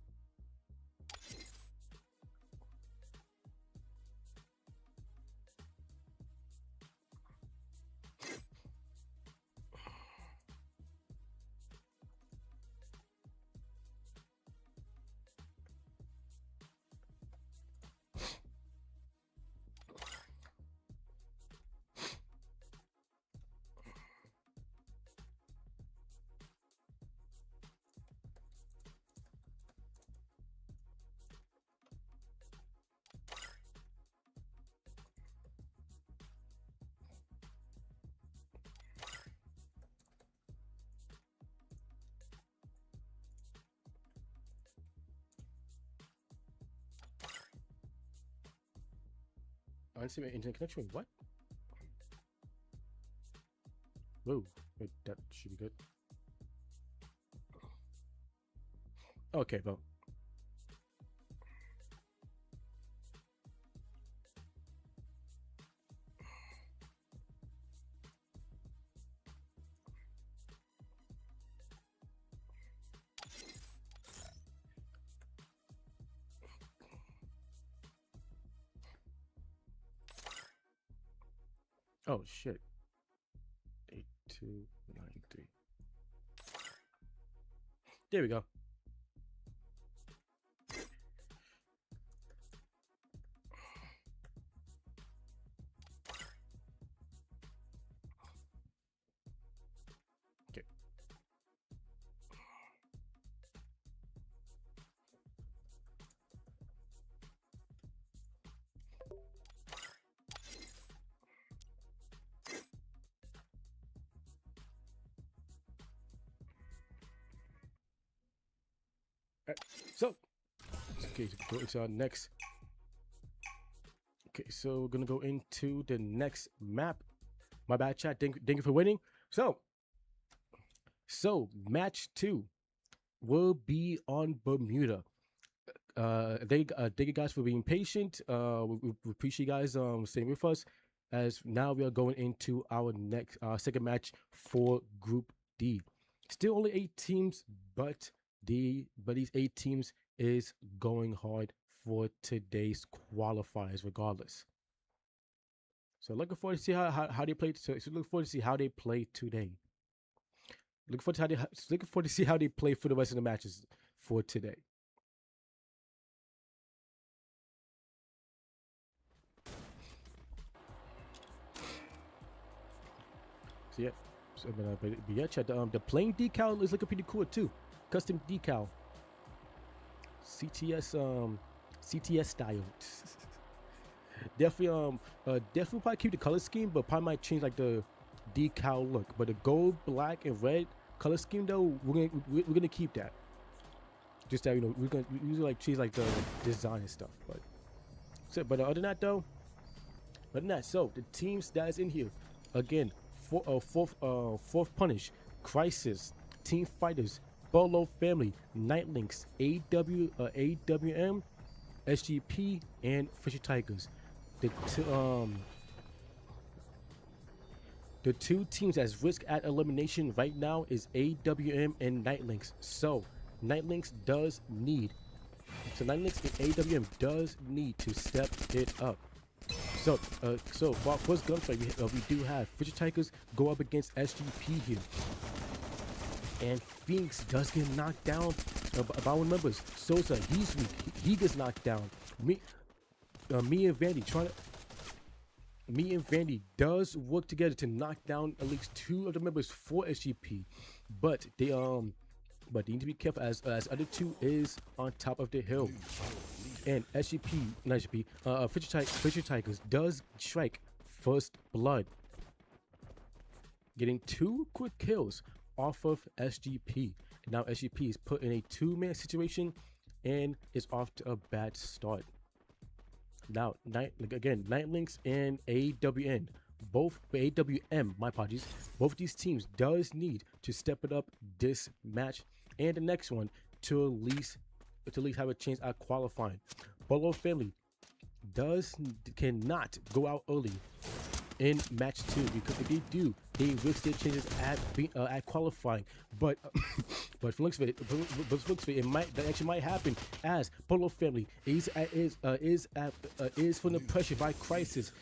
Unstable internet connection. What? Whoa, wait, that should be good. Okay, well. Oh shit. 8293. There we go. Okay. So, okay, so go into our next. Okay, so we're gonna go into the next map. My bad, chat. Thank you for waiting. So match 2 will be on Bermuda. Thank you guys for being patient. We appreciate you guys staying with us. As now we are going into our next second match for Group D. Still only 8 teams, but these 8 teams is going hard for today's qualifiers, regardless. So looking forward to see how they play. So looking forward to see how they play today. Looking forward to see how they play for the rest of the matches for today. So yeah, but yeah, chat. The plain decal is looking pretty cool too. Custom decal. CTS style. Definitely definitely probably keep the color scheme, but probably might change like the decal look. But the gold, black, and red color scheme though, we're gonna keep that. Just that we're gonna usually like change like the design and stuff. But other than that though, so the teams that is in here again. Fourth Punish, Crisis, Team Fighters, Bolo Family, Nightlinks, AWM, SGP, and Fisher Tigers. The two teams that's risk at elimination right now is AWM and Nightlinks. So Nightlinks and AWM does need to step it up. So for our first gunfight, we do have Fisher Tigers go up against SGP here. And Phoenix does get knocked down by one members. Sosa, he's weak. He gets knocked down. Me and Vandy trying to... me and Vandy does work together to knock down at least 2 of the members for SGP, but they need to be careful as other 2 is on top of the hill, and SGP, not SGP, Fisher Tigers does strike first blood, getting 2 quick kills off of SGP. Now SGP is put in a 2-man situation and is off to a bad start. Now, Nightlinks and AWN, both AWM, my apologies, both these teams does need to step it up this match and the next one to at least have a chance at qualifying. Bolo Family cannot go out early in match 2, because if they do, they risk their chances at qualifying. But for looks of it, that actually might happen, as Polo Family is from the pressure by Crisis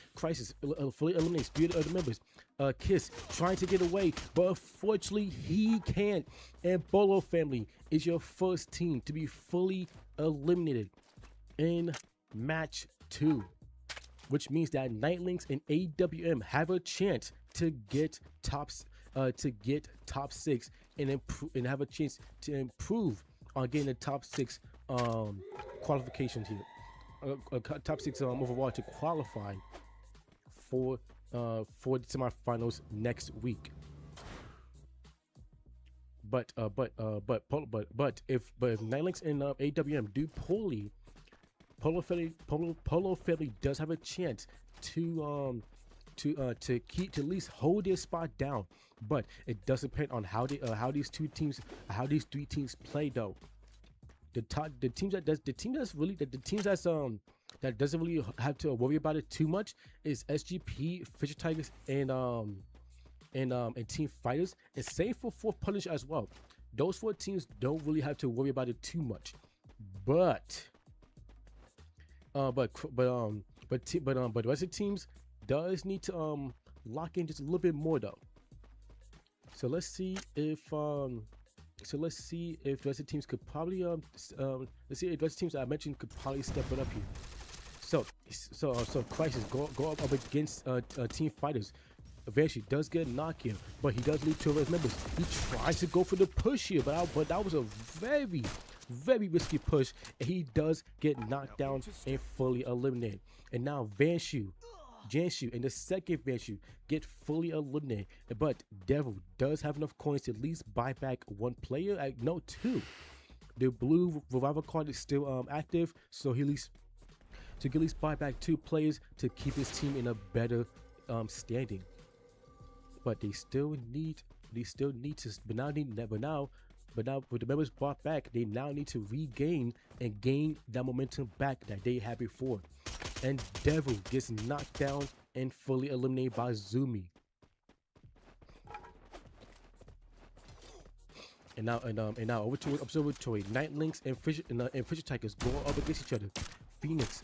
fully eliminates 3 of the members. Kiss trying to get away, but unfortunately he can't. And Polo Family is your first team to be fully eliminated in match 2. Which means that Nightlinks and AWM have a chance to get top 6 and have a chance to improve on getting the top 6 qualifications here, top 6 overall to qualify for the semifinals next week. But if Nightlinks and AWM do poorly, Polo Family does have a chance to at least hold their spot down, but it does depend on how these 3 teams play though. The teams that doesn't really have to worry about it too much is SGP, Fisher Tigers, and Team Fighters, and same for Fourth Punisher as well. Those 4 teams don't really have to worry about it too much, but the rest of the teams does need to lock in just a little bit more though. So let's see if the rest of the teams could probably let's see if the rest of the teams that I mentioned could probably step it up here. So Crisis go up against Team Fighters. Eventually does get a knock here, but he does leave 2 of his members. He tries to go for the push here, but that was a very risky push, and he does get knocked down and fully eliminated. And now Janshu and the second Vanshu get fully eliminated, but Devil does have enough coins to at least buy back 1 player. No, 2. The blue revival card is still active, so he at least buy back 2 players to keep his team in a better standing. But they still need to. But now with the members brought back, they now need to regain and gain that momentum back that they had before. And Devil gets knocked down and fully eliminated by Zumi. And now over to Observatory. Nightlinks and Fisher Tigers go up against each other. Phoenix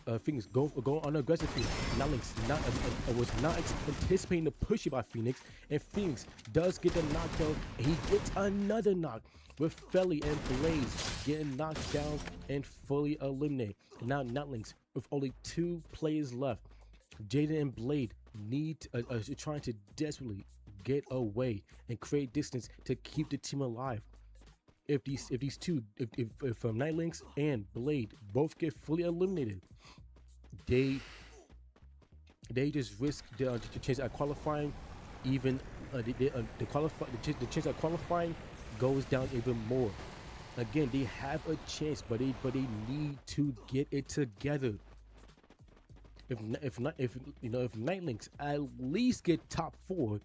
go on an aggressive field. Nightlinks was not anticipating the push by Phoenix, and Phoenix does get the knockdown, and he gets another knock, with Felly and Blaze getting knocked down and fully eliminated. And now Nightlinks with only 2 players left. Jaden and Blade are trying to desperately get away and create distance to keep the team alive. If Nightlinks and Blade both get fully eliminated, they just risk the chance at qualifying. Even the chance at qualifying goes down even more. Again, they have a chance, but they need to get it together. If Nightlinks at least get top 4,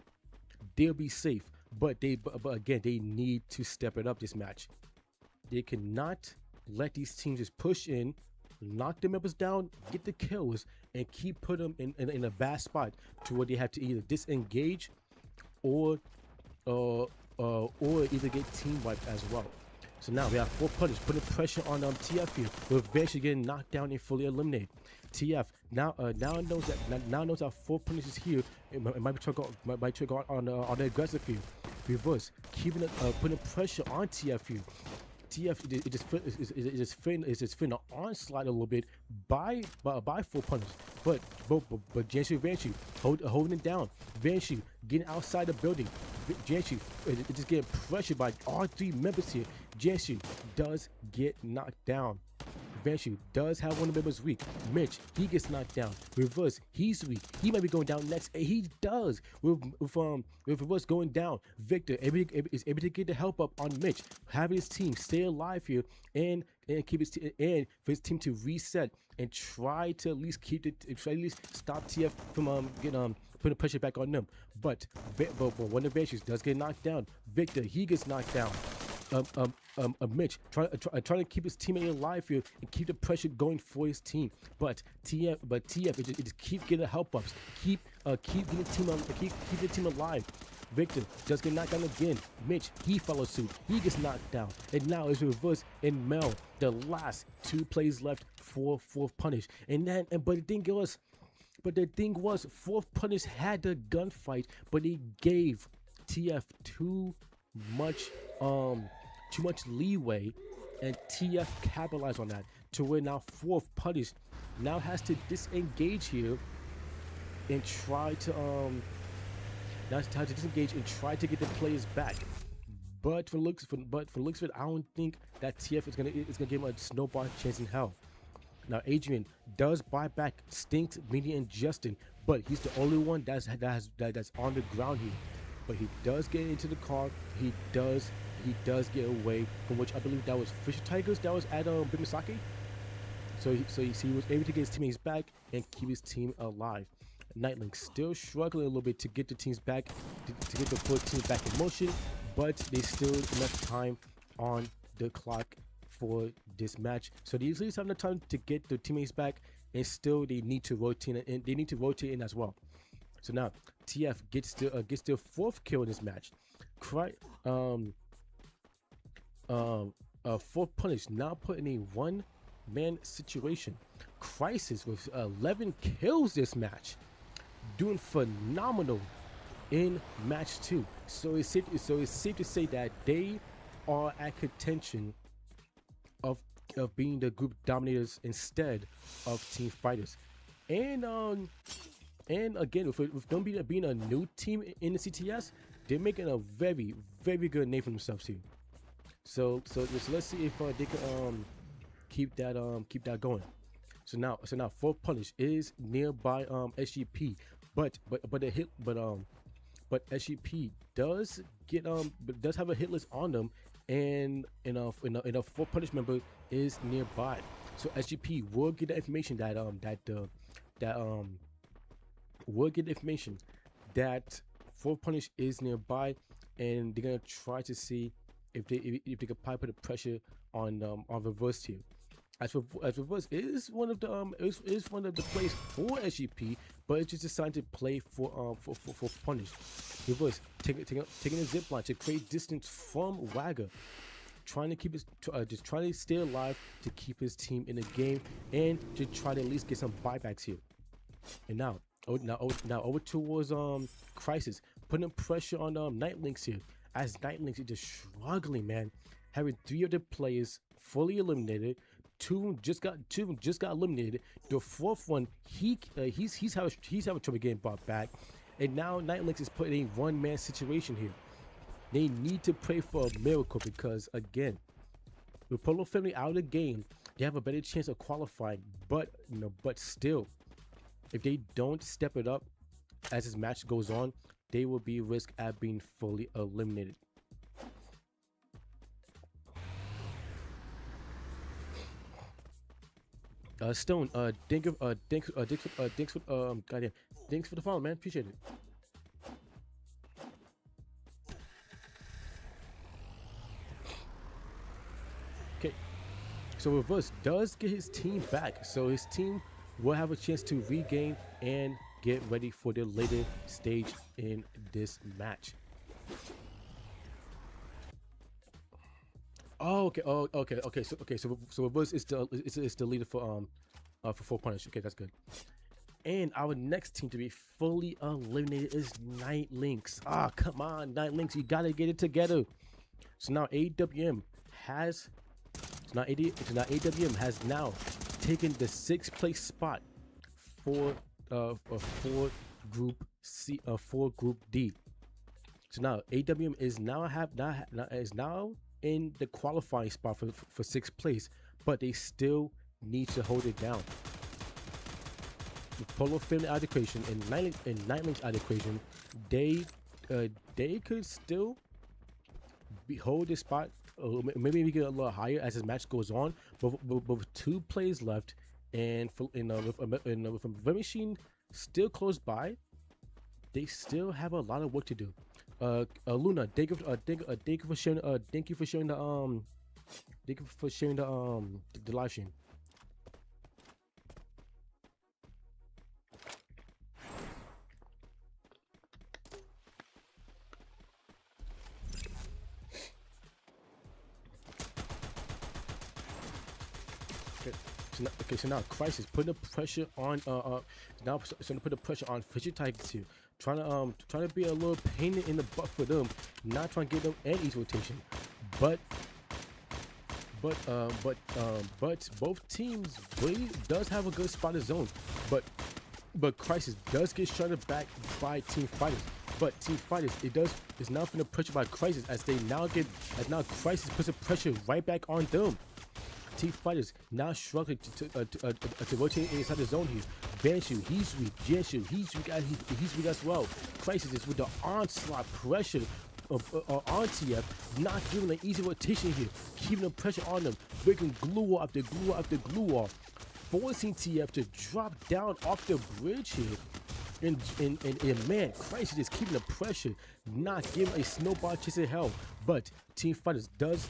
they'll be safe. But again, they need to step it up this match. They cannot let these teams just push in, knock the members down, get the kills, and keep putting them in a bad spot to where they have to either disengage or either get team wiped as well. So now we have 4 punishes putting pressure on TF here, with eventually getting knocked down and fully eliminated. TF now knows our 4 punishes here. It might trigger on the aggressive field. Reverse, keeping putting pressure on TF here. TF it just fin the onslaught a little bit by 4 punches, but Jiangsu Vanshu holding it down. Vanshu getting outside the building. Jiangsu is just getting pressured by all 3 members here. Jiangsu does get knocked down. Vanshu does have one of the members weak. Mitch, he gets knocked down. Reverse, he's weak. He might be going down next, and he does. With Reverse going down, Victor is able to get the help up on Mitch, having his team stay alive here and keep his and for his team to reset and try to at least stop TF from putting pressure back on them. But one of the Vanshus does get knocked down. Victor, he gets knocked down. Mitch trying to keep his teammate alive here and keep the pressure going for his team, but TF it just keep getting help ups, keep getting keep the team alive. Victor does get knocked down again. Mitch, he follows suit, he gets knocked down, and now it's Reverse and Mel, the last 2 plays left for 4th punish. But the thing was 4th punish had the gunfight, but he gave TF too much leeway, and TF capitalized on that to where now 4th punish now has to disengage here and try to disengage and try to get the players back. But for looks of it, I don't think that TF is gonna give him a snowball chance in hell. Now Adrian does buy back Stinks, Media, and Justin, but he's the only one that's on the ground here. But he does get into the car. He does get away from, which I believe that was Fisher Tigers that was at Bimisaki. So he was able to get his teammates back and keep his team alive. Nightlink still struggling a little bit to get the teams back, to get the full team back in motion, but there's still enough time on the clock for this match. So they usually have enough time to get the teammates back, and still they need to rotate in. They need to rotate in as well. So now TF gets their 4th kill in this match. 4th punish now put in a 1-man situation. Crisis with 11 kills this match, doing phenomenal in match 2. So it's safe to say that they are at contention of being the group dominators instead of team fighters. And again, with them being a new team in the CTS, they're making a very, very good name for themselves here. So let's see if they can keep that going. So now 4th punish is nearby SGP, but SGP does have a hit list on them, and a 4th punish member is nearby. So SGP will get the information that 4th punish is nearby, and they're gonna try to see if they can probably put the pressure on Reverse here. As Reverse is one of the plays for SGP, but it's just decided to play for punish. Reverse taking a zip line to create distance from Wagger, trying to keep just trying to stay alive to keep his team in the game and to try to at least get some buybacks here. And now over towards Crisis, putting pressure on Nightlinks here, as Nightlinks is just struggling, man, having 3 of the players fully eliminated. 2 of them just got eliminated. The 4th one, he's having trouble getting brought back, and now Nightlinks is put in a 1-man situation here. They need to pray for a miracle, because again, with Polo Family out of the game, they have a better chance of qualifying. But still, if they don't step it up as this match goes on, they will be at risk at being fully eliminated. Stone, thanks for the follow, man. Appreciate it. Okay, so Reverse does get his team back, so his team will have a chance to regain and get ready for the later stage in this match. Oh, okay. So Reverse is the leader for 4 punish. Okay, that's good. And our next team to be fully eliminated is Nightlinks. Ah, come on, Nightlinks, you gotta get it together. So now AWM has now AWM has now taken the 6th place spot for Group C, for Group D. So now AWM is now in the qualifying spot for 6th place, but they still need to hold it down. With Polo Family out of the equation and Nightlink's out of the equation, they could still hold this spot. Maybe we get a little higher as this match goes on, but with 2 plays left and with a machine still close by, they still have a lot of work to do. Luna, thank you for sharing the live stream. So now Crisis putting the pressure on now starting to put the pressure on Fisher Tigers here, trying to be a little pain in the butt for them, not trying to get them any easy rotation, but both teams really does have a good spot of zone, but Crisis does get shuttered back by Team Fighters. But Team Fighters, is now from the pressure by Crisis as now Crisis puts the pressure right back on them. Team Fighters now struggling to rotate inside the zone here. Banshu, he's weak. Janshu, he's weak as well. Crisis is with the onslaught pressure on TF, not giving an easy rotation here, keeping the pressure on them, breaking glue wall after glue wall after glue wall, forcing TF to drop down off the bridge here. And man, Crisis is keeping the pressure, not giving a snowball chase in hell. But Team Fighters does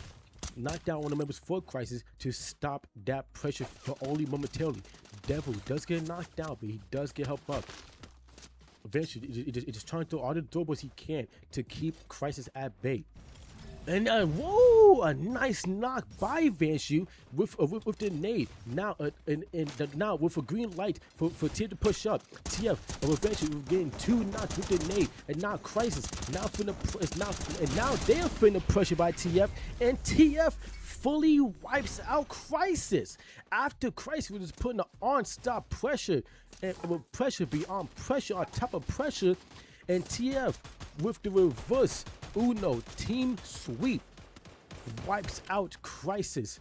knock down one of the members for Crisis to stop that pressure for only momentarily. Devil does get knocked down, but he does get helped up. Eventually, he just trying to throw all the doorways he can to keep Crisis at bay. And whoa, a nice knock by Vanshu with the nade. Now now with a green light for TF to push up. TF eventually getting 2 knocks with the nade, and now Crisis now they're feeling the pressure by TF, and TF fully wipes out Crisis after Crisis was just putting the on-stop pressure and with pressure beyond pressure on top of pressure, and TF with the reverse Uno team sweep wipes out Crisis.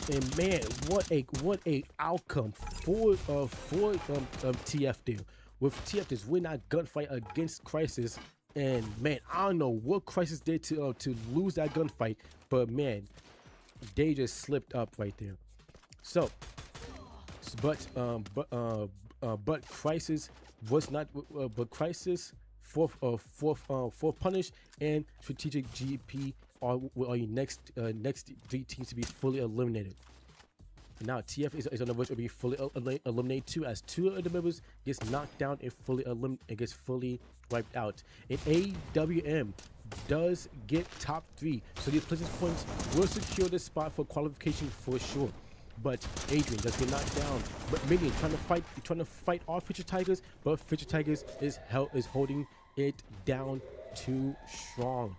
And man, what a outcome for TF there. With TF just win that gunfight against Crisis, and man, I don't know what Crisis did to lose that gunfight, but man, they just slipped up right there. So, but Crisis was not. But Crisis fourth punish and strategic GP are your next 3 teams to be fully eliminated. Now TF is on the verge of being fully eliminated too, as 2 of the members gets knocked down and gets fully wiped out. And AWM does get top 3, so these places points will secure the spot for qualification for sure. But Adrian does get knocked down. But Minion trying to fight off Fisher Tigers, but Fisher Tigers is holding it down too strong.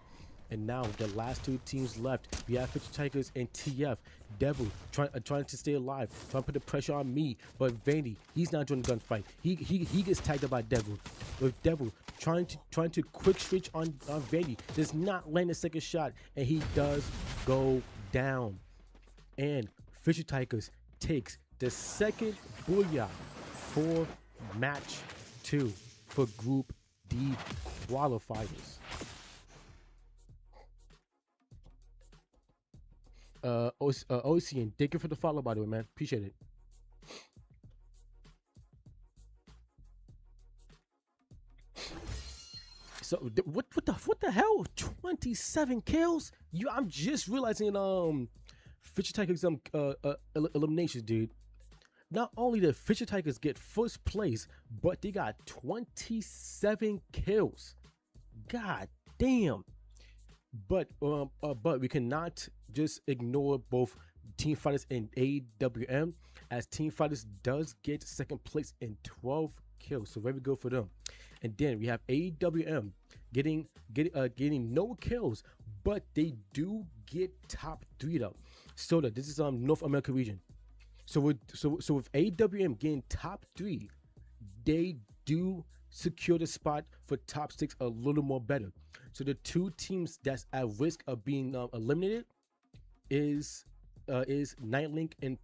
And now the last 2 teams left, we have Fisher Tigers and TF. Devil trying to stay alive, trying to put the pressure on me, but Vandy, he's not doing the gunfight. He gets tagged up by Devil. With Devil trying to quick switch on Vandy, does not land a second shot, and he does go down. And Fisher Tigers takes the 2nd booyah for match 2 for Group D qualifiers. Ocean, thank you for the follow, by the way, man. Appreciate it. So what the hell? 27 kills? I'm just realizing Fisher Tigers eliminations, dude. Not only did Fisher Tigers get first place, but they got 27 kills. God damn. But we cannot just ignore both Team Fighters and AWM, as Team Fighters does get 2nd place in 12 kills, so very good for them. And then we have AWM getting no kills, but they do get top 3 though. Soda. This is North America region. So with AWM getting top 3, they do secure the spot for top 6 a little more better. So the two teams that's at risk of being eliminated is Nightlinks and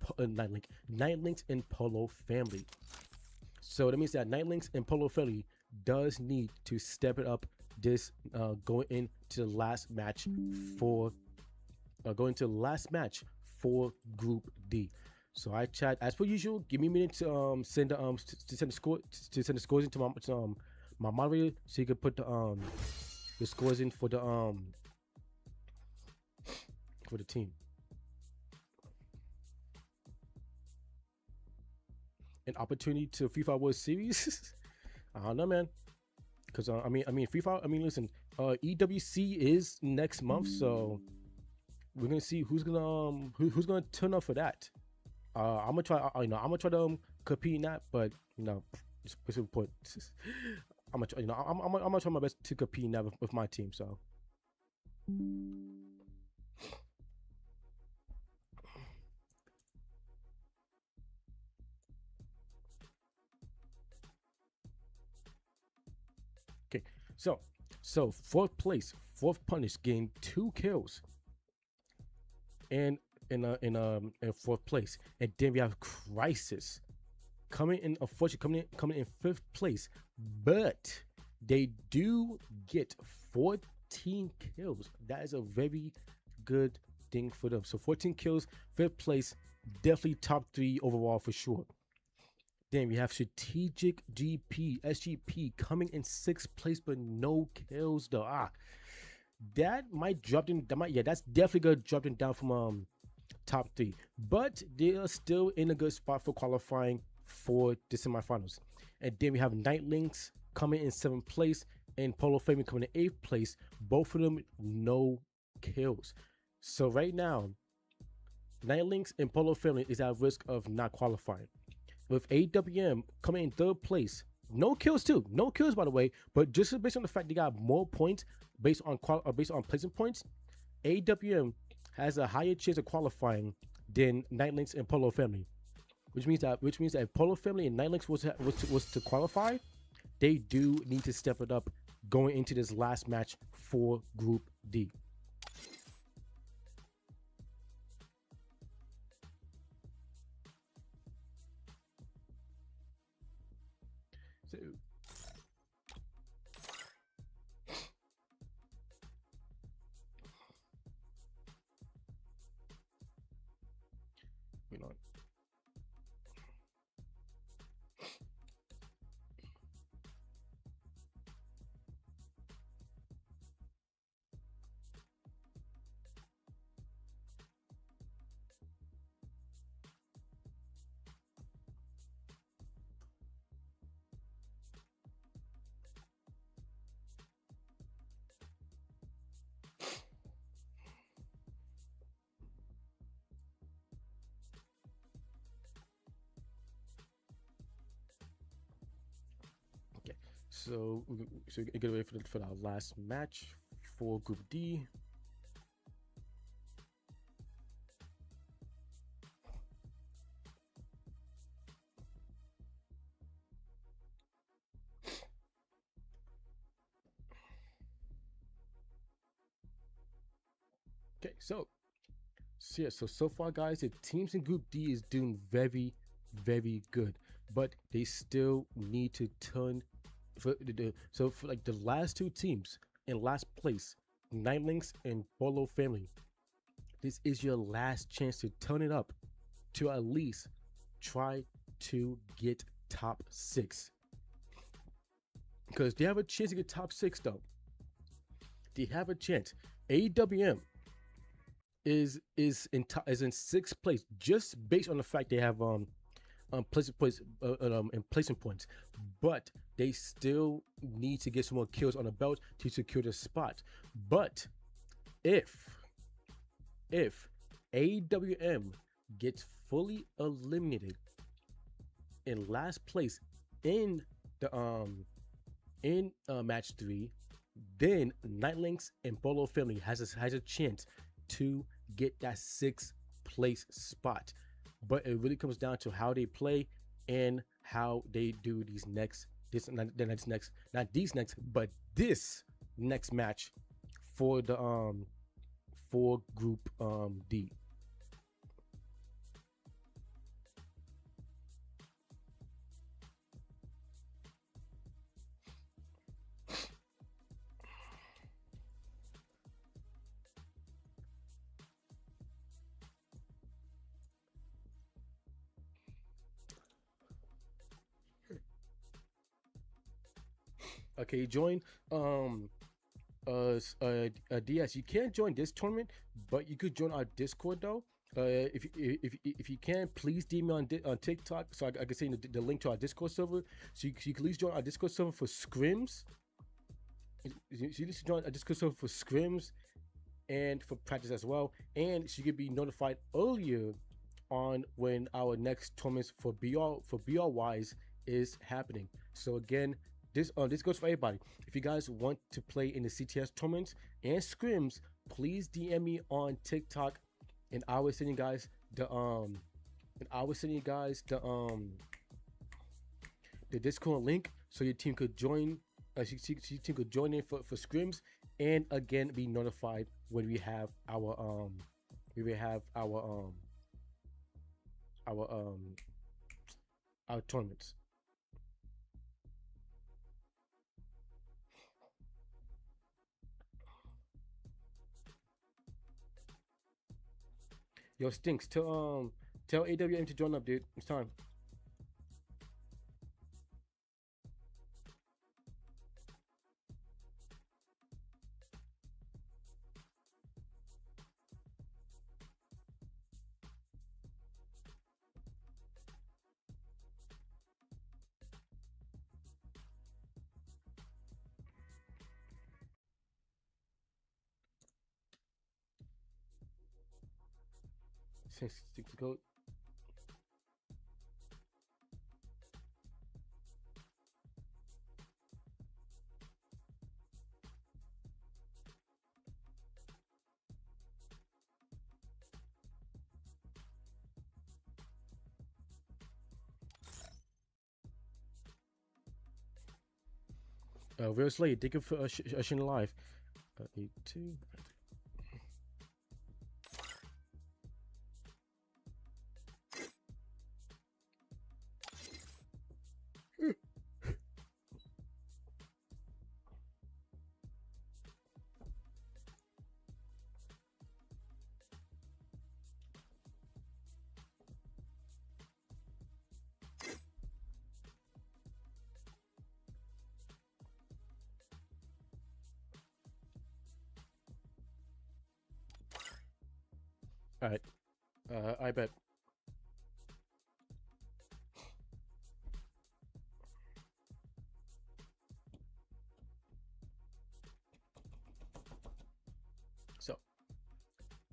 Polo Family. So that means that Nightlinks and Polo Family does need to step it up this going into the last match for Group D. So I chat as per usual. Give me a minute to send the scores into my moderator so you can put the scores in for the team. An opportunity to FIFA World Series. I don't know, man. Because I mean, FIFA. I mean, listen. EWC is next month, so we're gonna see who's gonna turn up for that. I'm gonna try. I'm gonna try to compete in that, but just put. I'm gonna try my best to compete in that with my team. So. Okay, so fourth place, fourth punish, gained 2 kills, and in fourth place, and then we have Crisis coming in. Unfortunately, coming in fifth place, but they do get 14 kills. That is a very good thing for them. So 14 kills, fifth place, definitely top 3 overall for sure. Then we have Strategic GP, SGP coming in 6th place, but no kills though. That might drop them. That's definitely gonna drop them down from top 3. But they are still in a good spot for qualifying for the semifinals. And then we have Nightlinks coming in 7th place and Polo Family coming in 8th place. Both of them no kills. So right now, Nightlinks and Polo Family is at risk of not qualifying. With AWM coming in 3rd place, no kills too, no kills by the way, but just based on the fact they got more points based on placement points, AWM has a higher chance of qualifying than Nightlinks and Polo Family, which means that if Polo Family and Nightlinks was to qualify, they do need to step it up going into this last match for Group D. So, So get ready for our last match for Group D. Okay, so far, guys, the teams in Group D is doing very, very good, but they still need to turn. For like the last 2 teams in last place, Nightlinks and Polo Family, this is your last chance to turn it up to at least try to get top 6, because they have a chance to get top 6 though. They have a chance. AWM is in 6th place just based on the fact they have placement points, but they still need to get some more kills on the belt to secure the spot. But if AWM gets fully eliminated in last place in the match 3, then Nightlinks and Polo Family has a chance to get that 6th place spot. But it really comes down to how they play and how they do these next this not the next not these next but this next match for the for group D. Okay, join DS. You can't join this tournament, but you could join our Discord though. If you can, please DM me on TikTok so I can send the link to our Discord server. So you can at least join our Discord server for scrims. You need to join our Discord server for scrims and for practice as well. And so you could be notified earlier on when our next tournaments for BR wise is happening. So again, this goes for everybody. If you guys want to play in the CTS tournaments and scrims, please DM me on TikTok, and I will send you guys the Discord link so your team could join. So your team could join in for scrims, and again be notified when we have our our tournaments. Yo, Stinks, tell AWM to join up, dude. It's time. Stinks to go. Real Slade, thank you for ushering live. 82. All right. I bet. So,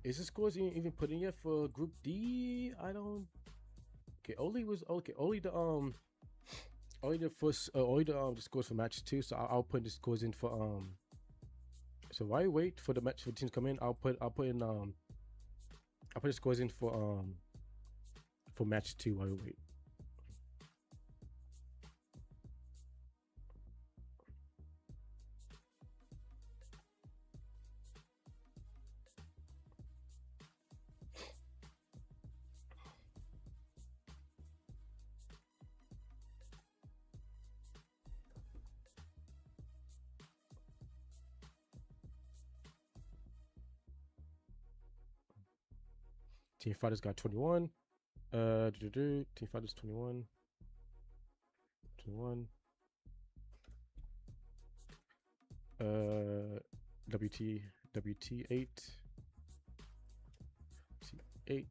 is the scores even put in yet for Group D? I don't. Okay, Oli was okay. Only the first, only the scores for match 2. So I'll put the scores in for. So while you wait for the match for teams to come in, I'll put the scores in for match 2 while we wait. Team Fighters got 21. Team Fighters 21. 21. WT 8. T8.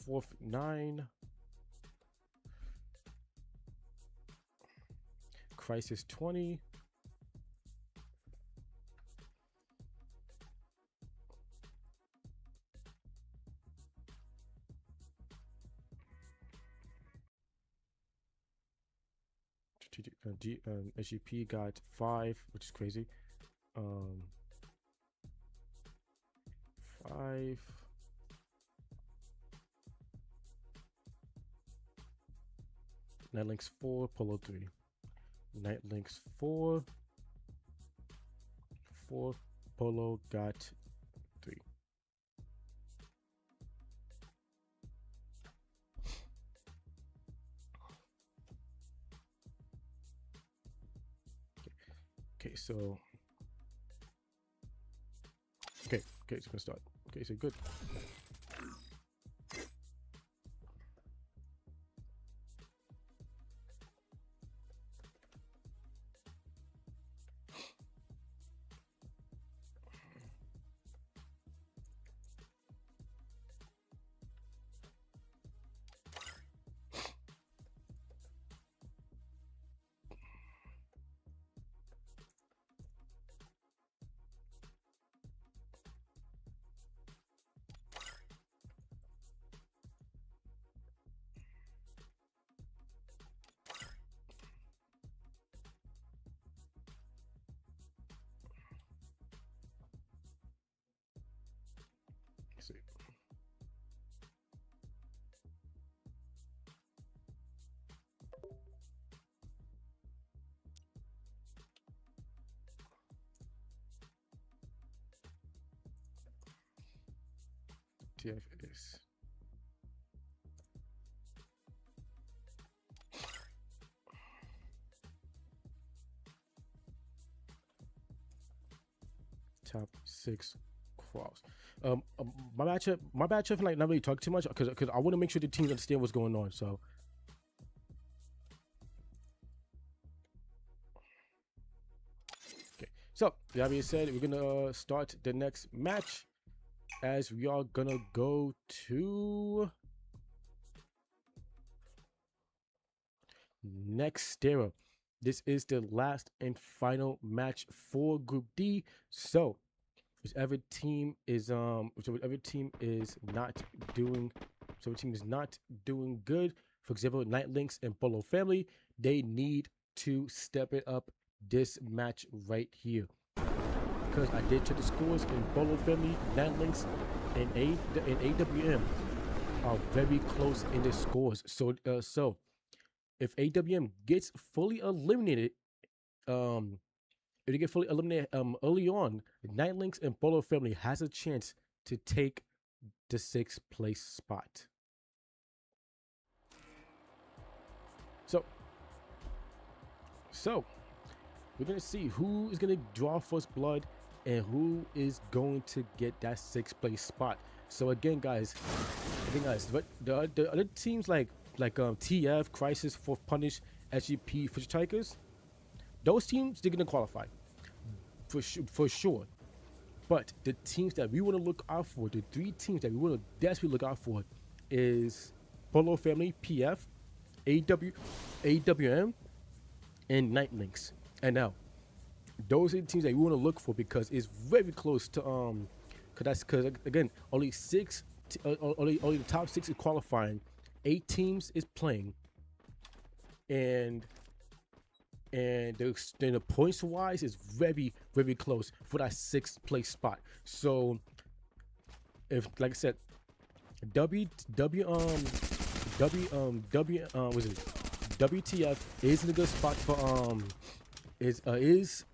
4th 9. Crisis 20. SGP got 5, which is crazy. 5. Night Links 4, Polo 3. Night Links 4, Polo got 3. Okay, so okay, it's gonna start. Okay, so good. Let's see. TF is top 6 cross. My bad, Chef, like not really talk too much because I want to make sure the teams understand what's going on. So okay, so that being said, we're gonna start the next match as we are gonna go to next Stera. This is the last and final match for Group D. So whichever team is not doing good, for example, Night Links and Polo Family, they need to step it up this match right here. Because I did check the scores in Polo Family, Night Links, and AWM are very close in the scores. So if AWM gets fully eliminated, if they get fully eliminated early on, Night Links and Polo Family has a chance to take the 6th place spot. So we're gonna see who is gonna draw first blood and who is going to get that 6th place spot. So again, guys, but the other teams like TF, Crisis, Fourth Punish, SGP, Fish Tigers, those teams, they're gonna qualify for sure. But the teams that we want to look out for, the 3 teams that we want to desperately look out for, is Polo Family, PF, AWM, and Night Links. And now, those are the teams that we want to look for because it's very close to because again only the top 6 is qualifying, 8 teams is playing, and the points wise is very close for that 6th place spot. So if, like I said, WTF is in a good spot for is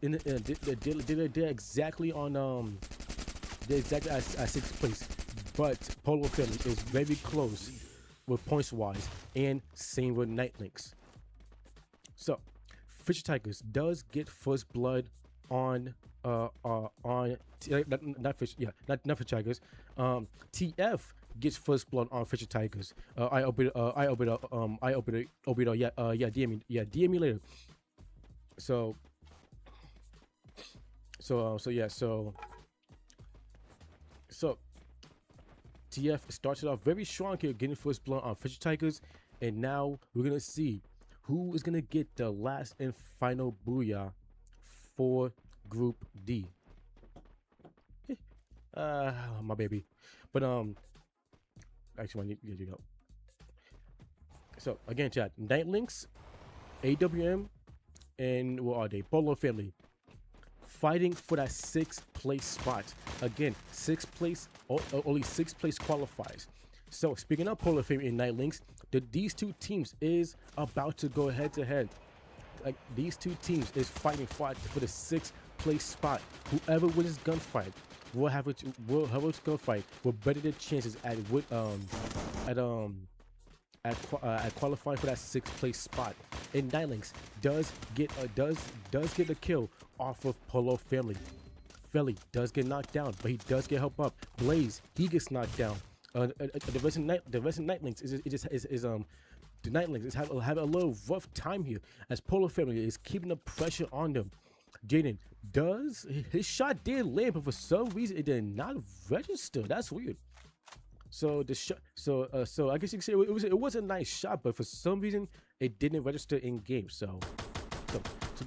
in they're exactly on they're exactly at 6th place, but Polo Family is very close with points wise, and same with Night Links. So Fisher Tigers does get first blood on not Fisher Tigers. TF gets first blood on Fisher Tigers. DM me later. So TF started off very strong here, getting first blood on Fisher Tigers, and now we're gonna see who is gonna get the last and final booyah for Group D. My baby. But actually, you go. So again, chat, Night Links, AWM, and what are they? Polo Family. fighting for that 6th place spot. Again, 6th place, only 6th place qualifies. So speaking of Polar Family and Night Links, these two teams is about to go head to head. Like these two teams is fighting for the 6th place spot. Whoever wins this gunfight will have a gunfight will better their chances at qualifying for that 6th place spot. And Night Links does get a kill off of Polo Family. Felly does get knocked down, but he does get help up. Blaze, he gets knocked down. The rest of Night Links the Night Links is having a little rough time here as Polo Family is keeping the pressure on them. Jaden does his shot did land, but for some reason it did not register. That's weird. So the shot, so I guess you can say it was a nice shot, but for some reason it didn't register in game.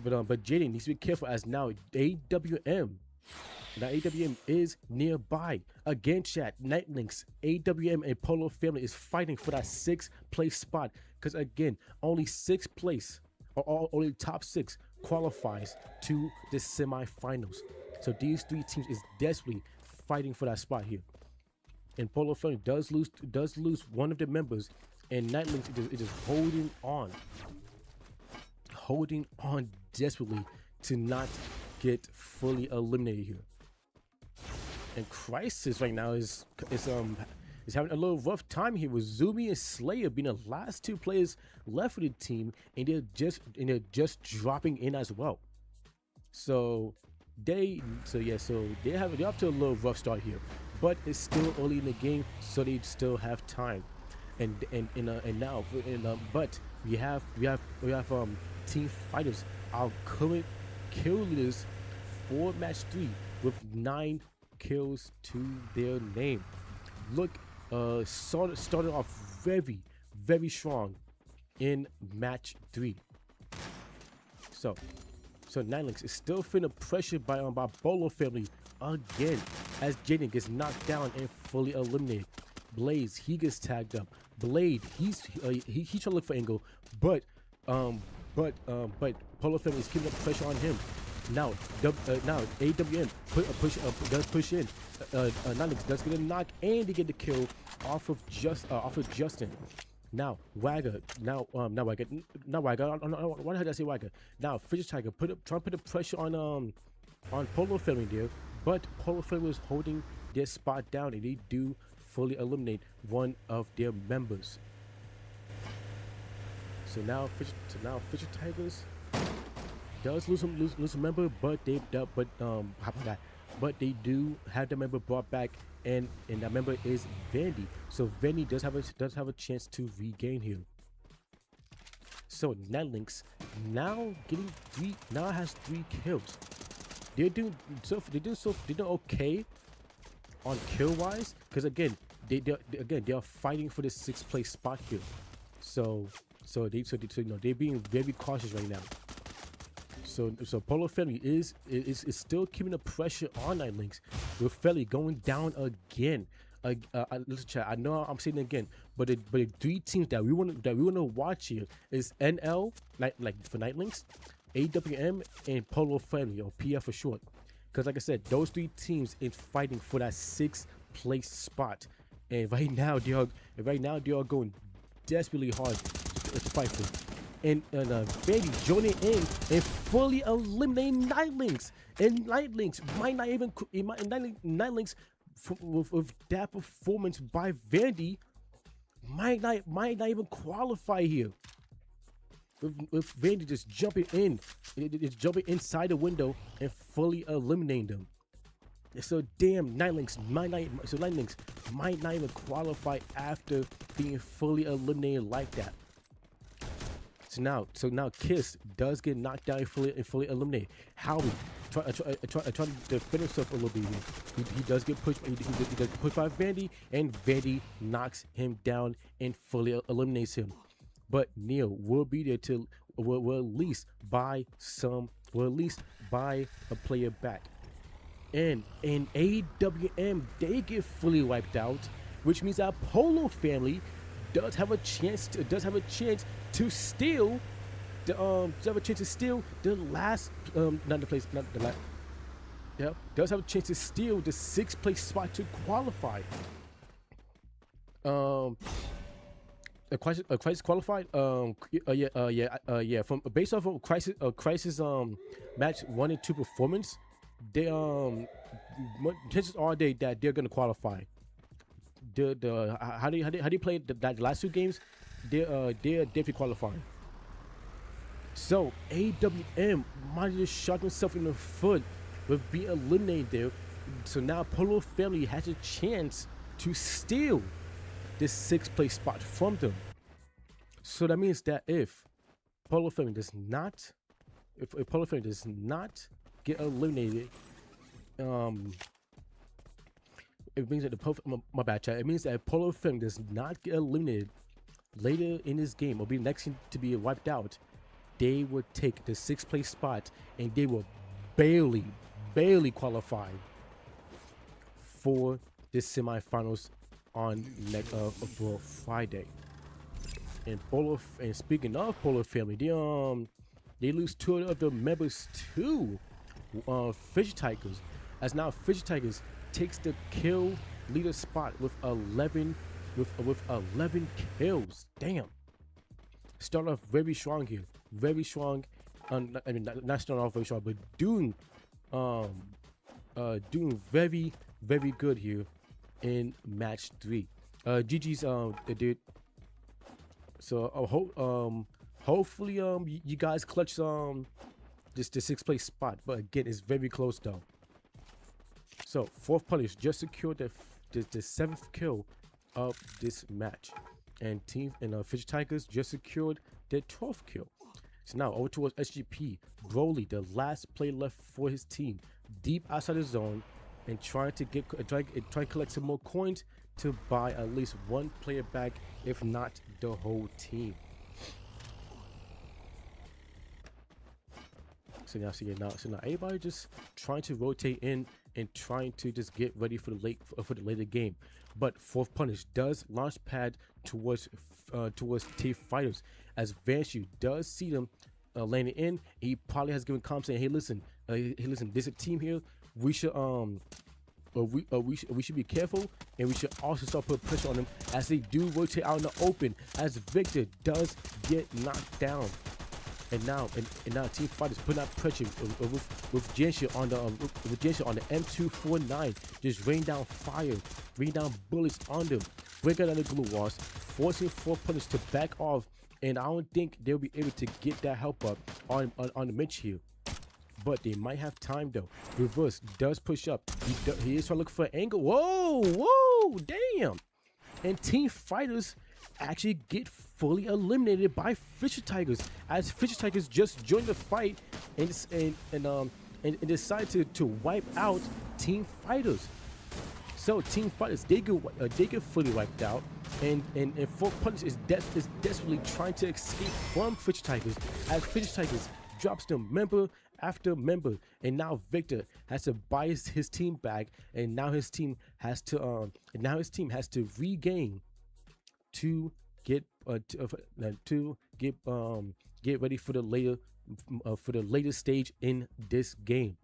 But Jaden needs to be careful as now AWM. Now AWM is nearby. Again, chat, Night Links, AWM, and Polo Family is fighting for that 6th place spot. Because again, only 6th place, or only top 6 qualifies to the semifinals. So these three teams is desperately fighting for that spot here. And Polo Family does lose one of the members, and Night Links is just holding on desperately to not get fully eliminated here. And Crisis right now is having a little rough time here with Zumi and Slayer being the last 2 players left for the team, and they're just dropping in as well. So they're off to a little rough start here, but it's still early in the game, so they still have time. But we have Team Fighters, our current kill leaders for match 3 with 9 kills to their name. Look, started off very, very strong in match 3. So Night Links is still feeling pressured by Polo Family again as Jaden gets knocked down and fully eliminated. Blaze, he gets tagged up. Blade, he's trying to look for angle, but Polo Family is keeping up pressure on him. Now AWM does push in. Night Links does get a knock and they get the kill off of Justin. Now Wagger. Why did I say Wagger? Now Fisher Tiger trying to put the pressure on Polo Family there, but Polo Family was holding their spot down and they do fully eliminate one of their members. So now Fisher Tigers does lose a member, but they do have the member brought back, and that member is Vandy. So Vandy does have a chance to regain here. So Night Links now has 3 kills. They're doing okay on kill wise, because again they are fighting for the 6th place spot here. So they're being very cautious right now. So Polo Family is still keeping the pressure on Night Links, with Felly going down again. Listen, chat. I know I'm saying it again, but the 3 teams that we want to watch here is NL, like for Night Links, AWM, and Polo Family, or PF for short. Because like I said, those 3 teams is fighting for that 6th place spot, and right now they are going desperately hard to fight for. And Vandy joining in and fully eliminating Night Links. And Night Links might not even Night Links with that performance by Vandy might not even qualify here. With Vandy just jumping inside the window and fully eliminating them. So damn, Night Links might not even qualify after being fully eliminated like that. So now Kiss does get knocked down and fully eliminated. Howie try to defend himself a little bit here. He does get pushed. He does pushed by Vandy, and Vandy knocks him down and fully eliminates him. But Neil will be there to will at least buy a player back. And in AWM, they get fully wiped out, which means that Polo Family does have a chance to steal the last Yep, does have a chance to steal the 6th place spot to qualify. A crisis qualified. Yeah. From based off of crisis match 1 and 2 performance, they chances are that they're gonna qualify. How do you play the last 2 games? They're definitely qualifying. So AWM might have just shot himself in the foot with being eliminated there. So now Polo Family has a chance to steal this 6th place spot from them. So that means that if Polo Family does not, get eliminated, it means that my bad chat. It means that if Polo Family does not get eliminated later in this game, or be the next team to be wiped out, they will take the 6th place spot and they will barely qualify for the semifinals on for Friday. And speaking of Polo Family, they lose 2 of the members to Fisher Tigers, as now Fisher Tigers takes the kill leader spot with 11 kills. Damn. Start off very strong here. Very strong. I mean, not starting off very strong, but doing very, very good here in match 3. GG's dude. So hopefully you guys clutch just the 6th place spot, but again it's very close though. So 4th punish just secured the 7th kill of this match, and Fisher Tigers just secured their 12th kill. So now over towards SGP. Broly, the last play left for his team, deep outside the zone, and trying to collect some more coins to buy at least 1 player back, if not the whole team. So now everybody just trying to rotate in and trying to just get ready for the later game. But 4th punish does launch pad towards T Fighters, as Vanshu does see them landing in. He probably has given comms saying, hey listen, there's a team here. We should we should be careful, and we should also start putting pressure on them as they do rotate out in the open, as Victor does get knocked down. And now Team Fighters putting out pressure with Genshin on the M249, just rain down fire, rain down bullets on them, break out of the glue walls, forcing 4th punish to back off, and I don't think they'll be able to get that help up on the Mitch here. But they might have time though. Reverse does push up. He is trying to look for an angle. Whoa, damn! And Team Fighters actually get fully eliminated by Fisher Tigers, as Fisher Tigers just joined the fight and decided to wipe out Team Fighters. So Team Fighters, they get fully wiped out, and 4th punish is desperately trying to escape from Fisher Tigers, as Fisher Tigers drops them member after member, and now Victor has to buy his team back, and now his team has to regain to get ready for the later stage in this game.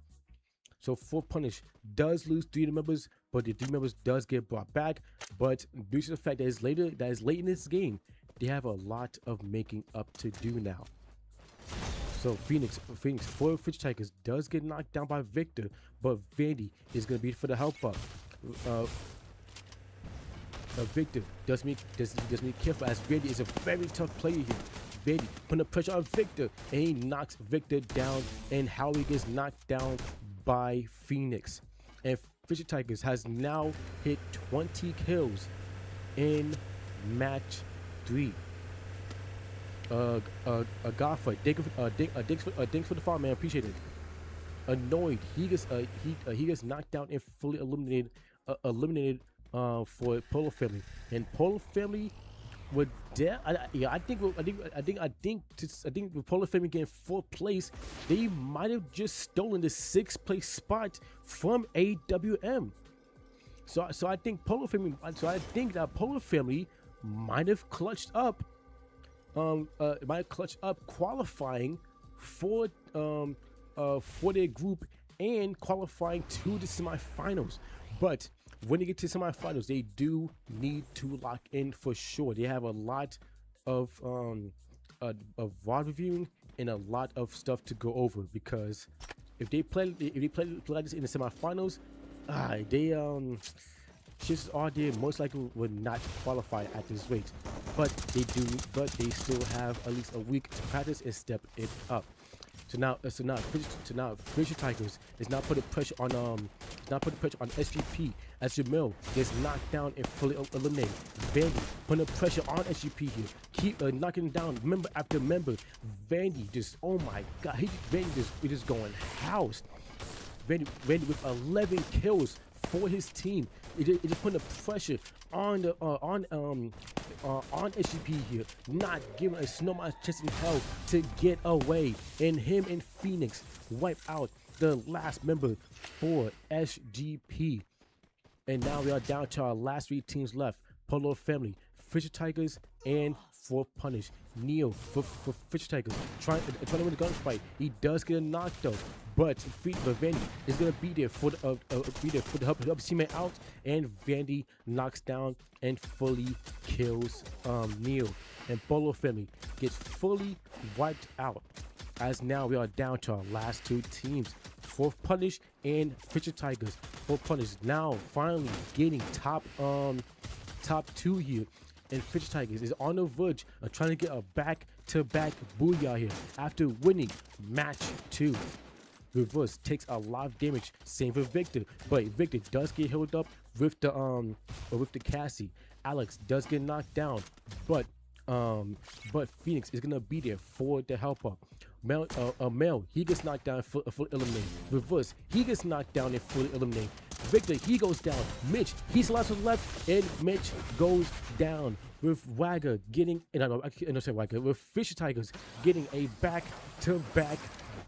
So 4th punish does lose 3 of the members, but the 3 members does get brought back. But due to the fact that it's late in this game, they have a lot of making up to do now. So Phoenix for Fisher Tigers does get knocked down by Victor, but Vandy is going to be for the help up. Victor does need careful, as Vandy is a very tough player here. Vandy putting the pressure on Victor, and he knocks Victor down, and Howie gets knocked down by Phoenix. And Fisher Tigers has now hit 20 kills in match 3. Godfrey, thanks for the follow, man. Appreciate it. Annoyed, he gets knocked down and fully eliminated for Polo Family, and Polo Family would I think with Polo Family getting 4th place, they might have just stolen the 6th place spot from AWM. So I think that Polo Family might have clutched up qualifying for their group and qualifying to the semifinals. But when they get to semifinals, they do need to lock in for sure. They have a lot of VOD reviewing and a lot of stuff to go over, because if they play like this in the semifinals, they chances are they most likely would not qualify at this rate. But they still have at least a week to practice and step it up. So now Fisher Tigers is not putting pressure on SGP as Jamil gets knocked down and fully eliminated. Vandy putting pressure on SGP here, keep knocking down member after member. Vandy just, oh my god, Vandy just going house. Vandy with 11 kills for his team. It just putting the pressure on the on SGP here, not giving a snowman's chance in hell to get away. And him and Phoenix wipe out the last member for SGP. And now we are down to our last 3 teams left: Polo Family, Fisher Tigers, and for Punish. Neo for Fisher Tigers trying to win the gunfight. He does get a knock though, but Vandy is gonna be there for the help his teammate out, and Vandy knocks down and fully kills Neo, and Polo Family gets fully wiped out. As now we are down to our last 2 teams, for Punish and Fisher Tigers. For Punish now finally getting top 2 here. And Fisher Tigers is on the verge of trying to get a back-to-back booyah here after winning match 2. Reverse takes a lot of damage, same for Victor, but Victor does get healed up with the Cassie. Alex does get knocked down, but Phoenix is gonna be there for the help up. Mel, he gets knocked down and fully eliminated. Reverse, he gets knocked down and fully eliminated. Victor, he goes down. Mitch, he's last one left, and Mitch goes down. With Wagger getting, with Fisher Tigers getting a back-to-back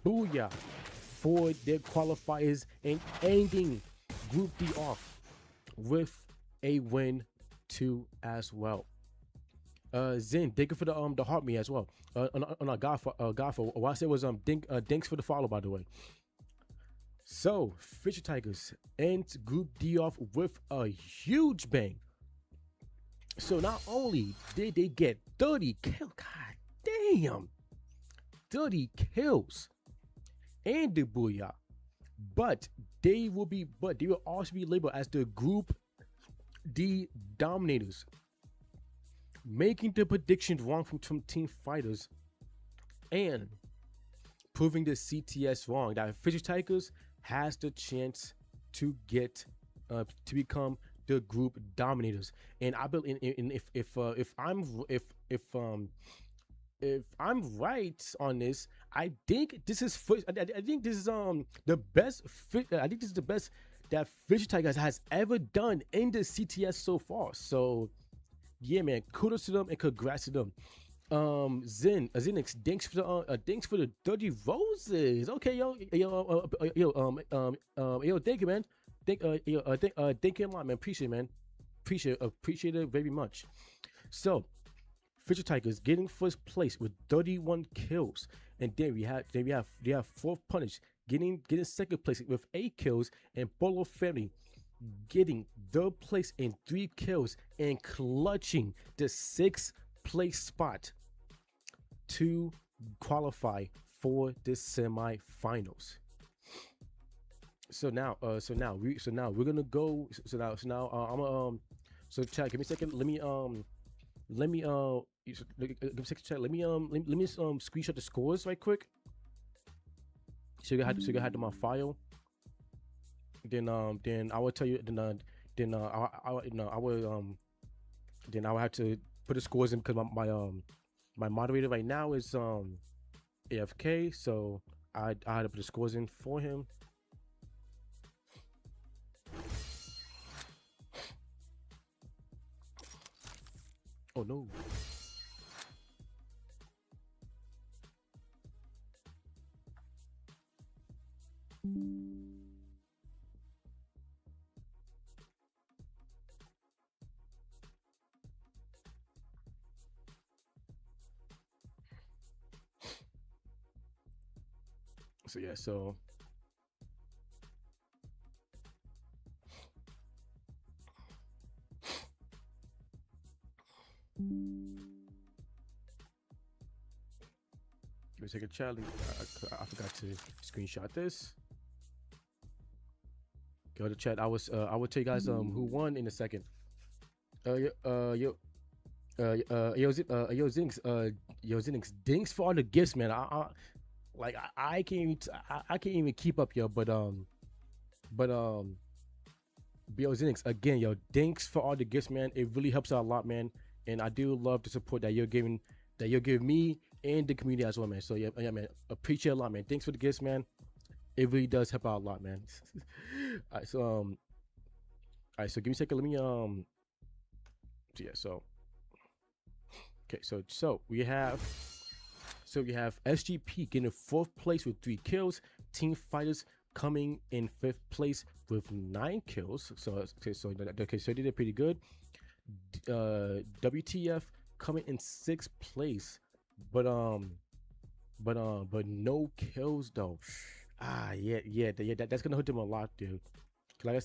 booyah for their qualifiers and ending Group D off with a win too as well. Zen, thank you for the heart me as well. On our Godfather, what I said was thanks for the follow, by the way. So Fisher Tigers ends Group D off with a huge bang. So not only did they get 30 kills, god damn, 30 kills and the booyah, but they will also be labeled as the Group D dominators, making the predictions wrong from team fighters and proving the CTS wrong, that Fisher Tigers has the chance to get to become the Group dominators. And I believe if I'm right on this, I think this is the best. I think this is the best that Fisher Tigers has ever done in the CTS so far. So yeah, man, kudos to them and congrats to them. Zenix, thanks for the 30 roses. Okay, yo, thank you, man. Thank you a lot, man. Appreciate it, man. Appreciate it very much. So Fisher Tigers getting first place with 31 kills, and then we have fourth Punish getting second place with 8 kills, and Polo Family getting third place in 3 kills and clutching the 6th place spot to qualify for the semifinals. So now we're gonna go. So now I'm gonna so chat. Give me a second. Let me give me a second, chat. Let me screenshot the scores right quick. So you had to my file. Then I will tell you. Then I will have to put the scores in because my moderator right now is AFK. So I had to put the scores in for him. Oh no. So yeah, so me a second, Charlie. I forgot to screenshot this. Go to chat. I will tell you guys who won in a second. Yo, Zinix, thanks for all the gifts, man. I can't even keep up, yo. But yo, Zinix, again, yo, thanks for all the gifts, man. It really helps out a lot, man. And I do love the support that you're giving me and the community as well, man. So yeah, man, appreciate a lot, man. Thanks for the gifts, man. It really does help out a lot, man. All right, so give me a second. Let me okay, so we have SGP getting 4th place with 3 kills. Team Fighters coming in 5th place with 9 kills. So they did pretty good. WTF coming in 6th place, but no kills though. That's gonna hurt them a lot, dude. Like I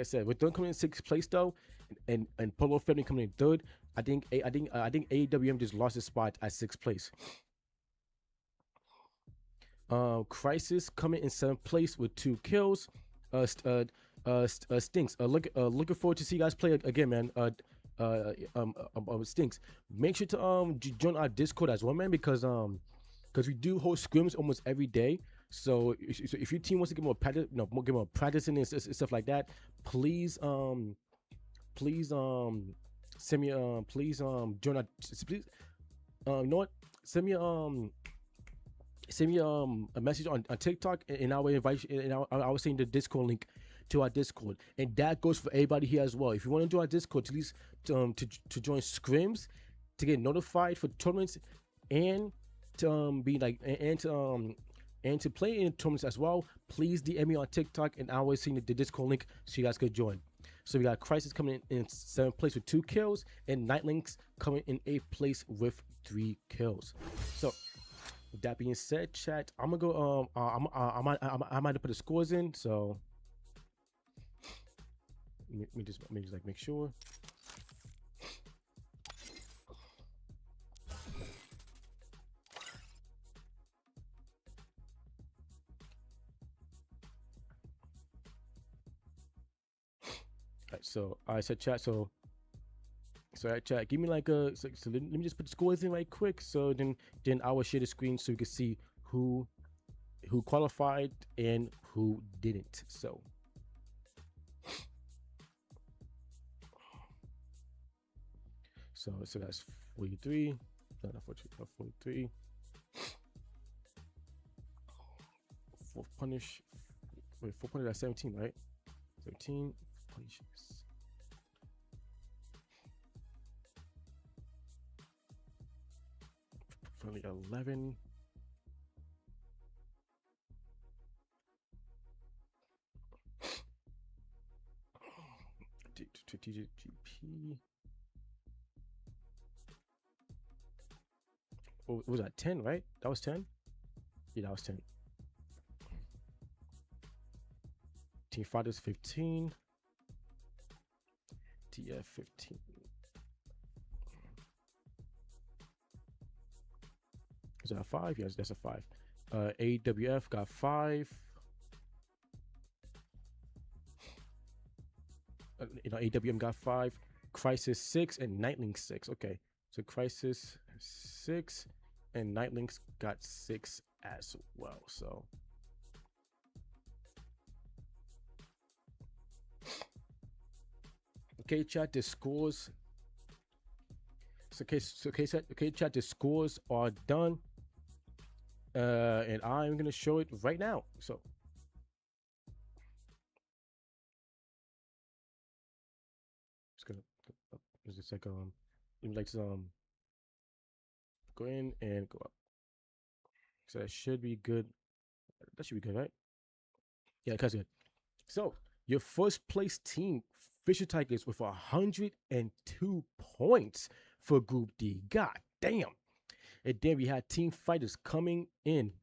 said, with them coming in 6th place though, and Polo Family coming in 3rd, I think AWM just lost his spot at 6th place. Crisis coming in 7th place with 2 kills. Stinks. Looking forward to see you guys play again, man. Stinks. Make sure to join our Discord as well, man, because we do host scrims almost every day. So if your team wants to get more practice, get more practicing and stuff like that, please send me join our please you know what, send me a message on TikTok, and I will invite you, and I will send the Discord link to our Discord, and that goes for everybody here as well. If you want to join our Discord, please to join scrims, to get notified for tournaments, and to be like and to play in tournaments as well, please DM me on TikTok, and I will send the Discord link so you guys could join. So we got Crisis coming in 7th place with 2 kills, and Nightlinks coming in 8th place with 3 kills. So with that being said, chat, I'm gonna go. I might put the scores in. So let me just like make sure. Right, so I said chat. So chat, give me like a. So let me just put the scores in right quick. So then I will share the screen so you can see who qualified and who didn't. So that's 43. No, not 43. 4th punish. Wait, 4 punish at 17, right? 17 punishes. Only 11. Strategic GP. What was that? 10, right? That was 10? Yeah, that was 10. Team Fighters 15. TF 15. Is that a 5? Yes, that's a 5. AWF got 5. AWM got 5. Crisis 6 and Nightlink 6. Okay, so Crisis 6 and Nightlinks got 6 as well. So okay, chat, the scores. Okay, chat, the scores are done. And I'm gonna show it right now. So it's just like go in and go up. So that should be good. That should be good, right? Yeah, that's good. So your first place team, Fisher Tigers, with 102 points for Group D. God damn. And then we had Team Fighters coming in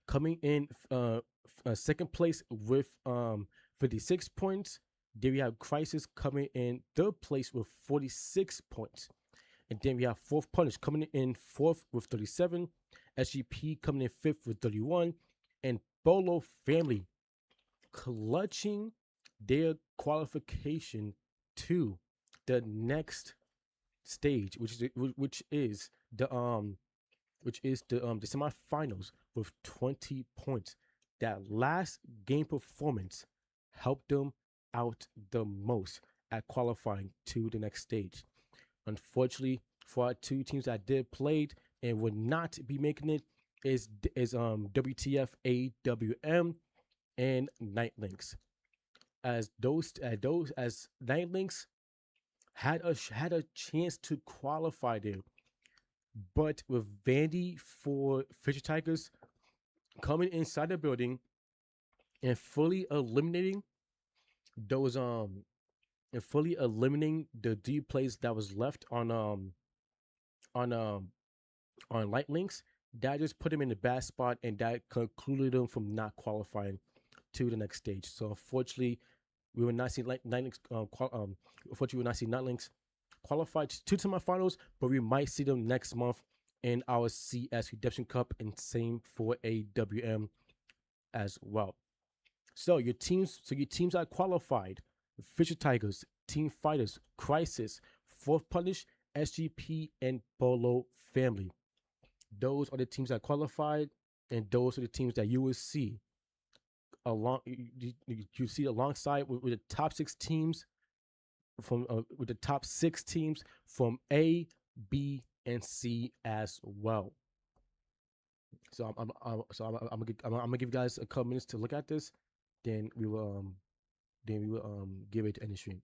2nd place with 56 points. Then we have Crisis coming in 3rd place with 46 points. And then we have Fourth Punish coming in fourth with 37, SGP coming in fifth with 31, and Bolo Family clutching their qualification to the next stage, which is the semifinals with 20 points. That last game performance helped them out the most at qualifying to the next stage. Unfortunately, for our two teams that did played and would not be making it is WTF AWM and Night Links. As Night Links had a chance to qualify there, but with Vandy for Fisher Tigers coming inside the building and fully eliminating those and fully eliminating the D plays that was left on um on Light Links, that just put him in a bad spot and that concluded him from not qualifying to the next stage. So unfortunately, we will not see Night Links. Unfortunately, we will not see Night Links qualified to semifinals, but we might see them next month in our CS Redemption Cup, and same for AWM as well. So your teams are qualified: Fisher Tigers, Team Fighters, Crisis, Fourth Punish, SGP, and Bolo Family. Those are the teams that qualified, and those are the teams that you will see you see alongside with the top six teams with the top six teams from A, B, and C as well. So I'm gonna give you guys a couple minutes to look at this, then we will give it to any stream.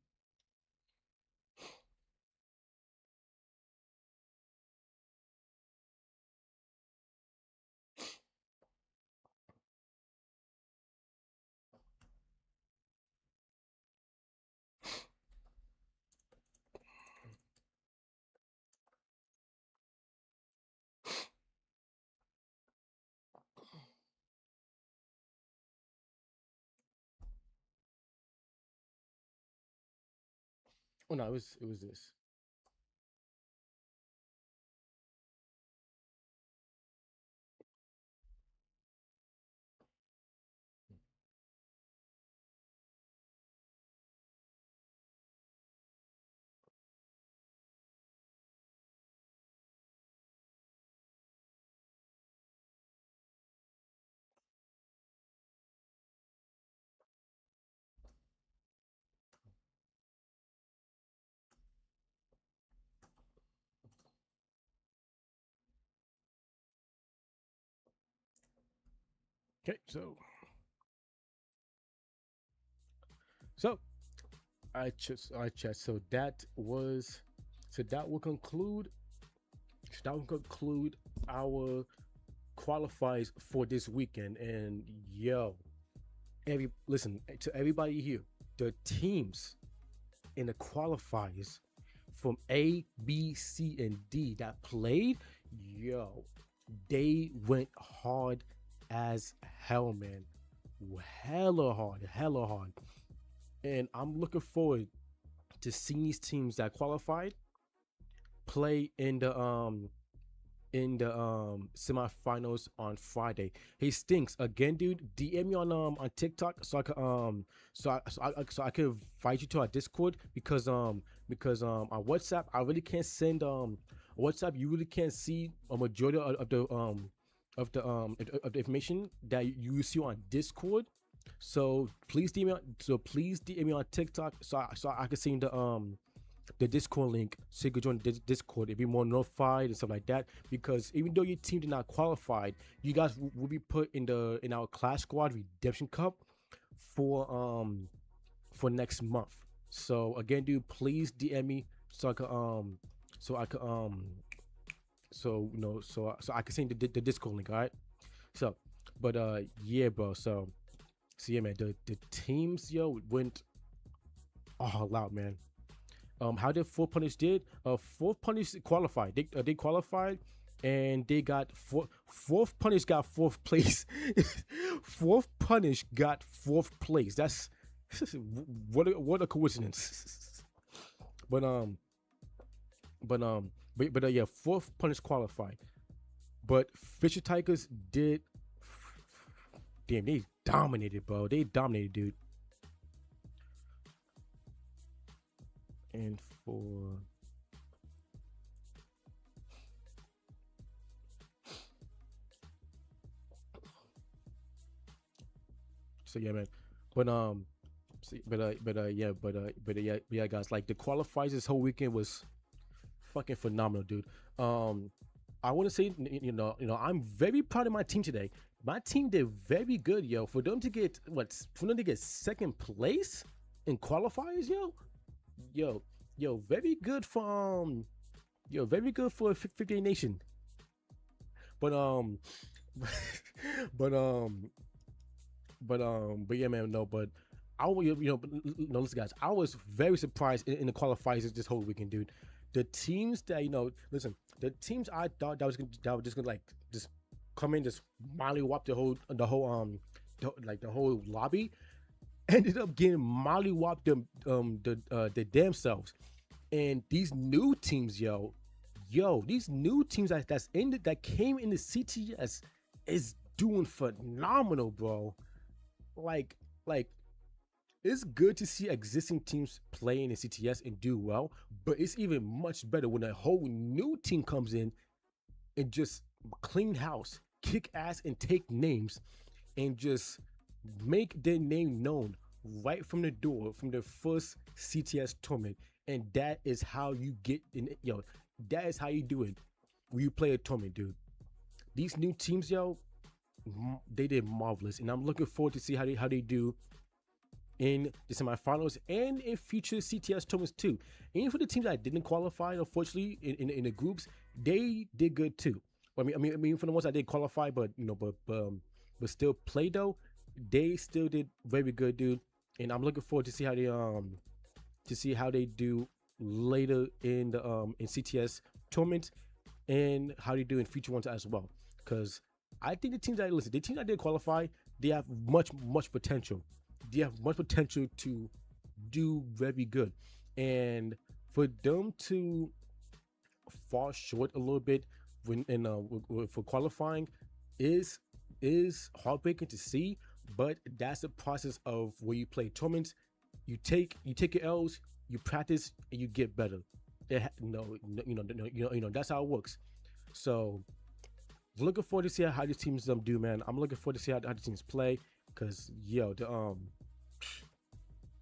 Oh no, it was this. Okay, so I checked. So that will conclude our qualifies for this weekend. And yo, listen to everybody here. The teams in the qualifiers from A, B, C, and D that played, yo, they went hard as hell, man. Hella hard. And I'm looking forward to seeing these teams that qualified play in the semifinals on Friday. Hey Stinks, again, dude, DM me on TikTok so I could so I could invite you to our Discord because on WhatsApp I really can't send WhatsApp, you really can't see a majority of the information that you see on Discord. So please DM me on TikTok so I can see the Discord link so you could join the Discord and be more notified and stuff like that. Because even though your team did not qualify, you guys will be put in our Clash Squad Redemption Cup for next month. So again, dude, please DM me so I can send the Discord link. All right. So, but yeah, bro. So yeah, man. The teams went all out, man. How did Fourth Punish did? Fourth Punish qualified. They qualified, and they got Fourth Punish got fourth place. Fourth Punish got fourth place. That's what a coincidence. but but yeah, fourth punish qualified. But Fisher Tigers did. Damn, they dominated, bro. They dominated, dude. And for so yeah, man. But yeah, guys. Like the qualifiers this whole weekend was fucking phenomenal, dude. I want to say, I'm very proud of my team today. My team did very good, yo. For them to get second place in qualifiers, yo, very good for very good for 58 Nation. But but but yeah, man, no, but no, listen, guys, I was very surprised in the qualifiers this whole weekend, dude. The teams that listen, the teams I thought that was just gonna like just come in, just mollywop the whole lobby, ended up getting mollywopped the damn selves. And these new teams, these new teams that came in the CTS is doing phenomenal, bro. Like it's good to see existing teams play in the CTS and do well, but it's even much better when a whole new team comes in and just clean house, kick ass, and take names, and just make their name known right from the door, from the first CTS tournament. And that is how you get in, that is how you do it when you play a tournament, dude. These new teams, they did marvelous, and I'm looking forward to see how they do in the semifinals and in future CTS tournaments too. And for the teams that didn't qualify, unfortunately, in the groups, they did good too. I mean, for the ones that did qualify, but still play though, they still did very good, dude. And I'm looking forward to see how they do later in the in CTS tournament and how they do in future ones as well. Because I think the teams that did qualify, they have much potential. They have much potential to do very good, and for them to fall short a little bit for qualifying is heartbreaking to see. But that's the process of where you play tournaments. You take your L's, you practice, and you get better. That's how it works. So looking forward to see how these teams do, man. I'm looking forward to see how the teams play, because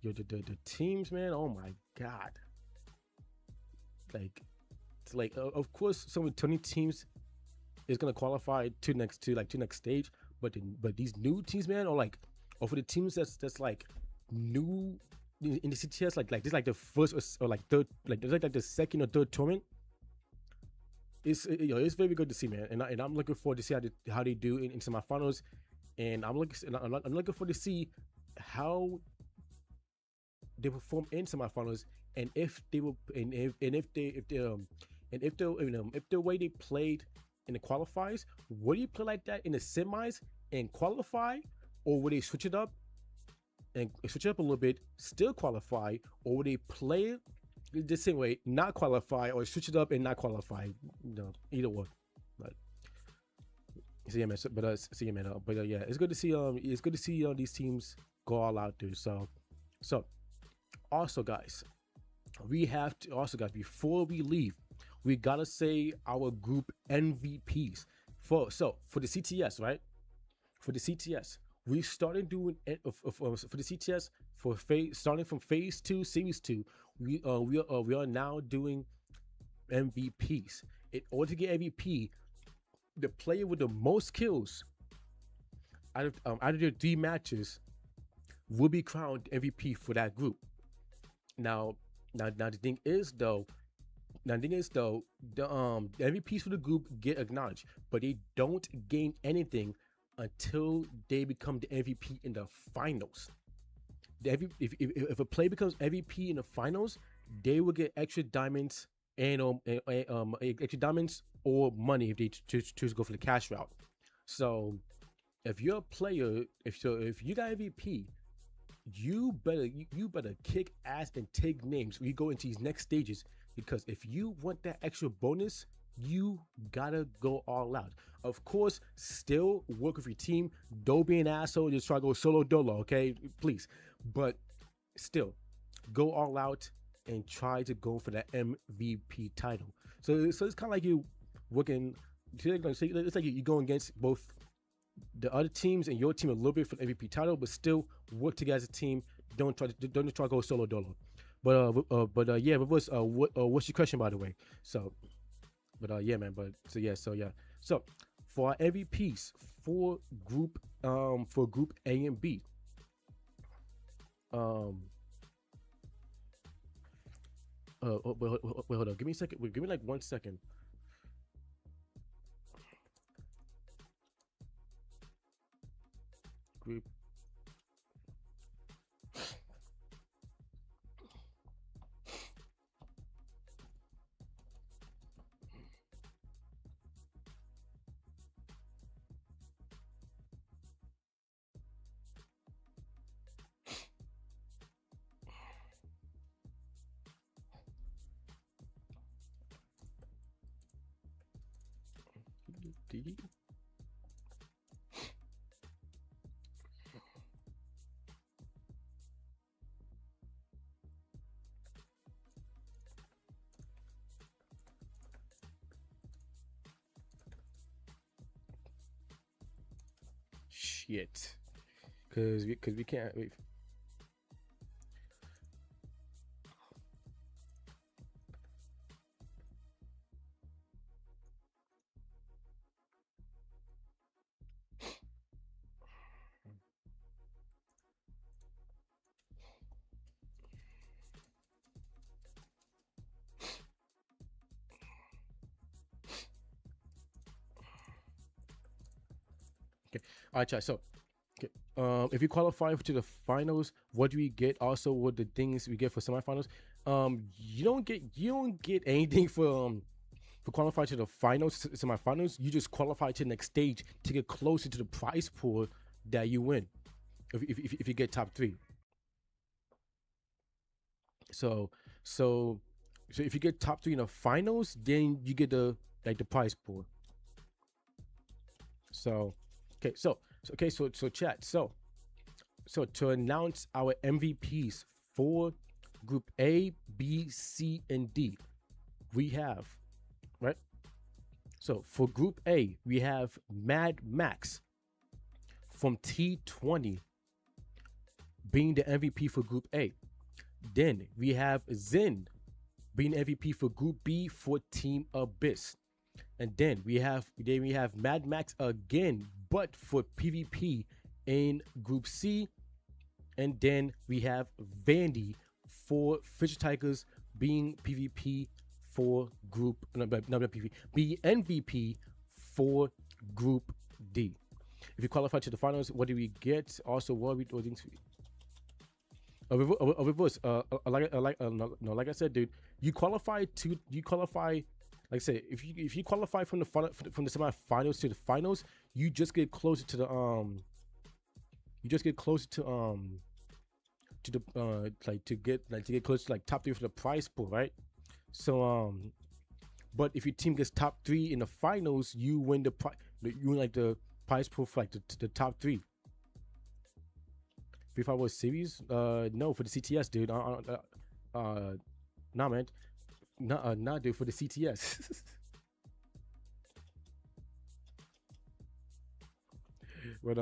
the teams, man, oh my god. Like of course some of the 20 teams is gonna qualify to next stage, but these new teams, man, or for the teams that's like new in the CTS, like this, like the first or like third, like the second or third tournament. It's very good to see, man, and I'm looking forward to see how they do in semifinals, and I'm looking forward to see how they perform in semifinals, and if the way they played in the qualifiers, would you play like that in the semis and qualify, or would they switch it up a little bit, still qualify, or would they play it the same way, not qualify, or switch it up and not qualify? Either one. But so yeah, man. Yeah, it's good to see these teams go all out, dude. So also, guys, before we leave, we gotta say our group MVPs for the CTS, right? For the CTS, we started doing for the CTS starting from phase 2, series 2. We are now doing MVPs. In order to get MVP, the player with the most kills out of their 3 matches will be crowned MVP for that group. Now the thing is though, the MVPs for the group get acknowledged, but they don't gain anything until they become the MVP in the finals. If a player becomes MVP in the finals, they will get extra diamonds and extra diamonds or money if they choose to go for the cash route. So if you're a player, if you got MVP, you better kick ass and take names when you go into these next stages, because if you want that extra bonus, you gotta go all out. Of course, still work with your team. Don't be an asshole. Just try to go solo dolo, okay? Please. But still, go all out and try to go for that MVP title. So it's kind of like you working. It's like you going against both the other teams and your team a little bit for the MVP title, but still work together as a team. Don't try to go solo dolo. But yeah, what's your question, by the way? So, yeah, man. So for our MVPs for group A and B, wait, hold on. Give me a second. Wait, give me like 1 second. Group. Shit, because we can't. Wait. Okay. All right, chat. So, okay. If you qualify to the finals, what do we get? Also, what the things we get for semifinals? You don't get anything for qualifying to the finals, semifinals. You just qualify to the next stage to get closer to the prize pool that you win. If you get top 3. So if you get top 3 in the finals, then you get the prize pool. So chat. So to announce our MVPs for Group A, B, C, and D, we have, right? So for Group A, we have Mad Max from T20 being the MVP for Group A. Then we have Zen being MVP for Group B for Team Abyss. And then we have Mad Max again, but for PvP in Group C. And then we have Vandy for Fisher Tigers being PvP for Group be MVP for Group D. If you qualify to the finals, what do we get? Also, what are we doing? A reverse. Like I said, dude, you qualify. Like I said, if you qualify from the semifinals to the finals, you just get closer to the to get close to like top 3 for the prize pool, right? So but if your team gets top 3 in the finals, you win the prize pool for like the top 3. Free Fire World Series? No, for the CTS, dude. Nah, man. Nah, dude, for the CTS. But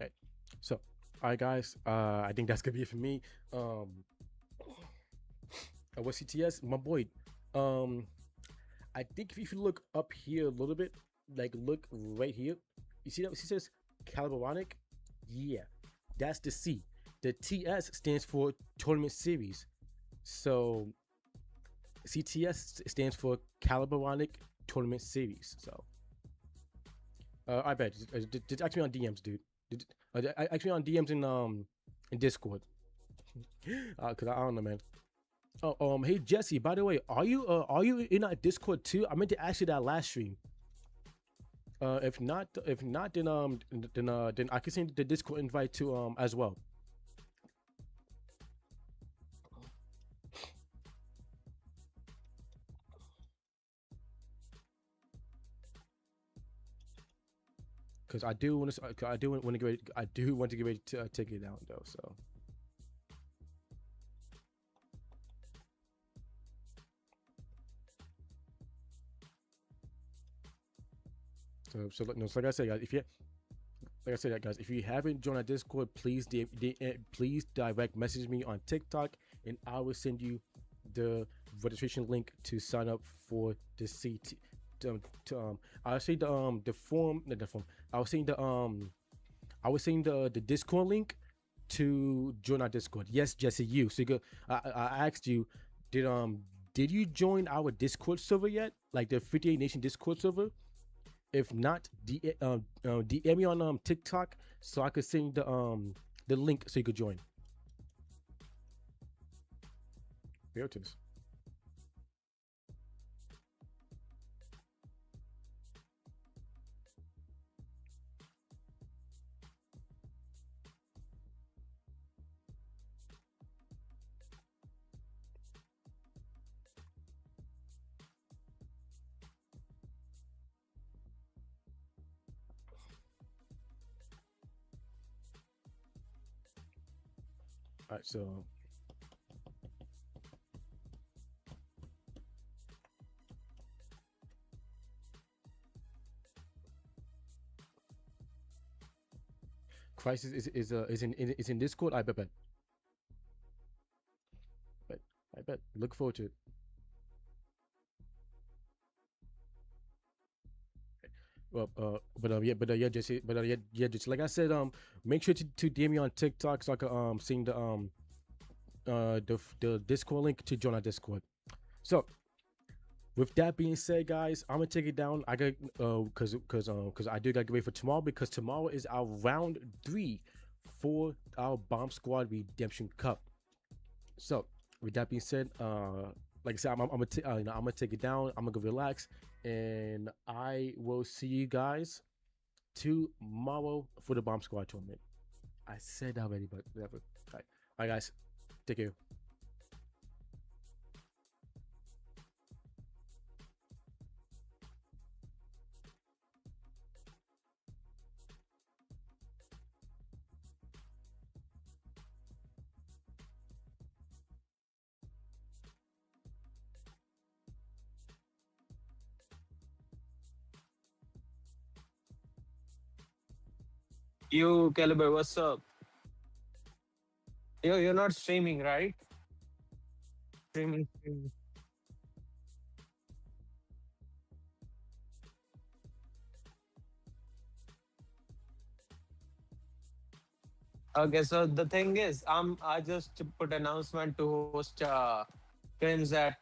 right. So, all right, guys. I think that's gonna be it for me. What CTS, my boy? I think if you look up here a little bit, like look right here, you see that it says Caliberonic? Yeah, that's the C. The TS stands for Tournament Series. So CTS stands for Caliberonic Tournament Series. So I bet just ask me on DMs, dude. Ask me on DMs in Discord. Cause I don't know, man. Oh, hey Jesse. By the way, are you in our Discord too? I meant to ask you that last stream. If not, then I can send the Discord invite to as well. Because I do want to, I do want to get ready, I do want to get ready to take it down though. So like I said, guys, if you like I said, guys, if you haven't joined our Discord, please direct message me on TikTok, and I will send you the registration link to sign up for the CT. I'll say the form, not the form. I was saying the Discord link to join our Discord. Yes, Jesse, you. So you go, I asked you, did you join our Discord server yet? Like the 58 Nation Discord server? If not, DM me on TikTok so I could send the link so you could join. Realtors. All right, so Crisis is in Discord. I bet. I bet. Look forward to it. Well, yeah, Jesse, yeah, just like I said, make sure to DM me on TikTok so I can sing the Discord link to join our Discord. So, with that being said, guys, I'm gonna take it down. I got cause I do gotta get ready for tomorrow because tomorrow is our round 3 for our Bomb Squad Redemption Cup. So, with that being said, like I said, I'm gonna take it down. I'm gonna go relax, and I will see you guys tomorrow for the Bomb Squad tournament. I said that already, but whatever. All right, guys, take care. Yo, Caliber, what's up? Yo, you're not streaming, right? Streaming. Okay, so the thing is, I just put announcement to host games at